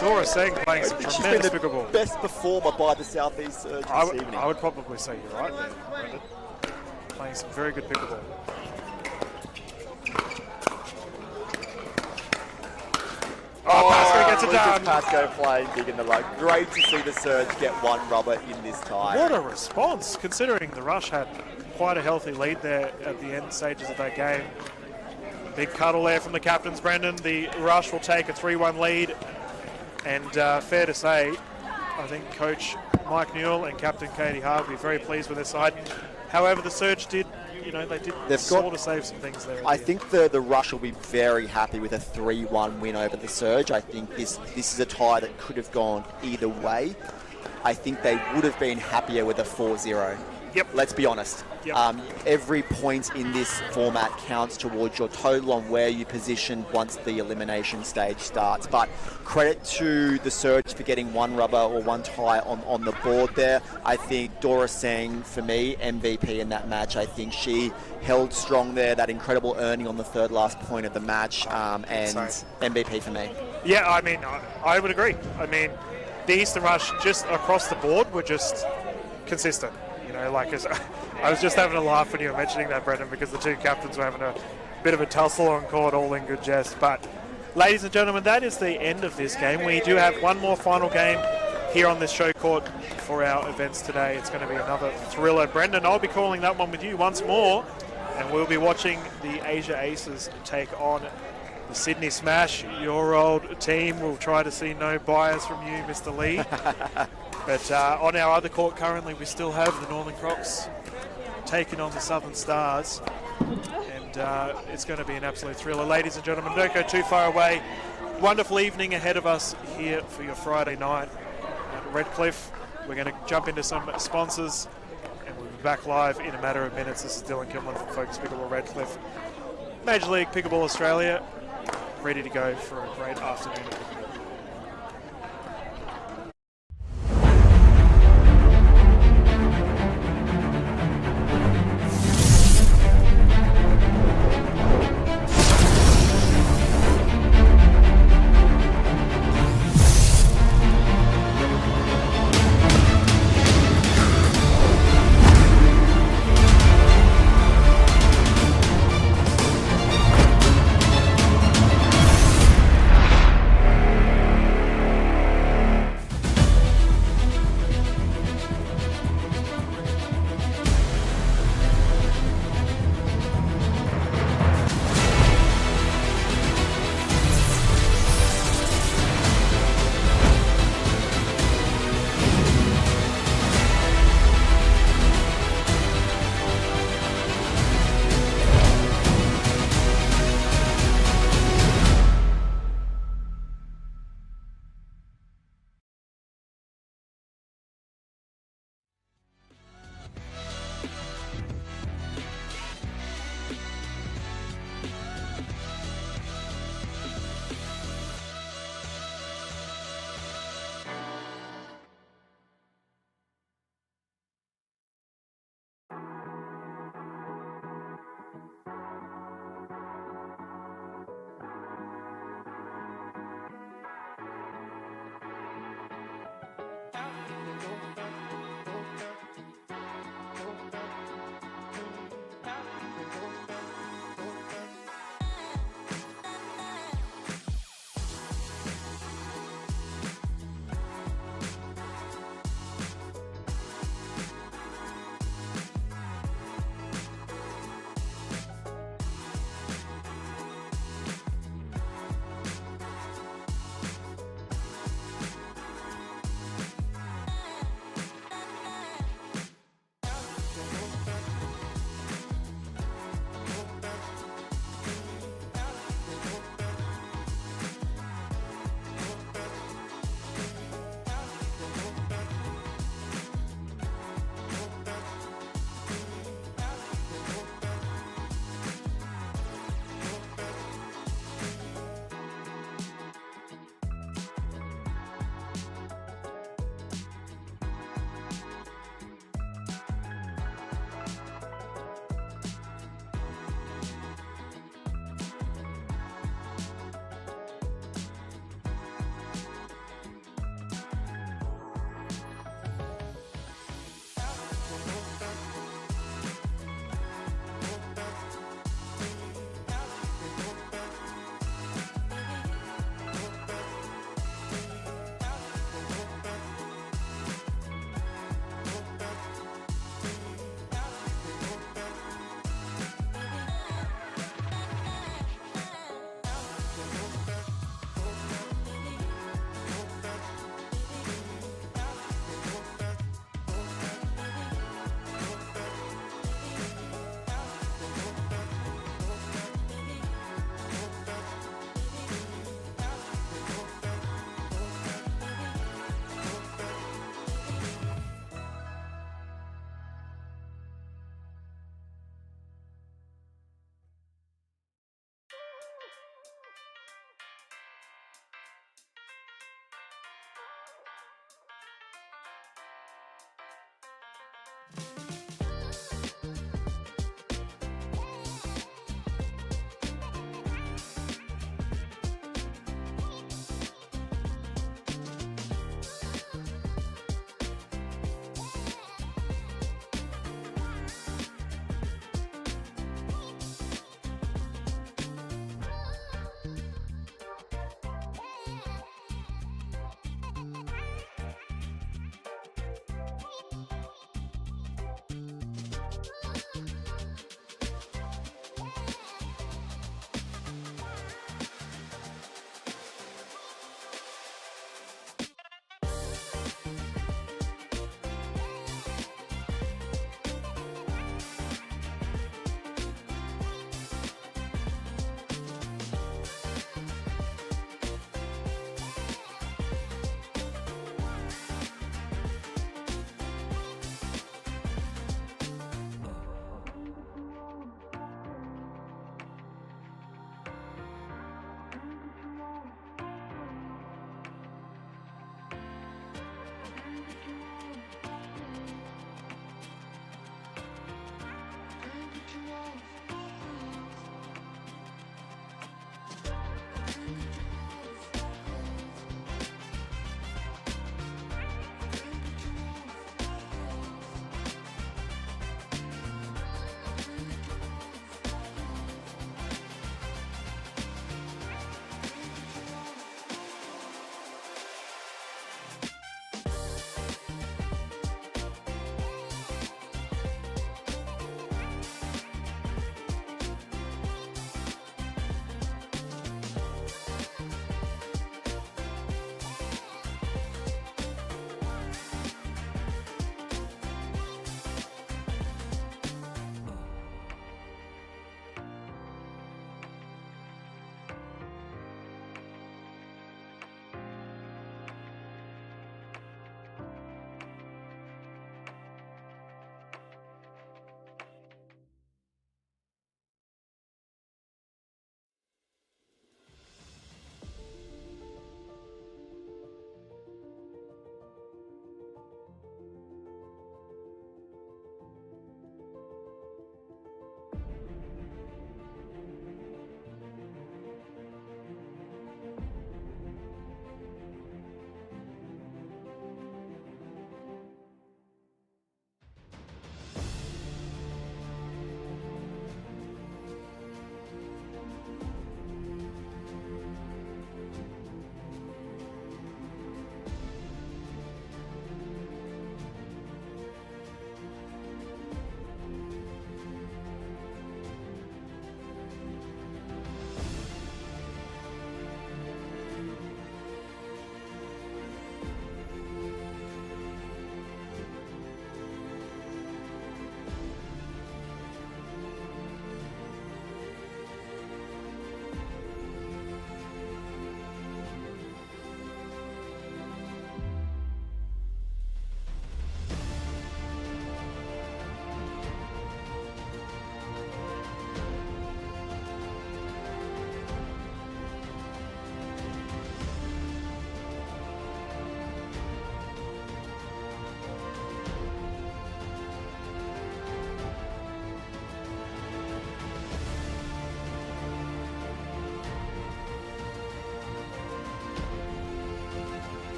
Dora Singh playing some She's been tremendous the pickleball. best performer by the Southeast Surge this evening. I would probably say you're right there, Brendan. Playing some very good pickleball. Oh, Pasco gets it done. Lucas Pasco playing big in the low. Great to see the Surge get one rubber in this tie. What a response, considering the Rush had quite a healthy lead there at the end stages of that game. Big cuddle there from the captains, Brendan. The Rush will take a 3-1 lead. And fair to say, I think Coach Mike Newell and Captain Katie Hart will be very pleased with their side. However, the Surge did, sort of save some things there. I think the Rush will be very happy with a 3-1 win over the Surge. I think this is a tie that could have gone either way. I think they would have been happier with a 4-0. Yep. Let's be honest. Yep. Every point in this format counts towards your total on where you position once the elimination stage starts. But credit to the Surge for getting one rubber or one tie on the board there. I think Dora Singh, for me, MVP in that match. I think she held strong there, that incredible earning on the third last point of the match, and MVP for me. Yeah, I mean, I would agree. I mean, the Eastern Rush just across the board were just consistent. I was just having a laugh when you were mentioning that, Brendan, because the two captains were having a bit of a tussle on court, all in good jest. But, ladies and gentlemen, that is the end of this game. We do have one more final game here on this show court for our events today. It's going to be another thriller. Brendan, I'll be calling that one with you once more, and we'll be watching the Asia Aces take on the Sydney Smash. Your old team will try to see no bias from you, Mr. Lee. But on our other court currently, we still have the Northern Crocs taking on the Southern Stars. And it's going to be an absolute thriller. Ladies and gentlemen, don't go too far away. Wonderful evening ahead of us here for your Friday night at Redcliffe. We're going to jump into some sponsors, and we'll be back live in a matter of minutes. This is Dylan Kimlin from Focus Pickleball Redcliffe. Major League Pickleball Australia, ready to go for a great afternoon of pickleball.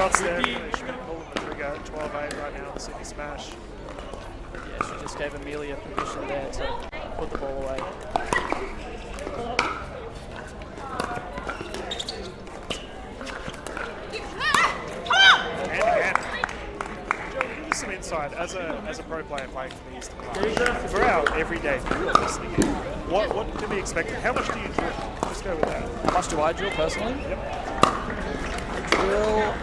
shots there. They should be pulling the trigger. 12-8 right now on the Sydney Smash. Yeah, she just gave Amelia permission there to put the ball away. Give us some insight as a pro player playing for the Eastern Conference. For our everyday viewer listening in, what can be expected? How much do you drill? Just go with that. How much do I drill personally? Yep. I drill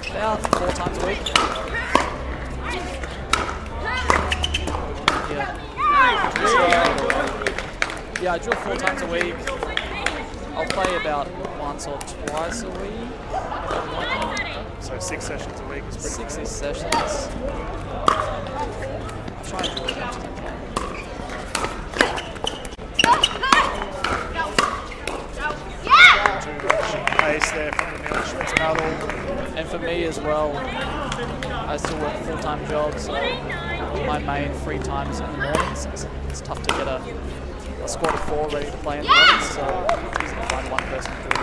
about 4 times a week. Yeah, I drill 4 times a week. I'll play about once or twice a week. So 6 sessions a week is pretty 6 good. sessions. I'll try and do it as much as I can. Pace there from the Neil Schmitz paddle. And for me as well, I still work a full-time job, so my main free time is in the mornings. It's tough to get a squad of 4 ready to play in the mornings, so it's easy to find one person to do it.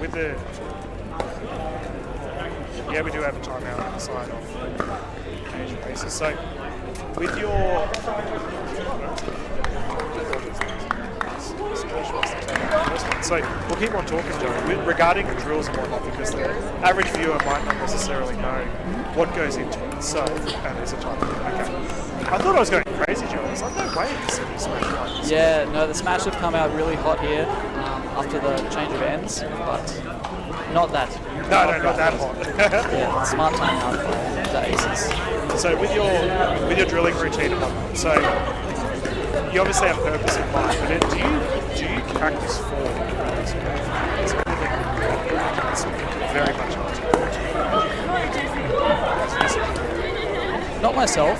With the we do have a timeout on the side of Asian races. So with your so we'll keep on talking, Joe, regarding the drills and whatnot, because the average viewer might not necessarily know what goes into it. So, and there's a time. Okay. I thought I was going crazy, Joe. I was like, no way the Sydney Smash like this. Yeah, no, the Smash have come out really hot here after the change of ends, but not that. No, not that hot. Yeah, smart time out for the aces. So with your drilling routine and whatnot, so you obviously have purpose in mind, but do you practice form? It's very much Not myself.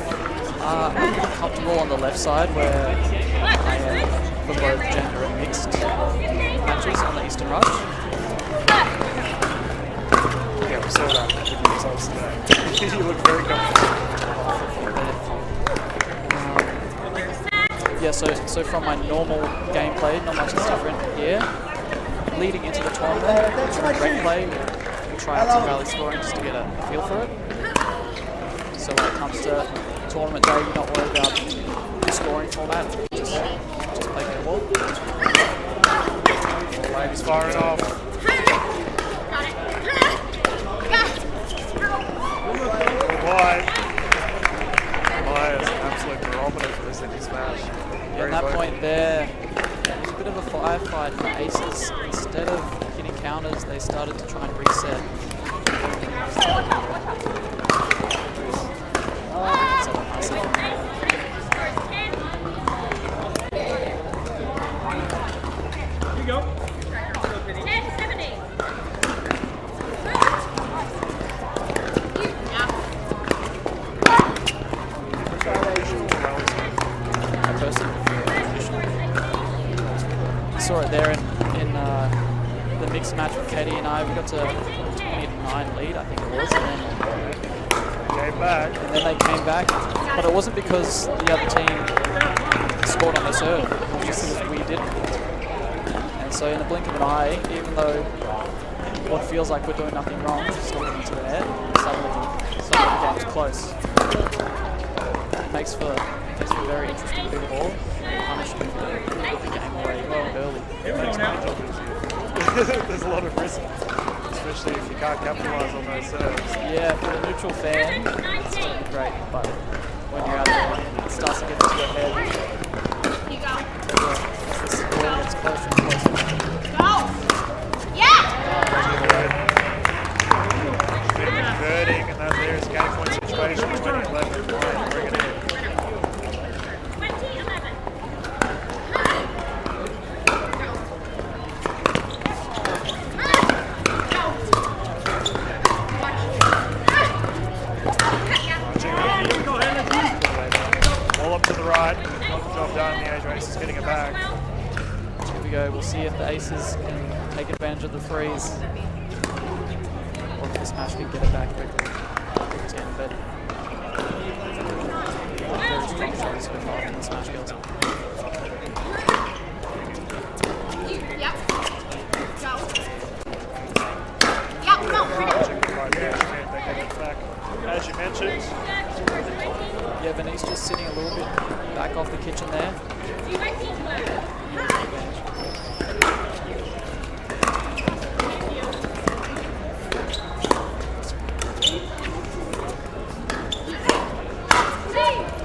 I'm pretty comfortable on the left side where I am for both gender and mixed matches on the Eastern Rush. Yeah, we saw that with the results today. You look very comfortable. Yeah, so from my normal gameplay, not much is different here. Leading into the tournament, direct play, we'll try out some rally scoring just to get a feel for it. So when it comes to tournament day, you're not worried about the scoring format, just play pickleball. Lady's firing off. Maya's an absolute barometer for the Sydney Smash. At that point there, it was a bit of a firefight for aces. Instead of hitting counters, they started to try and reset. Here you go. 10-70. Saw it there in the mixed match with Katie and I. We got to 20-9 lead, I think it was, and then they came back. But it wasn't because the other team scored on their serve, it was just because we didn't. And so in the blink of an eye, even though what feels like we're doing nothing wrong, just looking into the net, suddenly the game's close. It makes for very interesting pickleball. Punishing the game away well early. There's a lot of risk, especially if you can't capitalise on those serves. Yeah, for the neutral fan, it's going to be great, but when you're out there, it starts to get into your head. The score gets closer and closer. Converting, and then there's game point situation, 20-11, bring it in. Up to the right, job done, the Asian Aces getting it back. Here we go, we'll see if the Aces can take advantage of the freeze. Or if the Smash can get it back quickly. It's in, but very strong shot so far from the Smash girls. mentioned. Yeah, Venice just sitting a little bit back off the kitchen there.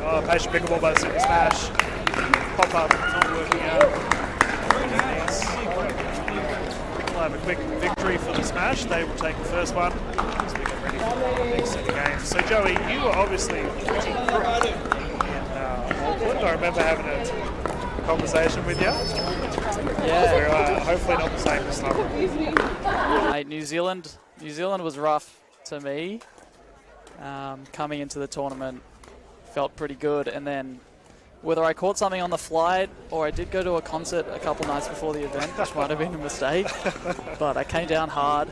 Oh, patient pickleball by the Sydney Smash. Pop up, not working out. We'll have a quick victory for the Smash. They will take the first one as we get ready for the next set of games. So, Joey, you were obviously in Auckland. I remember having a conversation with you. Yeah. We're hopefully not the same this time. Mate, New Zealand was rough to me. Coming into the tournament, felt pretty good, and then whether I caught something on the flight or I did go to a concert a couple nights before the event, which might have been a mistake, but I came down hard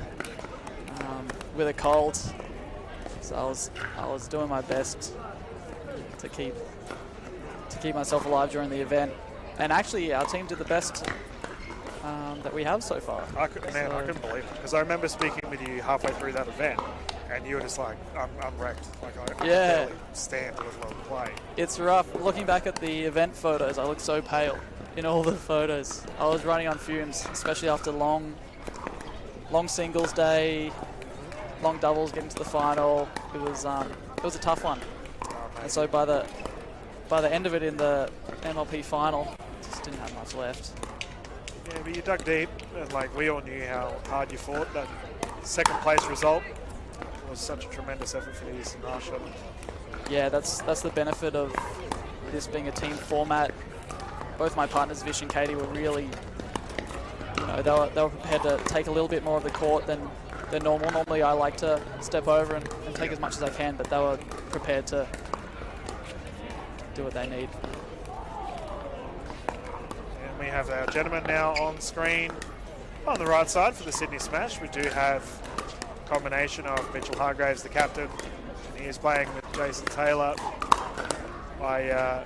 with a cold, so I was doing my best to keep myself alive during the event, and actually our team did the best that we have so far. I couldn't believe it, because I remember speaking with you halfway through that event, and you were just like, I'm wrecked. Like, I can barely stand to let alone play. It's rough. Looking back at the event photos, I look so pale in all the photos. I was running on fumes, especially after long singles day, long doubles getting to the final. It was a tough one. And so by the end of it in the MLP final, just didn't have much left. Yeah, but you dug deep, and like we all knew how hard you fought. That second place result was such a tremendous effort for the Eastern Russia. Yeah, that's the benefit of this being a team format. Both my partners, Vish and Katie, were really, they were prepared to take a little bit more of the court than normal. Normally, I like to step over and take as much as I can, but they were prepared to do what they need. And we have our gentlemen now on screen. On the right side for the Sydney Smash, we do have a combination of Mitchell Hargraves, the captain, and he is playing with Jason Taylor. I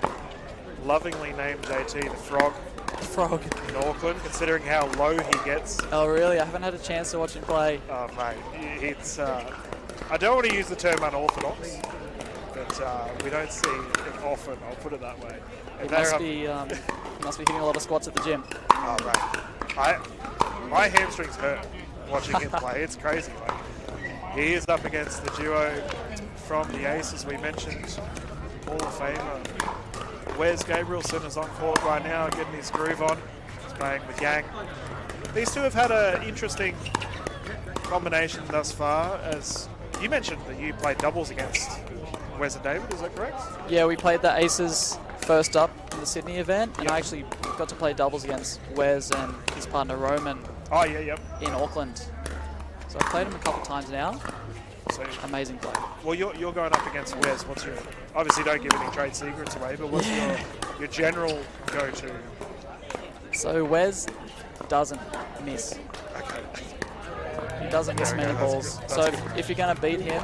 lovingly named JT the Frog. Frog. In Auckland, considering how low he gets. Oh, really? I haven't had a chance to watch him play. Oh, mate. It's, I don't want to use the term unorthodox, but we don't see it often, I'll put it that way. He must be hitting a lot of squats at the gym. Oh, mate. My hamstrings hurt watching him play. It's crazy. Like, he is up against the duo from the Aces we mentioned, Hall of Famer. Wes Gabrielson is on court right now, getting his groove on. He's playing with Yang. These two have had an interesting combination thus far. As you mentioned that you played doubles against Wes and David, is that correct? Yeah, we played the Aces first up in the Sydney event, and I actually got to play doubles against Wes and his partner Roman in Auckland. So I've played him a couple times now. So amazing play. Well, you're going up against Wes. What's your, obviously don't give any trade secrets away, but what's your general go-to? So Wes doesn't miss. Okay. He doesn't miss many balls. So if you're going to beat him,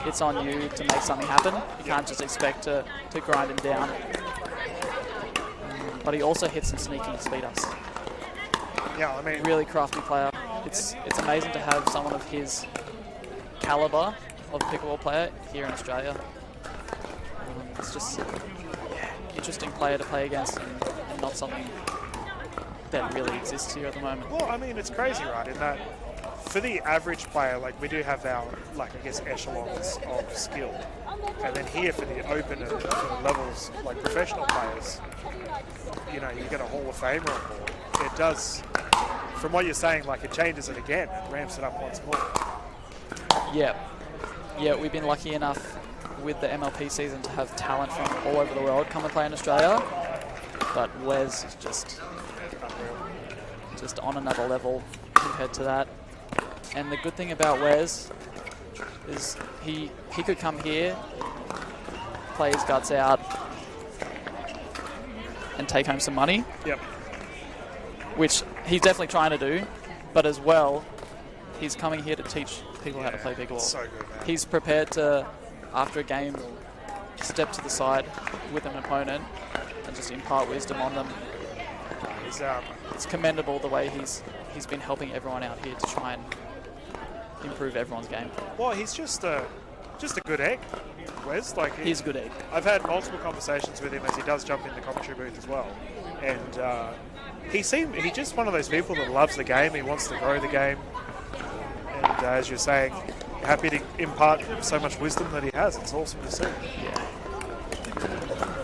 it's on you to make something happen. You can't just expect to grind him down. But he also hits some sneaky speed-ups. Yeah, I mean, really crafty player. It's amazing to have someone of his caliber of pickleball player here in Australia. It's just an interesting player to play against, and not something that really exists here at the moment. Well, I mean, it's crazy, right? In that, for the average player, like we do have our, like I guess, echelons of skill, and then here for the open levels, like professional players, you get a Hall of Famer on board. It does. From what you're saying, like it changes it again, it ramps it up once more. Yeah, we've been lucky enough with the MLP season to have talent from all over the world come and play in Australia, but Wes is just on another level compared to that. And the good thing about Wes is he could come here, play his guts out, and take home some money. Yep. Which he's definitely trying to do, but as well, he's coming here to teach people how to play pickleball. So good, man. He's prepared to, after a game, step to the side with an opponent and just impart wisdom on them. It's commendable the way he's been helping everyone out here to try and improve everyone's game. Well, he's just just a good egg, Wes. Like He's a good egg. I've had multiple conversations with him as he does jump in the commentary booth as well, and he's just one of those people that loves the game. He wants to grow the game, and as you're saying, happy to impart so much wisdom that he has. It's awesome to see.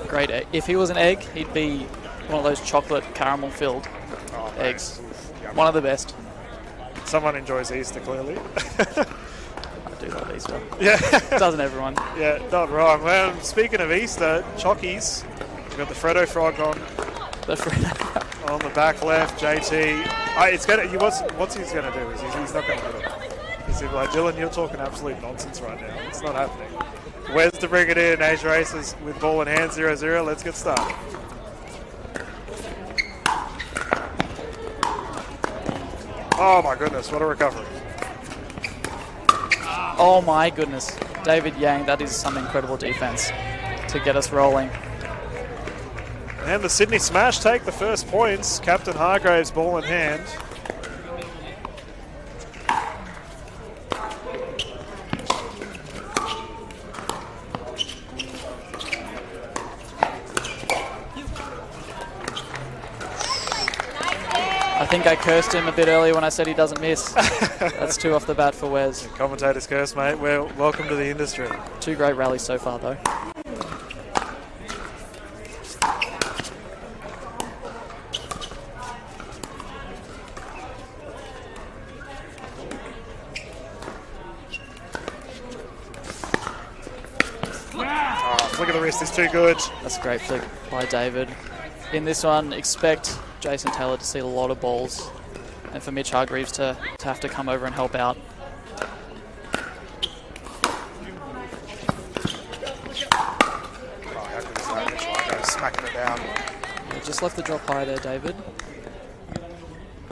Great egg. If he was an egg, he'd be one of those chocolate caramel filled eggs. One of the best. Someone enjoys Easter, clearly. I do love Easter. Yeah. Doesn't everyone? Yeah, not wrong. Well, speaking of Easter, Chockies, we've got the Freddo Frog on the back left. JT, what's he gonna do? He's not gonna do it. He's like, Dylan, you're talking absolute nonsense right now. It's not happening. Where's to bring it in? Asia Races with ball in hand, 0-0. Let's get started. Oh my goodness, what a recovery. Oh my goodness. David Yang, that is some incredible defense to get us rolling. And the Sydney Smash take the first points. Captain Hargraves, ball in hand. I think I cursed him a bit earlier when I said he doesn't miss. That's 2 off the bat for Wes. Commentator's curse, mate. Well, welcome to the industry. 2 great rallies so far, though. Look at the wrist, it's too good. That's a great flick by David. In this one, expect Jason Taylor to see a lot of balls, and for Mitch Hargreaves to have to come over and help out. How good is that? Mitch Hargraves smacking it down. Yeah, just left the drop high there, David.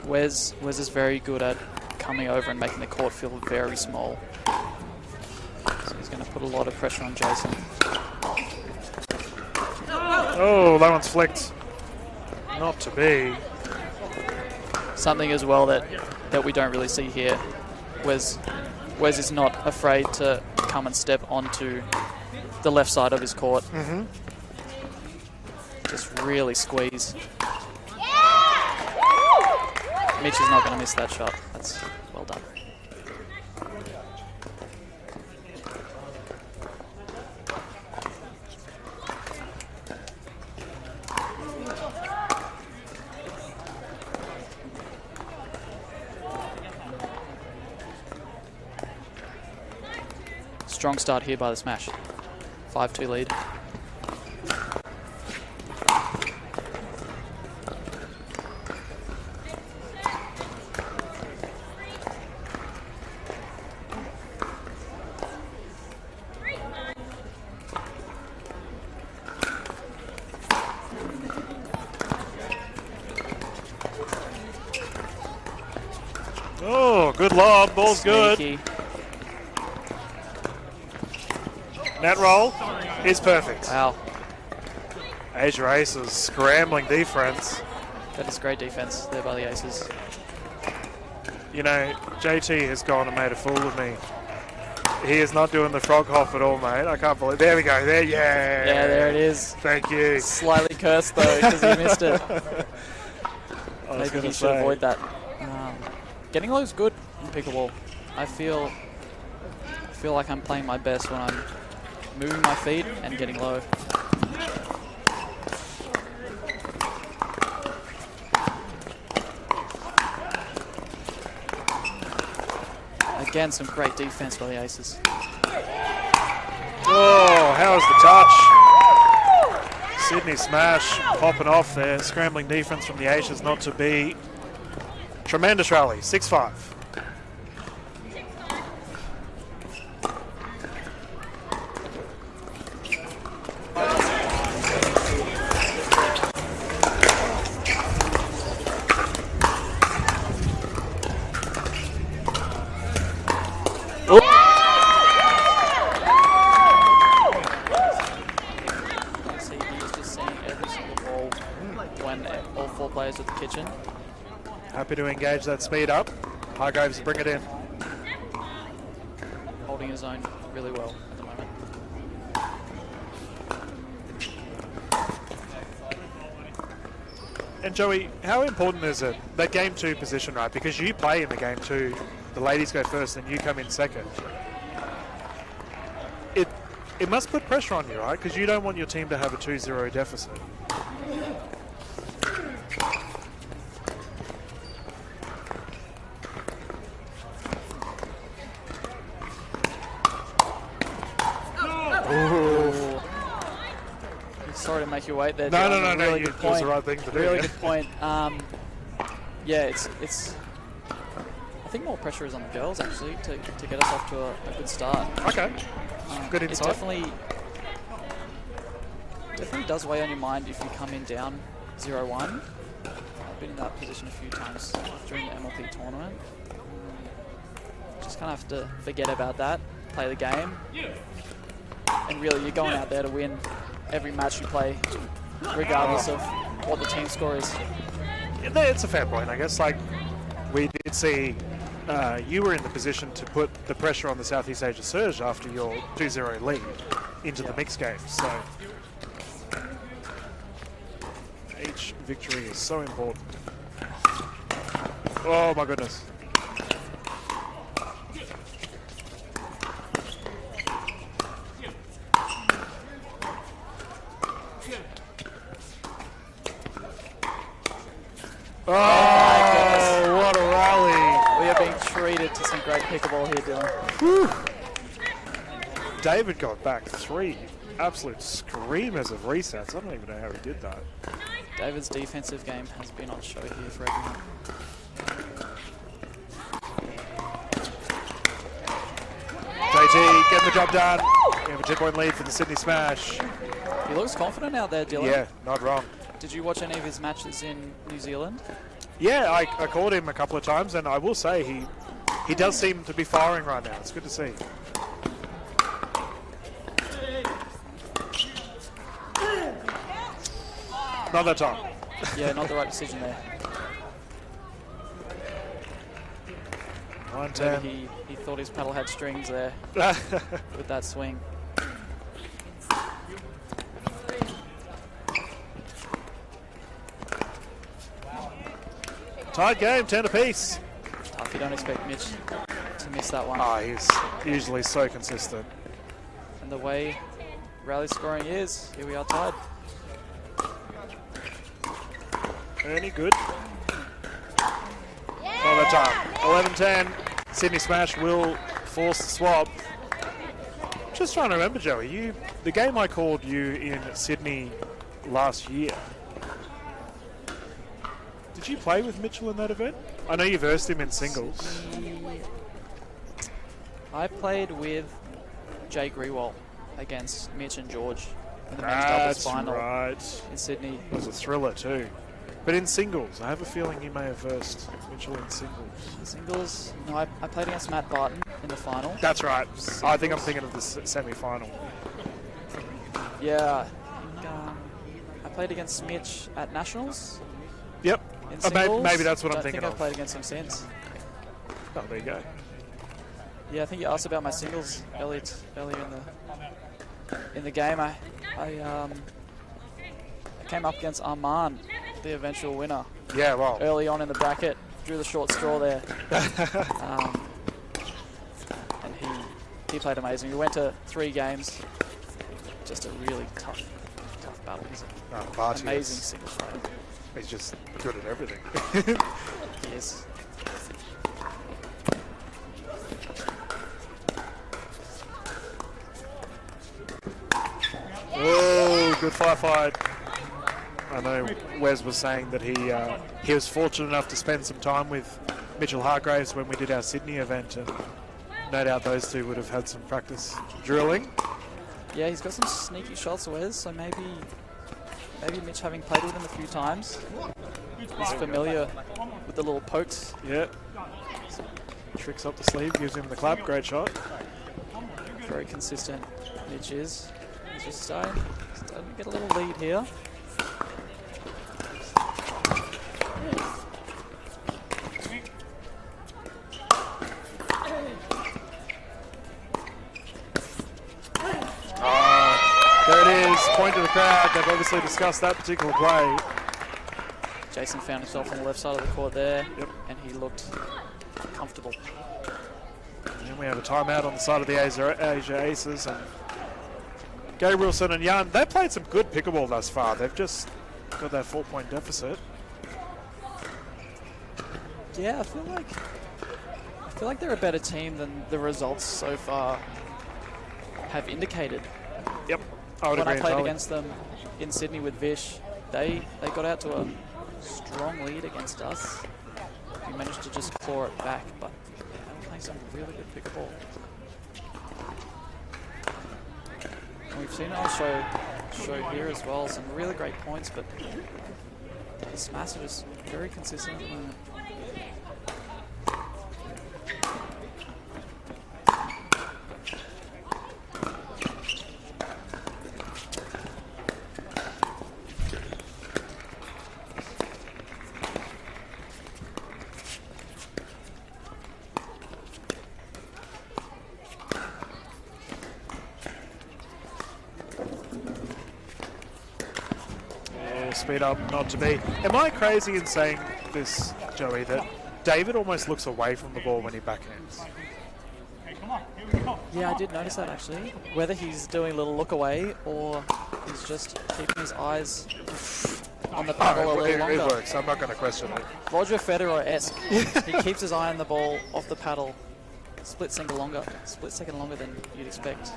Wes is very good at coming over and making the court feel very small. So he's going to put a lot of pressure on Jason. Oh, that one's flicked. Not to be. Something as well that we don't really see here. Wes is not afraid to come and step onto the left side of his court. Mm-hmm. Just really squeeze. Mitch is not going to miss that shot. That's well done. Strong start here by the Smash. 5-2 lead. Oh, good lob. Ball's Sneaky. good. Net roll is perfect. Wow. Asia Aces scrambling defense. That is great defense there by the Aces. You know, JT has gone and made a fool of me. He is not doing the frog hop at all, mate. I can't believe. There we go. There, yeah. Yeah, there it is. Thank you. Slightly cursed though because he missed it. I was Maybe gonna he should say. avoid that. Getting low is good in pickleball. I feel like I'm playing my best when I'm moving my feet and getting low. Again, some great defense by the Aces. Oh, how's the touch? Sydney Smash popping off there. Scrambling defense from the Asians not to be. Tremendous rally, 6-5. See, he's just seeing every single ball when all 4 players at the kitchen. Happy to engage that speed up. Hargraves bring it in. Holding his own really well at the And Joey, how important is it, that game 2 position, right? Because you play in the game 2, the ladies go first and you come in second. It must put pressure on you, right? Because you don't want your team to have a 2-0 deficit. Sorry to make you wait there. No, Dylan. no. Really It good was point. the right thing to do. Really yeah. good point. Yeah, it's. I think more pressure is on the girls actually to get us off to a good start. Okay. Good It insight. definitely does weigh on your mind if you come in down 0-1. I've been in that position a few times during the MLP tournament. Just kind of have to forget about that, play the game, and really you're going out there to win every match you play, regardless of what the team score is. Yeah, it's a fair point, I guess. Like, we did see you were in the position to put the pressure on the Southeast Asia Surge after your 2-0 lead into the mixed game. So each victory is so important. Oh my goodness. Oh, what a rally. We are being treated to some great pickleball here, Dylan. David got back 3 absolute screamers of resets. I don't even know how he did that. David's defensive game has been on show here for everyone. JT getting the job done. We have a 2-point lead for the Sydney Smash. He looks confident out there, Dylan. Yeah, not wrong. Did you watch any of his matches in New Zealand? Yeah, I called him a couple of times, and I will say he does seem to be firing right now. It's good to see. Not that time. Yeah, not the right decision there. 110. Maybe he thought his paddle had strings there with that swing. Tied game, 10 apiece. Tough, you don't expect Mitch to miss that one. Oh, he's usually so consistent. And the way rally scoring is, here we are tied. Ernie, good. Not that time. 11-10. Sydney Smash will force the swap. Just trying to remember, Joey, the game I called you in Sydney last year. Did you play with Mitchell in that event? I know you versed him in singles. I played with Jay Grewal against Mitch and George in the men's doubles That's final right. in Sydney. It was a thriller too. But in singles, I have a feeling you may have versed Mitchell in singles. Singles, no, I played against Matt Barton in the final. That's right. I think I'm thinking of the semi-final. Yeah, I played against Mitch at Nationals. Yep. In singles. Maybe that's what I'm Don't thinking think of. I've played against him since. Oh, there you go. Yeah, I think you asked about my singles earlier in the game. I came up against Arman, the eventual winner. Yeah, well. Early on in the bracket, drew the short straw there. And he played amazing. We went to 3 games. Just a really tough battle. He's an amazing singles player. He's just good at everything. He is. Whoa, good firefight. I know Wes was saying that he was fortunate enough to spend some time with Mitchell Hargraves when we did our Sydney event, and no doubt those two would have had some practice drilling. Yeah, he's got some sneaky shots, Wes, so maybe Mitch, having played with him a few times, is familiar with the little pokes. Yeah. Tricks up the sleeve, gives him the clap. Great shot. Very consistent, Mitch is. He's just starting to get a little lead here. There it is, point to the crowd. They've obviously discussed that particular play. Jason found himself on the left side of the court there, Yep. and he looked comfortable. And then we have a timeout on the side of the Asia Aces, and Gabrielson and Jan, they've played some good pickleball thus far. They've just got that 4-point deficit. Yeah, I feel like they're a better team than the results so far have indicated. Yep. I would When agree I played entirely. against them in Sydney with Vish, they got out to a strong lead against us. We managed to just claw it back, but yeah, they're playing some really good pickleball. And we've seen it on show here as well, some really great points, but the smash are just very consistent at the moment. Speed up, not to be. Am I crazy in saying this, Joey, that David almost looks away from the ball when he backhands? Yeah, I did notice that actually. Whether he's doing a little look away or he's just keeping his eyes on the paddle a little It longer. works. I'm not going to question it. Roger Federer-esque. He keeps his eye on the ball off the paddle. Split second longer than you'd expect.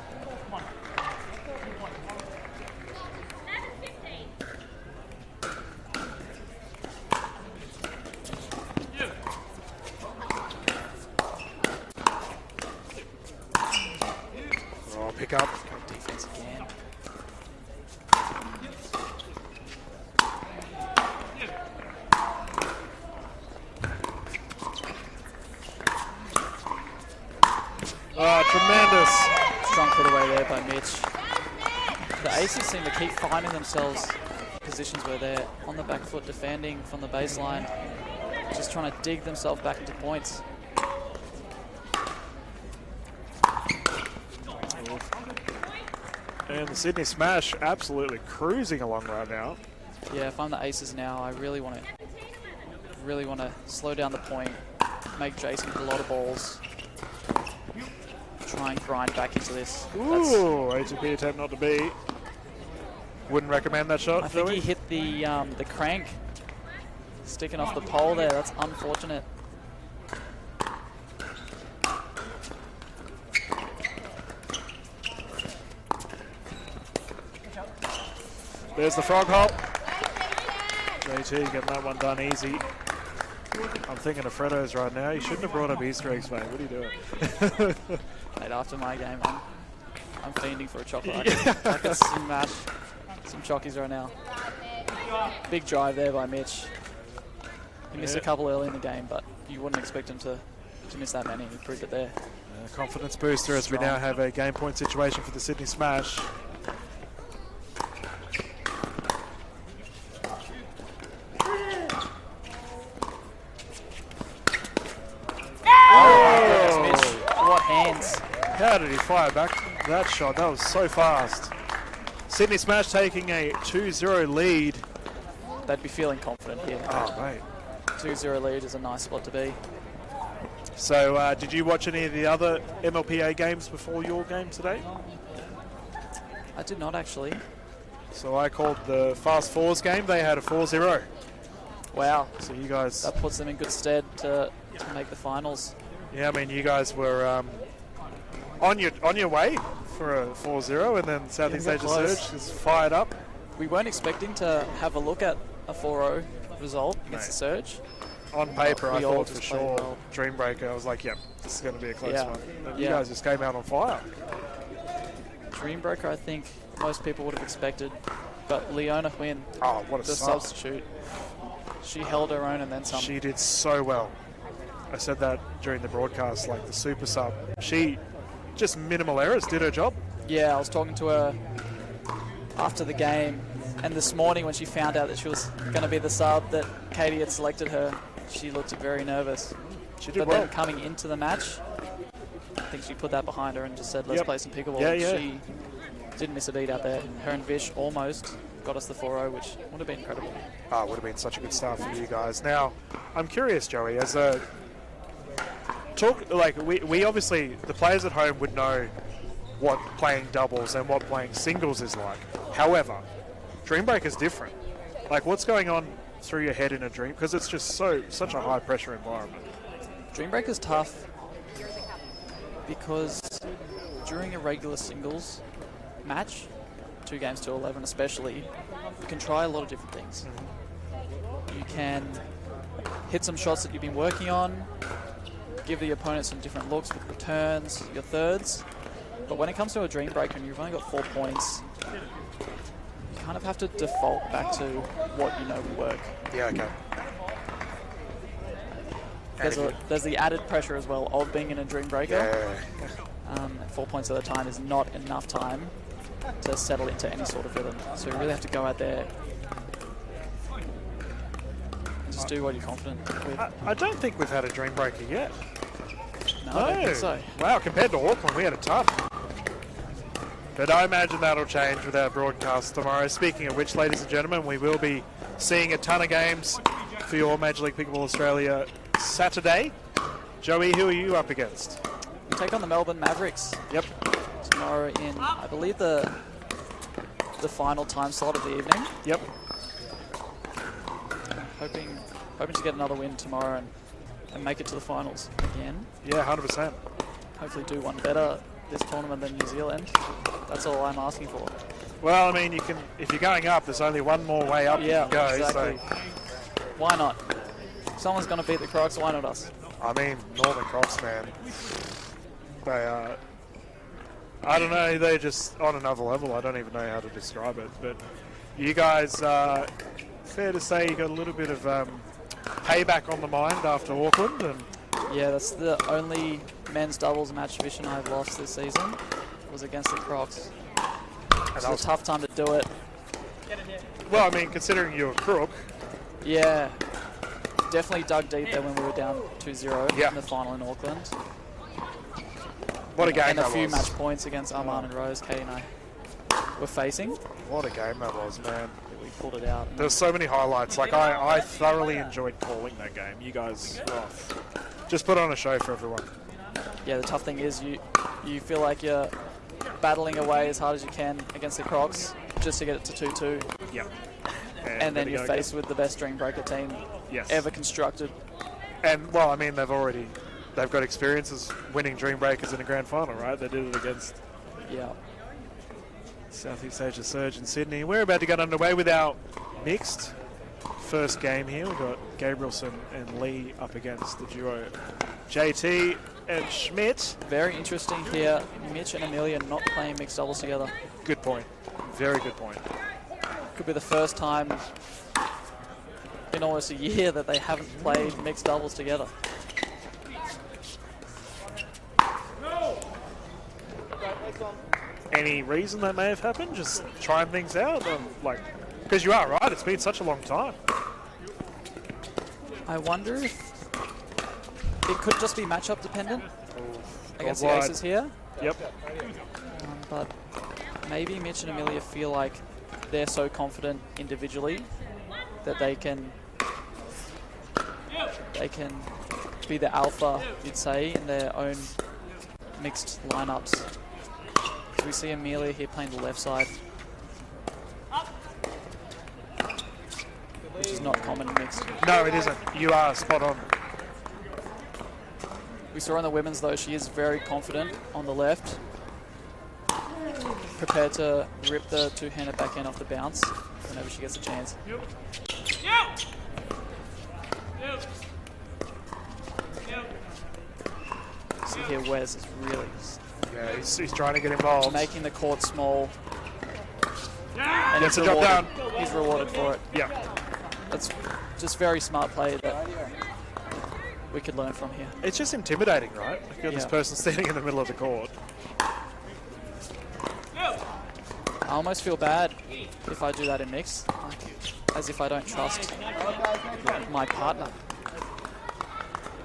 Oh, pick up. Great defense again. Oh, tremendous. Strong put away there by Mitch. The Aces seem to keep finding themselves in positions where they're on the back foot defending from the baseline, just trying to dig themselves back into points. And the Sydney Smash absolutely cruising along right now. Yeah, if I'm the Aces now, I really want to slow down the point, make Jason hit a lot of balls, try and grind back into this. Ooh, ATP attempt not to beat. Wouldn't recommend that shot, I think Joey. he hit the crank, sticking off the pole there. That's unfortunate. There's the frog hop. JT getting that one done easy. I'm thinking of Freddo's right now. You shouldn't have brought up Easter eggs, mate. What are you doing? Mate, after my game, I'm fiending for a chocolate. I can smash some chockies right now. Big drive there by Mitch. He missed a couple early in the game, but you wouldn't expect him to miss that many. He proved it there. Confidence booster as we now have a game point situation for the Sydney Smash. Oh, Mitch. What hands. How did he fire back that shot? That was so fast. Sydney Smash taking a 2-0 lead. They'd be feeling confident here. Oh, mate. 2-0 lead is a nice spot to be. So, did you watch any of the other MLPA games before your game today? I did not actually. So I called the Fast Fours game. They had a 4-0. Wow. So you guys, That puts them in good stead to make the finals. yeah, I mean, you guys were on your way for a 4-0, and then Southeast Yeah, Asia close. Surge is fired up. We weren't expecting to have a look at a 4-0 result against the Surge. On paper, I We all thought for just played sure well. Dreambreaker. I was like, yep, this is going to be a close Yeah. one. And you Yeah. guys just came out on fire. Dreambreaker, I think most people would have expected, but Leona Huynh, Oh, what a the sub. substitute, she held her own and then some. She did so well. I said that during the broadcast, like the super sub. She just minimal errors, did her job. Yeah, I was talking to her after the game, and this morning when she found out that she was going to be the sub that Katie had selected her, she looked very nervous. She did But well. then coming into the match, I think she put that behind her and just said, let's Yep. play some pickleball. Yeah, yeah. She didn't miss a beat out there. Her and Vish almost got us the 4-0, which would have been incredible. Oh, it would have been such a good start for you guys. Now, I'm curious, Joey, as a we obviously, the players at home would know what playing doubles and what playing singles is like. However, Dream Break is different. Like, what's going on through your head in a dream? Because it's just such a high pressure environment. Dream Break is tough because during a regular singles match, 2 games to 11 especially, you can try a lot of different things. You can hit some shots that you've been working on, give the opponent some different looks with returns, your thirds. But when it comes to a Dream Break and you've only got 4 points, you kind of have to default back to what you know will work. Yeah, okay. There's the added pressure as well of being in a Dream Breaker. Yeah. 4 points at a time is not enough time to settle into any sort of rhythm. So you really have to go out there and just do what you're confident with. I don't think we've had a Dream Breaker yet. No, I don't think so. Wow, compared to Auckland, we had it tough. But I imagine that'll change with our broadcast tomorrow. Speaking of which, ladies and gentlemen, we will be seeing a ton of games for your Major League Pickleball Australia Saturday. Joey, who are you up against? We take on the Melbourne Mavericks. Yep. Tomorrow in, I believe, the final time slot of the evening. Yep. Hoping to get another win tomorrow and make it to the finals again. Yeah, 100%. Hopefully do one better this tournament than New Zealand. That's all I'm asking for. Well, I mean, you can, if you're going up, there's only one more way up you can go. Exactly. So. Why not? If someone's going to beat the Crocs, why not us? I mean, Northern Crocs, man. They are, I don't know, they're just on another level. I don't even know how to describe it. But you guys, fair to say you got a little bit of payback on the mind after Auckland. And yeah, that's the only men's doubles match Vision I've lost this season. Was against the Crocs. It was a tough time to do it. Well, I mean, considering you're a crook. Yeah. Definitely dug deep there when we were down 2-0 Yeah. in the final in Auckland. What a game and that a few was. match points against Arman and Rose, Kate and I were facing. What a game that was, man. We pulled it out. There's so many highlights. Like, I thoroughly enjoyed calling that game. You guys just put on a show for everyone. Yeah, the tough thing is you feel like you're battling away as hard as you can against the Crocs just to get it to 2-2. Yeah. And then you're faced with the best Dream Breaker team ever constructed. And, well, I mean, they've got experiences winning Dream Breakers in a grand final, right? They did it against Southeast Asia Surge in Sydney. We're about to get underway with our mixed first game here. We've got Gabrielson and Lee up against the duo JT and Schmidt. Very interesting here. Mitch and Amelia not playing mixed doubles together. Good point. Very good point. Could be the first time in almost a year that they haven't played mixed doubles together. Any reason that may have happened? Just trying things out? Because you are right, it's been such a long time. I wonder if it could just be matchup dependent against the wide. Aces here. Yep. But maybe Mitch and Amelia feel like they're so confident individually that they can be the alpha, you'd say, in their own mixed lineups. So we see Amelia here playing the left side, which is not common in mixed. No, it isn't. You are spot on. We saw on the women's though, she is very confident on the left, prepared to rip the two-handed backhand off the bounce whenever she gets a chance. See here, Wes is really Yeah, he's trying to get involved. making the court small. And Gets the job done. He's rewarded for it. Yeah. That's just very smart play that we could learn from here. It's just intimidating, right? You've got this person standing in the middle of the court. I almost feel bad if I do that in mix, as if I don't trust my partner.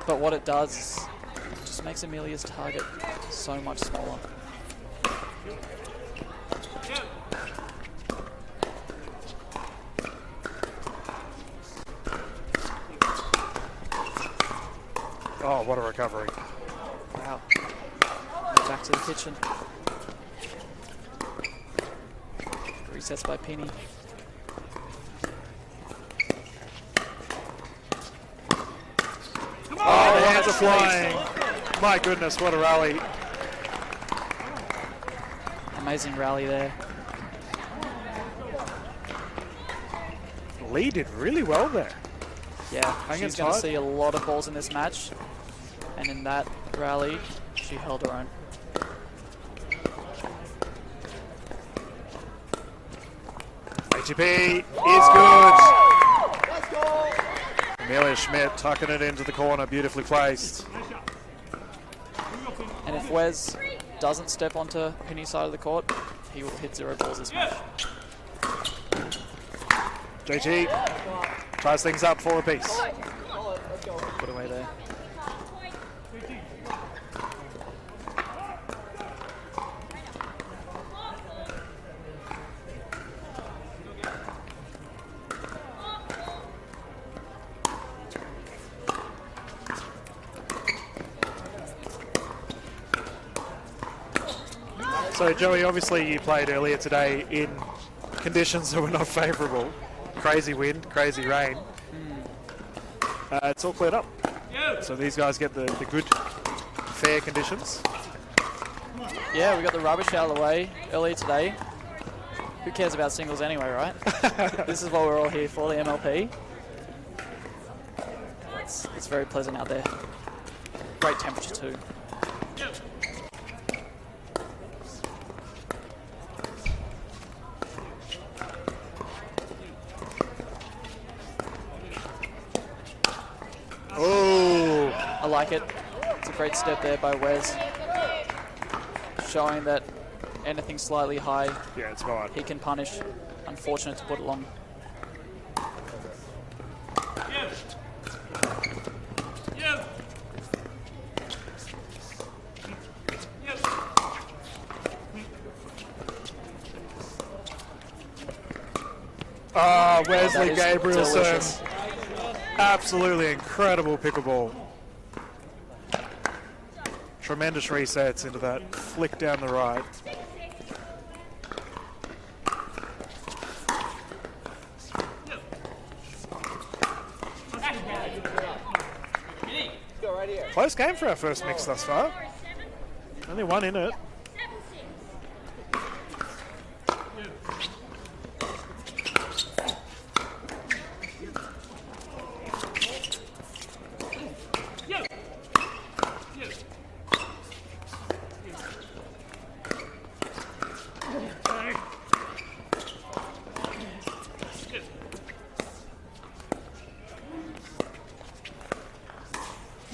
But what it does is it just makes Amelia's target so much smaller. Oh, what a recovery. Wow. Back to the kitchen. Resets by Penny. Oh, the hands are flying. My goodness, what a rally. Amazing rally there. Lee did really well there. Yeah, Hanging she's going to tight. see a lot of balls in this match. And in that rally, she held her own. ATP is good. Amelia Schmidt tucking it into the corner, beautifully placed. And if Wes doesn't step onto Penny's side of the court, he will hit 0 balls this match. JT ties things up for a piece. Put away there. So Joey, obviously you played earlier today in conditions that were not favourable. Crazy wind, crazy rain. It's all cleared up. So these guys get the good, fair conditions. Yeah, we got the rubbish out of the way earlier today. Who cares about singles anyway, right? This is what we're all here for, the MLP. It's very pleasant out there. Great temperature too. Oh, I like it. It's a great step there by Wes. Showing that anything slightly high, yeah, it's fine. he can punish. Unfortunate to put it long. Ah, That Wesley is Gabrielson. delicious. Absolutely incredible pickleball. Tremendous resets into that flick down the right. Close game for our first mix thus far. Only one in it.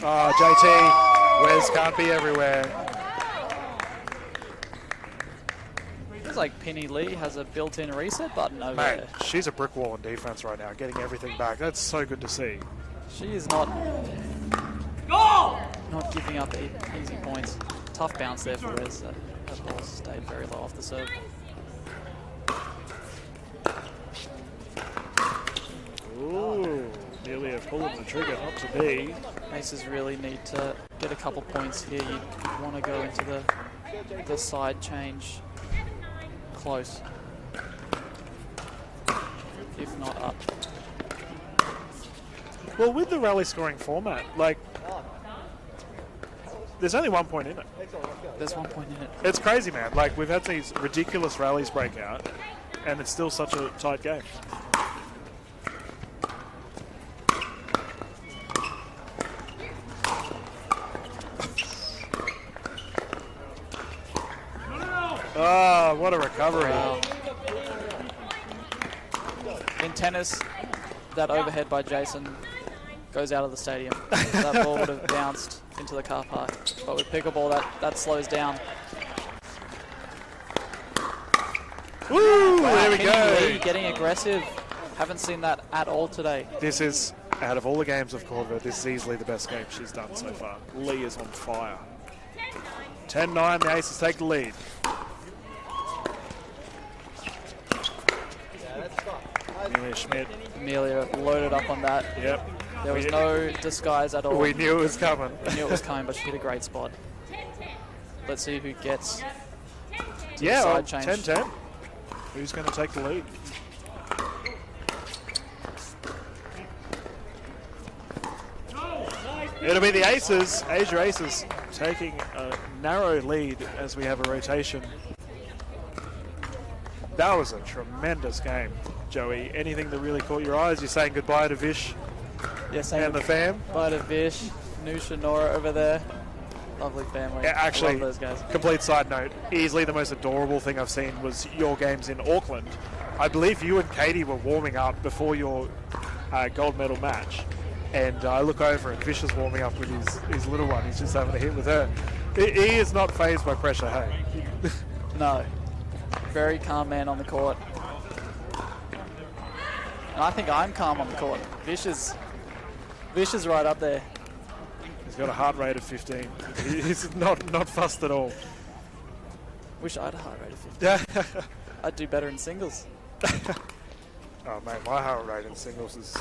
Oh, JT, Wes can't be everywhere. Feels like Penny Lee has a built-in reset button over Mate, there. she's a brick wall in defense right now, getting everything back. That's so good to see. She is not giving up easy points. Tough bounce there for Wes. That ball stayed very low off the serve. Ooh, nearly a pull of the trigger, not to be. Aces really need to get a couple points here. You want to go into the side change close, if not up. Well, with the rally scoring format, like, there's only 1 point in it. There's 1 point in it. It's crazy, man. Like, we've had these ridiculous rallies break out, and it's still such a tight game. Oh, what a recovery. Wow. In tennis, that overhead by Jason goes out of the stadium. That ball would have bounced into the car park. But with pickleball, that slows down. Woo! Wow, There we Penny Lee go. getting aggressive. Haven't seen that at all today. This is, out of all the games I've called her, this is easily the best game she's done so far. Lee is on fire. 10-9, the Aces take the lead. Amelia Schmidt. Amelia loaded up on that. Yep. There was no disguise at all. We knew it was coming. We knew it was coming, but she hit a great spot. Let's see who gets to Yeah, the well, side change. 10-10. Who's going to take the lead? It'll be the Aces, Asia Aces, taking a narrow lead as we have a rotation. That was a tremendous game, Joey. Anything that really caught your eyes? You're saying goodbye to Vish Yes, and the fam? Bye to Vish, Nusha, Nora over there. Lovely family. Yeah, actually, Love those guys. complete side note, easily the most adorable thing I've seen was your games in Auckland. I believe you and Katie were warming up before your gold medal match. And I look over and Vish is warming up with his little one. He's just having a hit with her. He is not fazed by pressure, hey? No. Very calm man on the court. And I think I'm calm on the court. Vish is right up there. He's got a heart rate of 15. He's not fussed at all. Wish I had a heart rate of 50. I'd do better in singles. Oh mate, my heart rate in singles is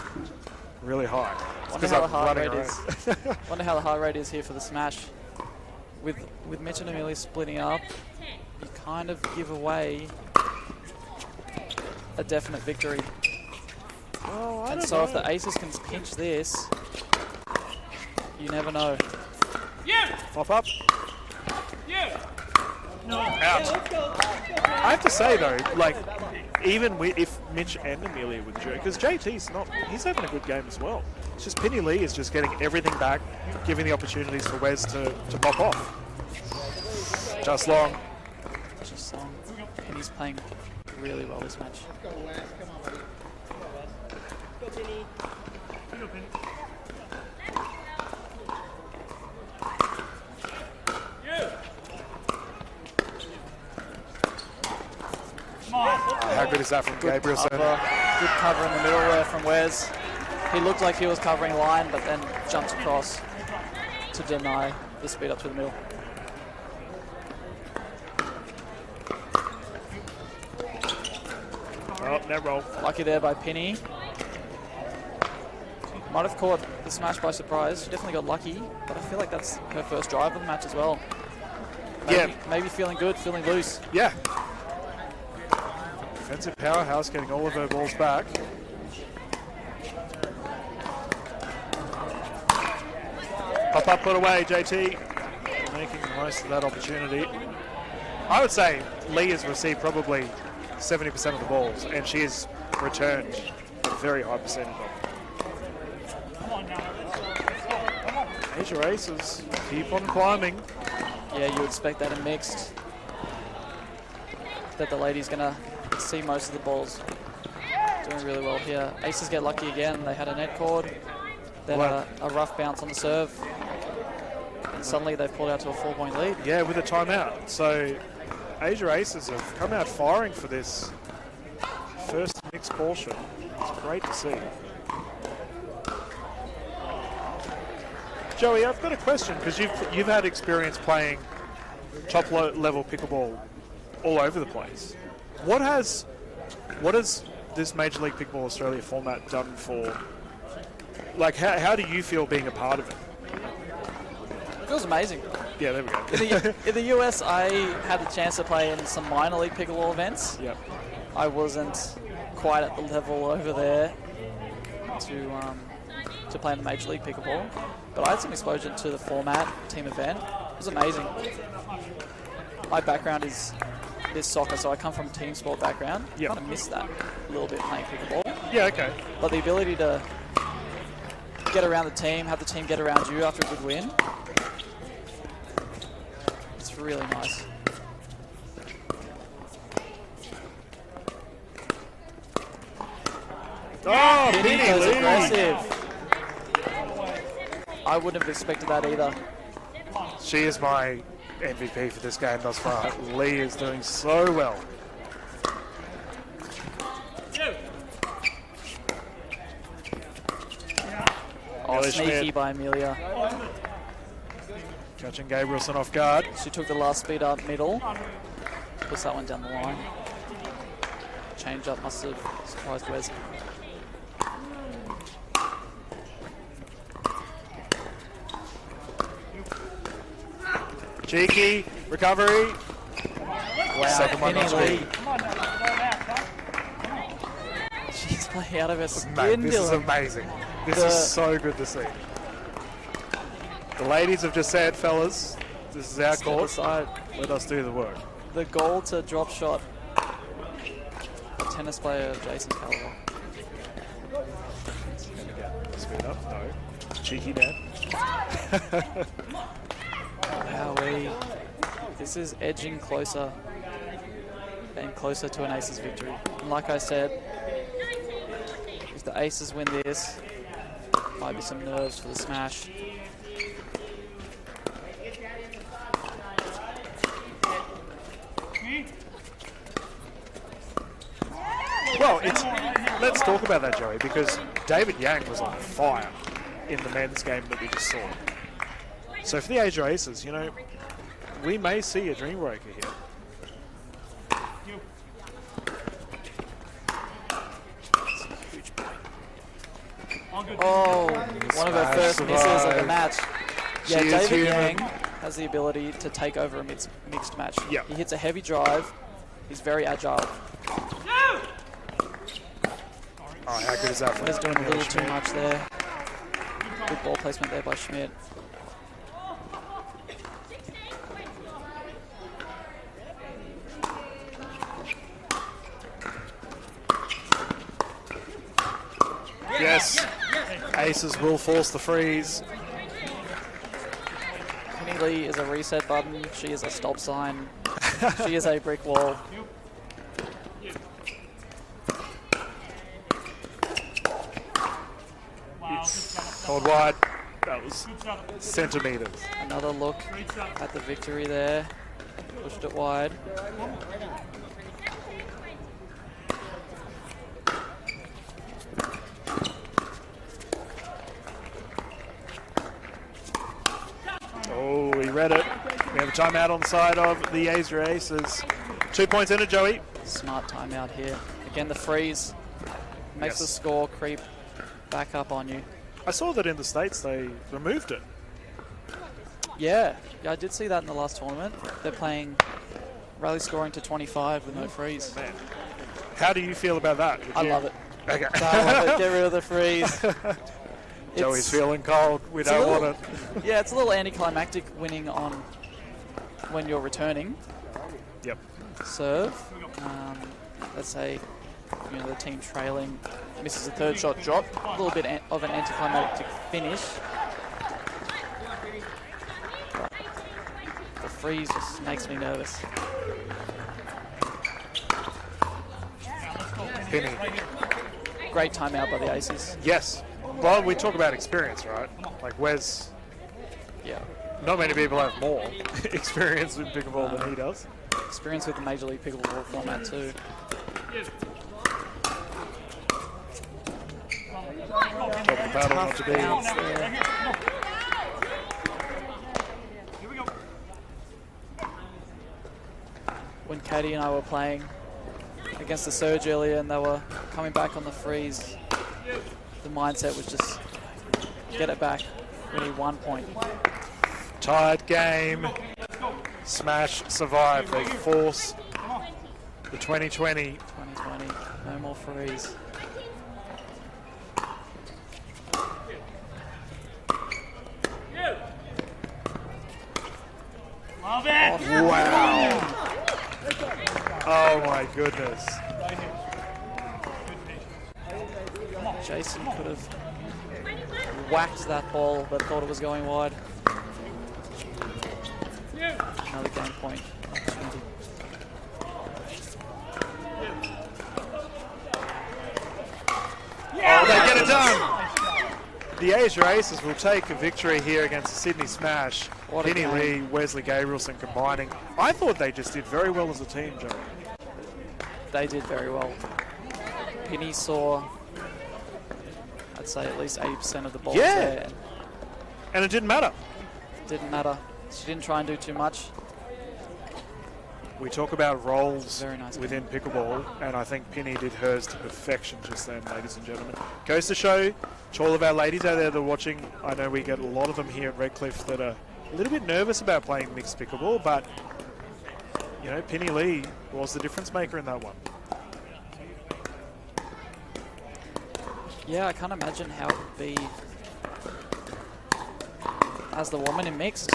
really high. It's Wonder 'cause how the I'm heart running rate is. Wonder how the heart rate is here for the smash. With Mitch and Amelia splitting up, you kind of give away a definite victory. Oh, I And don't so know. if the Aces can pinch this, you never know. Pop up. Out. I have to say though, like, even if Mitch and Amelia would do it, because JT's he's having a good game as well. It's just Penny Lee is just getting everything back, giving the opportunities for Wes to pop off. Just long. Just and he's playing really well this match. How good is that from Gabrielson? Good cover in the middle there from Wes. He looked like he was covering line, but then jumps across to deny the speed up to the middle. Oh, net roll. Lucky there by Penny. Might have caught the smash by surprise. She definitely got lucky, but I feel like that's her first drive of the match as well. Maybe feeling good, feeling loose. Yeah. Defensive powerhouse getting all of her balls back. Pop up, put away, JT. Making the most of that opportunity. I would say Lee has received probably 70% of the balls, and she has returned a very high percentage of them. Asia Aces keep on climbing. Yeah, you expect that in mixed. That the lady's going to see most of the balls. Doing really well here. Aces get lucky again. They had a net cord, then a rough bounce on the serve, and suddenly they've pulled out to a 4-point lead. Yeah, with a timeout. So Asia Aces have come out firing for this first mixed portion. It's great to see. Joey, I've got a question because you've had experience playing top level pickleball all over the place. What has this Major League Pickleball Australia format done for? Like, how do you feel being a part of it? It feels amazing. Yeah, there we go. In the US, I had the chance to play in some minor league pickleball events. Yep. I wasn't quite at the level over there to play in the Major League Pickleball, but I had some exposure to the format, team event. It was amazing. My background is soccer, so I come from a team sport background. Yep. I kind of missed that a little bit playing pickleball. Yeah, okay. But the ability to get around the team, have the team get around you after a good win, it's really nice. Oh, Penny Penny goes Lee. aggressive. I wouldn't have expected that either. She is my MVP for this game thus far. Lee is doing so well. Oh, Amelia sneaky Schmidt. by Amelia. Catching Gabrielson off guard. She took the last speed up middle. Puts that one down the line. Change up must have surprised Wes. Cheeky recovery. Wow, Second one Penny not Lee. good. She's playing out of her Mate, skin, this is Dylan. amazing. This is so good to see. The ladies have just said, fellas, this is our Step court. aside. Let us do the work. The goal to drop shot. A tennis player of Jason's caliber. Speed up. No. Cheeky dad. Wowee. This is edging closer and closer to an Aces victory. And like I said, if the Aces win this, might be some nerves for the smash. Well, let's talk about that, Joey, because David Yang was on fire in the men's game that we just saw. So for the Asia Aces, you know, we may see a dream breaker here. Oh, one of her first misses of the match. Yeah, She is David human. Yang has the ability to take over a mixed match. Yeah. He hits a heavy drive. He's very agile. Oh, how good is that? for He's doing a little too Schmidt? much there. Good ball placement there by Schmidt. Yes. Aces will force the freeze. Penny Lee is a reset button. She is a stop sign. She is a brick wall. Hold wide. That was centimeters. Another look at the victory there. Pushed it wide. Oh, he read it. We have a timeout on the side of the Asia Aces. 2 points in it, Joey. Smart timeout here. Again, the freeze makes Yes. the score creep back up on you. I saw that in the States they removed it. Yeah, I did see that in the last tournament. They're playing rally scoring to 25 with no freeze. Man, how do you feel about that? Would I you- love it. Okay. I love it. Get rid of the freeze. Joey's It's- feeling cold. We it's a don't little- want it. Yeah, it's a little anticlimactic winning on when you're returning Yep. serve. Let's say the team trailing misses a third shot drop. A little bit of an anticlimactic finish. But the freeze just makes me nervous. Penny. Great timeout by the Aces. Yes. Well, we talk about experience, right? Like Wes, Yeah. not many people have more experience with pickleball than he does. Experience with the Major League Pickleball format too. Top of the battle not to be. Bounce there. When Katie and I were playing against the Surge earlier and they were coming back on the freeze, the mindset was just get it back. We need 1 point. Tied game. Smash survive. They force the 2020. 2020, no more freeze. Wow. Oh my goodness. Jason could have whacked that ball but thought it was going wide. Another game point opportunity. Oh, they get it done. The Asia Aces will take a victory here against the Sydney Smash. What a Penny game. Lee, Wesley Gabrielson combining. I thought they just did very well as a team, Joe. They did very well. Penny saw, I'd say, at least 80% of the balls Yeah. there. And it didn't matter. Didn't matter. She didn't try and do too much. We talk about roles Very nice within pickleball, and I think Penny did hers to perfection just then, ladies and gentlemen. Goes to show to all of our ladies out there that are watching, I know we get a lot of them here at Redcliffe that are a little bit nervous about playing mixed pickleball, but you know, Penny Lee was the difference maker in that one. Yeah, I can't imagine how it would be as the woman in mixed.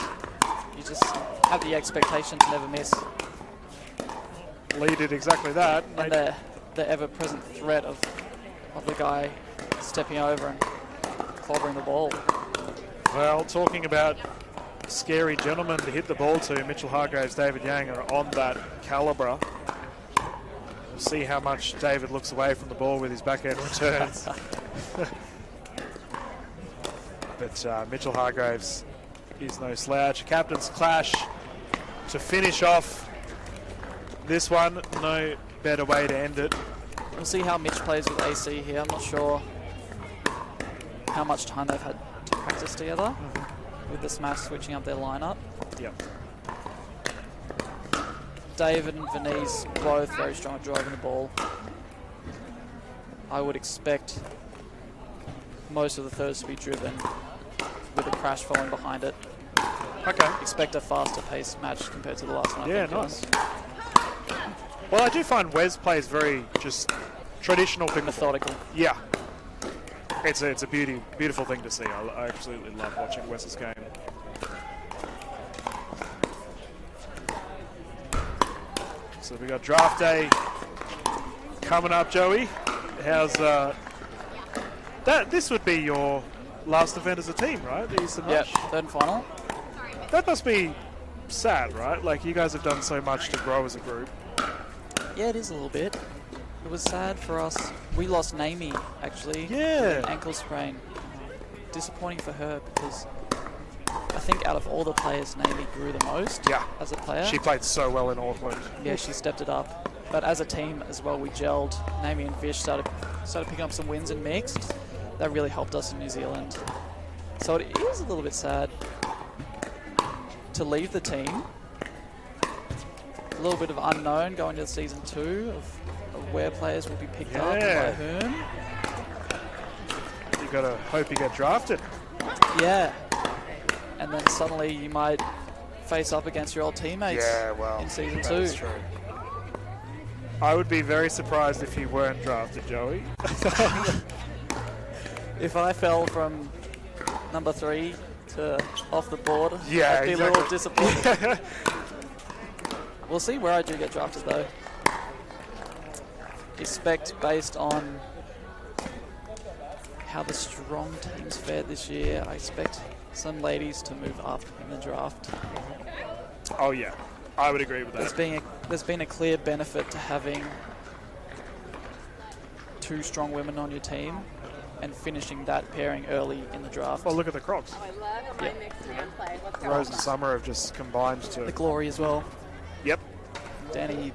You just have the expectation to never miss. Lee did exactly that. And the ever-present threat of the guy stepping over and clobbering the ball. Well, talking about scary gentlemen to hit the ball to, Mitchell Hargraves, David Yang are on that calibre. We'll see how much David looks away from the ball with his backhand returns. But Mitchell Hargraves is no slouch. Captain's clash to finish off this one. No better way to end it. We'll see how Mitch plays with AC here. I'm not sure how much time they've had to practice together with the Smash switching up their lineup. Yep. David and Venice both very strong at driving the ball. I would expect most of the thirds to be driven with a crash following behind it. Okay. Expect a faster paced match compared to the last one. Yeah, nice. Well, I do find Wes plays very just traditional pickleball. Methodical. Yeah. It's a beautiful thing to see. I absolutely love watching Wes's game. So we got draft day coming up, Joey. How's that? This would be your last event as a team, right? The Eastern Yeah, Rush. third and final. That must be sad, right? Like, you guys have done so much to grow as a group. Yeah, it is a little bit. It was sad for us. We lost Naomi, actually. Yeah. An ankle sprain. Disappointing for her because I think out of all the players, Naomi grew the most as a player. She played so well in Auckland. Yeah, she stepped it up. But as a team as well, we gelled. Naomi and Vish started picking up some wins in mixed. That really helped us in New Zealand. So it is a little bit sad to leave the team. A little bit of unknown going to season 2 of where players will be picked up and by whom. You gotta hope you get drafted. Yeah. And then suddenly you might face up against your old teammates in season 2. That's true. I would be very surprised if you weren't drafted, Joey. If I fell from number 3 to off the board, Yeah, I'd be exactly. a little disappointed. We'll see where I do get drafted though. Expect based on how the strong teams fared this year, I expect some ladies to move up in the draft. Oh yeah, I would agree with that. There's been a clear benefit to having 2 strong women on your team and finishing that pairing early in the draft. Well, look at the Crocs. Yeah. Rose and Summer have just combined to... The Glory as well. Yep. Danny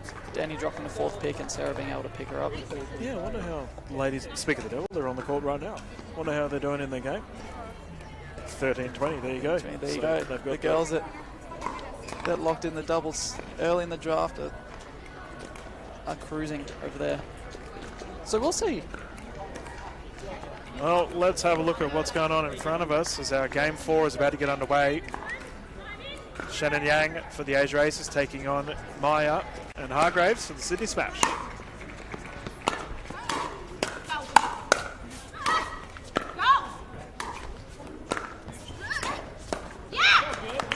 dropping the 4th pick and Sarah being able to pick her up. Yeah, I wonder how ladies... Speak of the devil, they're on the court right now. Wonder how they're doing in their game. 13-20, there you go. There you go. They've got The girls that locked in the doubles early in the draft are cruising over there. So we'll see. Well, let's have a look at what's going on in front of us as our game 4 is about to get underway. Shannon Yang for the Asia Aces taking on Maya and Hargraves for the Sydney Smash.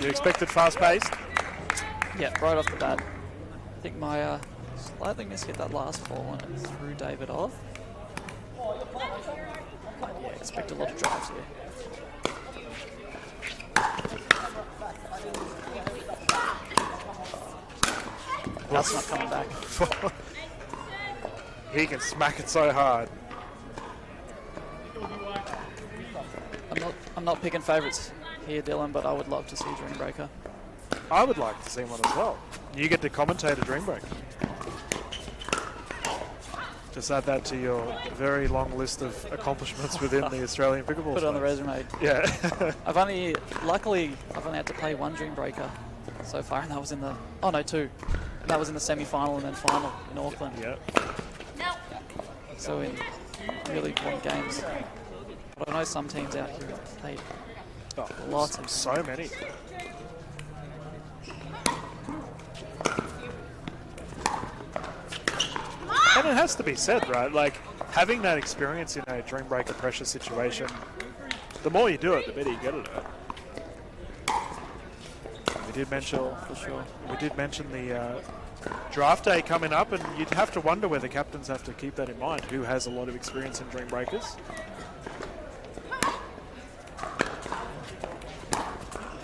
You expected fast-paced? Yeah, right off the bat. I think Maya slightly mishit that last ball and it threw David off. But yeah, expect a lot of drives here. That's not coming back. He can smack it so hard. I'm not picking favourites here, Dylan, but I would love to see Dreambreaker. I would like to see one as well. You get to commentate a Dreambreaker. Just add that to your very long list of accomplishments within the Australian pickleball Put it on the space. resume. Yeah. Luckily, I've only had to play 1 Dreambreaker so far, and that was in the, no, 2. And that was in the semi-final and then final in Auckland. Yeah. So in really important games. But I know some teams out here have played Oh, Lots of so many. And it has to be said, right? Like, having that experience in a dream breaker pressure situation, the more you do it, the better you get at it. We did mention, for sure. we did mention the draft day coming up, and you'd have to wonder whether captains have to keep that in mind. Who has a lot of experience in dream breakers?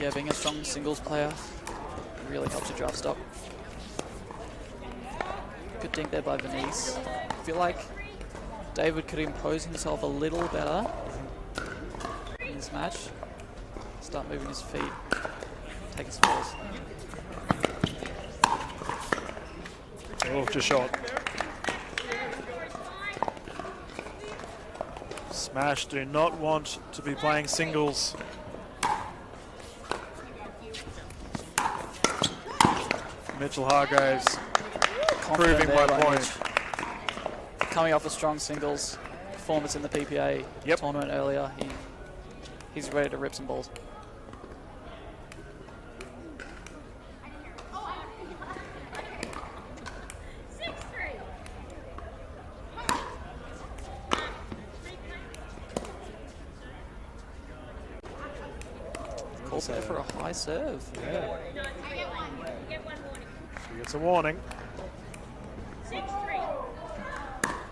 Yeah, being a strong singles player really helps your draft stock. Good dink there by Venice. I feel like David could impose himself a little better in this match. Start moving his feet, take his falls. Oh, just short. Smash do not want to be playing singles. Mitchell Hargraves proving my point. Coming off a strong singles performance in the PPA tournament earlier, he's ready to rip some balls. Calls there for a high serve. Yeah. Get one warning. She gets a warning. 6-3.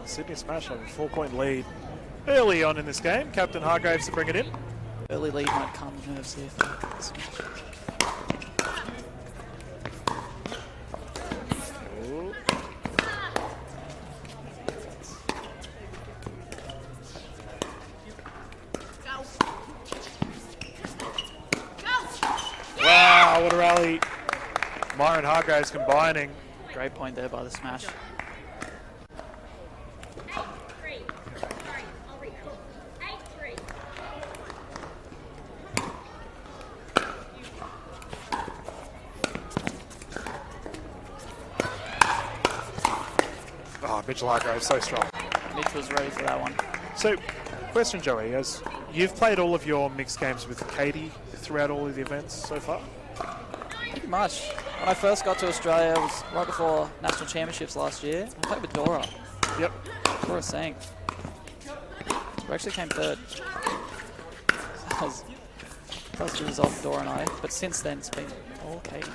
Sydney Smash have a 4-point lead early on in this game. Captain Hargraves to bring it in. Early lead might calm the nerves here for Smash. Ooh. Wow, what a rally. Myron Hargraves combining. Great point there by the Smash. 8-3. Sorry, I'll recall. 8-3. Oh, Mitchell Hargraves, so strong. Mitch was ready for that one. So, question, Joey, as you've played all of your mixed games with Katie throughout all of the events so far? Pretty much. When I first got to Australia, it was right before National Championships last year. I played with Dora. Yep. Dora sang. We actually came third. That was positive result for Dora and I. But since then, it's been all Katie.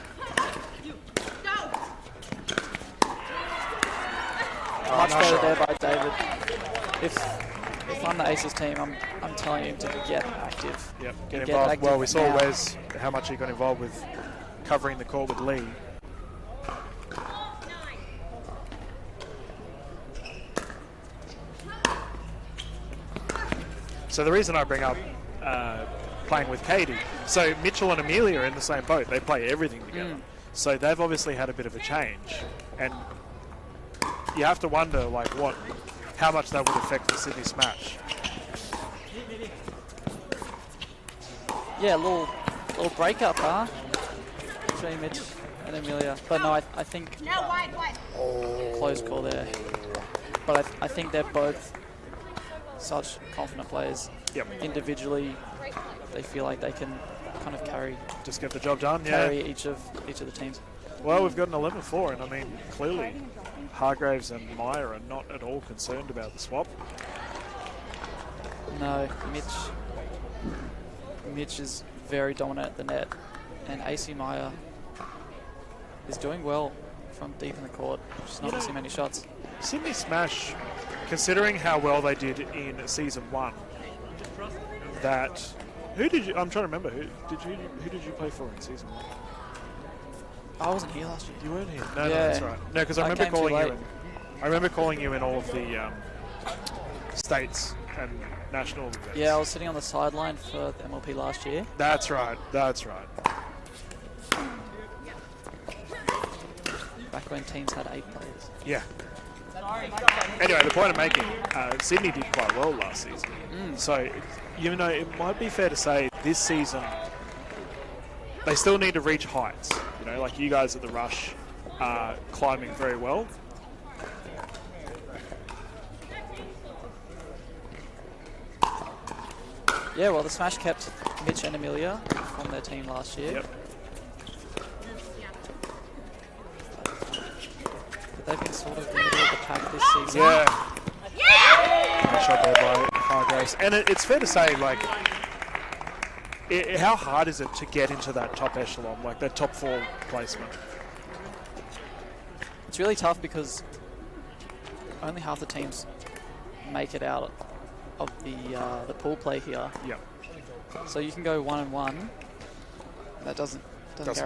Much better there by David. If I'm the Aces team, I'm telling him to get active. Yep. Get Get involved. active Well, we saw now. Wes how much he got involved with covering the court with Lee. So the reason I bring up playing with Katie, so Mitchell and Amelia are in the same boat. They play everything together. So they've obviously had a bit of a change, and you have to wonder like how much that would affect the Sydney Smash. Yeah, a little breakup, huh? Between Mitch and Amelia. But no, I think No, wait. close call there. But I think they're both such confident players. Yep. Individually, they feel like they can kind of carry Just get the job done. Yeah. each of the teams. Well, we've got an 11-4, and I mean, clearly Hargraves and Meyer are not at all concerned about the swap. No, Mitch is very dominant at the net, and AC Meyer is doing well from deep in the court. Just not missing many shots. Sydney Smash, considering how well they did in season 1, I'm trying to remember who did you play for in season 1? I wasn't here last year. You weren't here. No, Yeah. that's right. No, because I I remember came too calling you late. in. I remember calling you in all of the states and national events. Yeah, I was sitting on the sideline for the MLP last year. That's right. That's right. Back when teams had 8 players. Yeah. Anyway, the point I'm making, Sydney did quite well last season. So, you know, it might be fair to say this season they still need to reach heights. You know, like you guys at the Rush are climbing very well. Yeah, well, the Smash kept Mitch and Amelia from their team last year. Yep. But they've been sort of the middle of the pack this season. Yeah. Nice shot there by Hargraves. And it's fair to say, like, how hard is it to get into that top echelon, like that top 4 placement? It's really tough because only half the teams make it out of the pool play here. Yeah. So you can go 1-1. That doesn't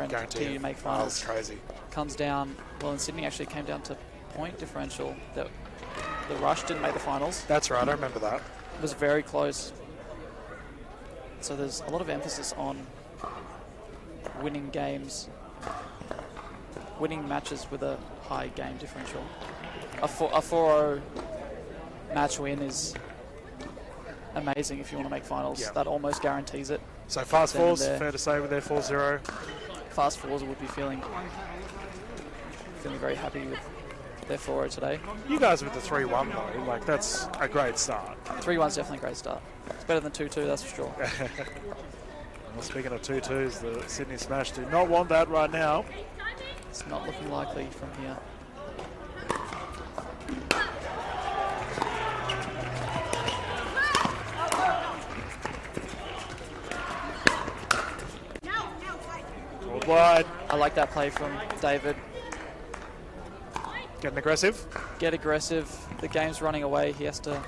guarantee you to make Oh, finals. that's crazy. Comes down. Well, in Sydney actually came down to point differential. The Rush didn't make the finals. That's right, I remember that. It was very close. So there's a lot of emphasis on winning games, winning matches with a high game differential. A 4-0 match win is amazing if you want to make finals. Yeah. That almost guarantees it. So fast Then fours, there. fair to say, with their 4-0. Fast fours would be feeling very happy with their 4-0 today. You guys with the 3-1 though, like that's a great start. 3-1's definitely a great start. It's better than 2-2, that's for sure. Well, speaking of 2-2s, the Sydney Smash do not want that right now. It's not looking likely from here. Called wide, I like that play from David. getting aggressive. Get aggressive. The game's running away. He has to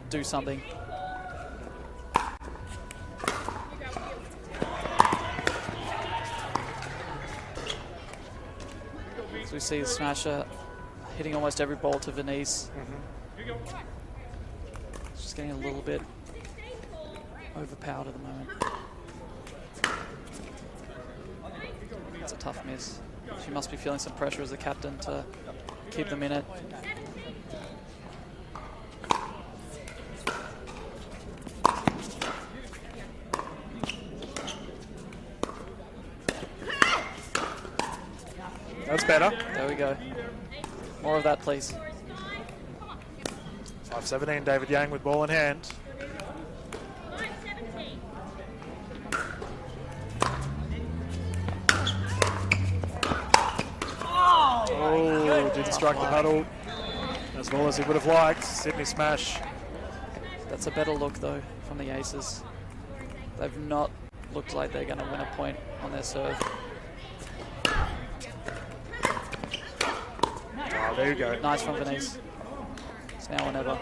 do something. So we see the Smasher hitting almost every ball to Venice. It's just getting a little bit overpowered at the moment. It's a tough miss. She must be feeling some pressure as the captain to keep them in it. That's better. There we go. More of that, please. 5-17, David Yang with ball in hand. Oh, didn't strike the paddle as well as he would have liked. Sydney Smash. That's a better look, though, from the Aces. They've not looked like they're going to win a point on their serve. Oh, there you go. Nice from Venice. It's now or never.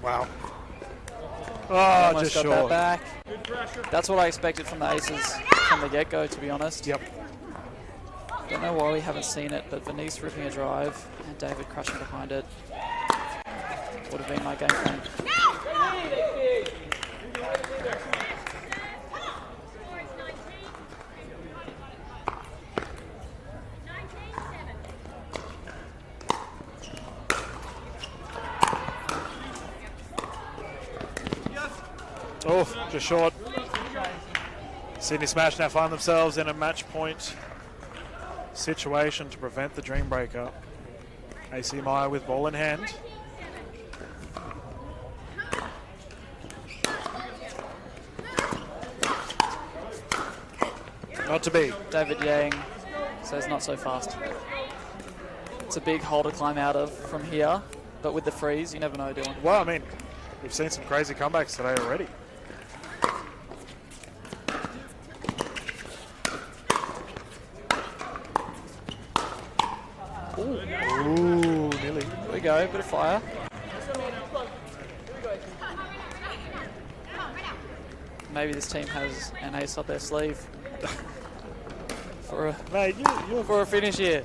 Wow. Oh, Almost just got short. that back. That's what I expected from the Aces from the get-go, to be honest. Yep. Don't know why we haven't seen it, but Venice ripping a drive and David crushing behind it would have been my game plan. Oh, just short. Sydney Smash now find themselves in a match point situation to prevent the Dream Breaker. AC Meyer with ball in hand. Not to be. David Yang says not so fast. It's a big hole to climb out of from here, but with the freeze, you never know, Dylan. Well, I mean, we've seen some crazy comebacks today already. Ooh, nearly. There we go, bit of fire. Maybe this team has an ace up their sleeve for Mate, a finish here.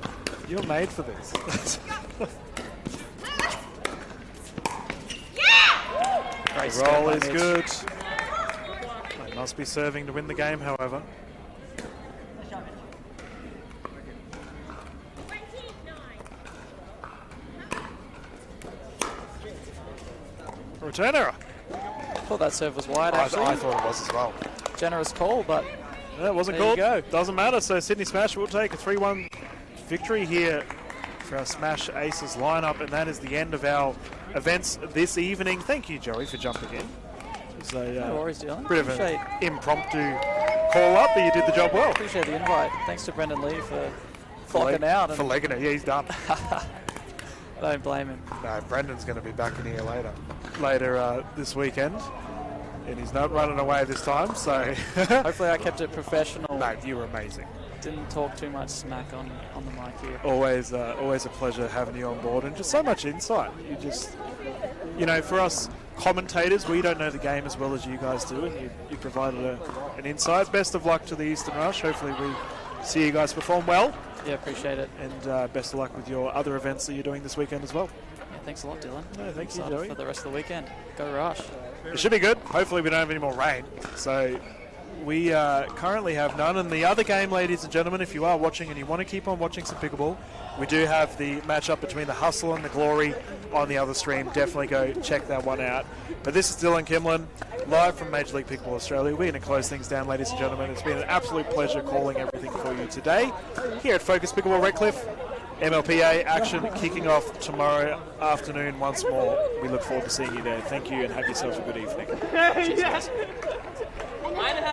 you're made for this. Great The roll by is Mitch. good. They must be serving to win the game, however. Return error. thought that serve was wide, I actually. thought it was as well. Generous call, but Yeah, it wasn't there you called. go. Doesn't matter. So Sydney Smash will take a 3-1 victory here for our Smash Aces lineup, and that is the end of our events this evening. Thank you, Joey, for jumping in. It was a No worries, Dylan. bit of an Appreciate, impromptu call up, but you did the job well. appreciate the invite. Thanks to Brendan Lee for flocking out. For And legging it. Yeah, he's done. don't blame him. No, Brendan's going to be back in here later this weekend, and he's not running away this time. So, Hopefully I kept it professional. no, you were amazing. Didn't talk too much smack on the mic here. Always a pleasure having you on board, and just so much insight. You just, for us commentators, we don't know the game as well as you guys do, and you provided an insight. Best of luck to the Eastern Rush. Hopefully we see you guys perform well, Yeah, appreciate it. and best of luck with your other events that you're doing this weekend as well. Yeah, thanks a lot, Dylan. No, thank you, Excited Joey. for the rest of the weekend. Go Rush. It should be good. Hopefully we don't have any more rain. So we currently have none. And the other game, ladies and gentlemen, if you are watching and you want to keep on watching some pickleball, we do have the matchup between the Hustle and the Glory on the other stream. Definitely go check that one out. But this is Dylan Kimlin, live from Major League Pickleball Australia. We're going to close things down, ladies and gentlemen. It's been an absolute pleasure calling everything for you today here at Focus Pickleball Redcliffe. MLPA action kicking off tomorrow afternoon once more. We look forward to seeing you there. Thank you, and have yourself a good evening. Cheers, guys.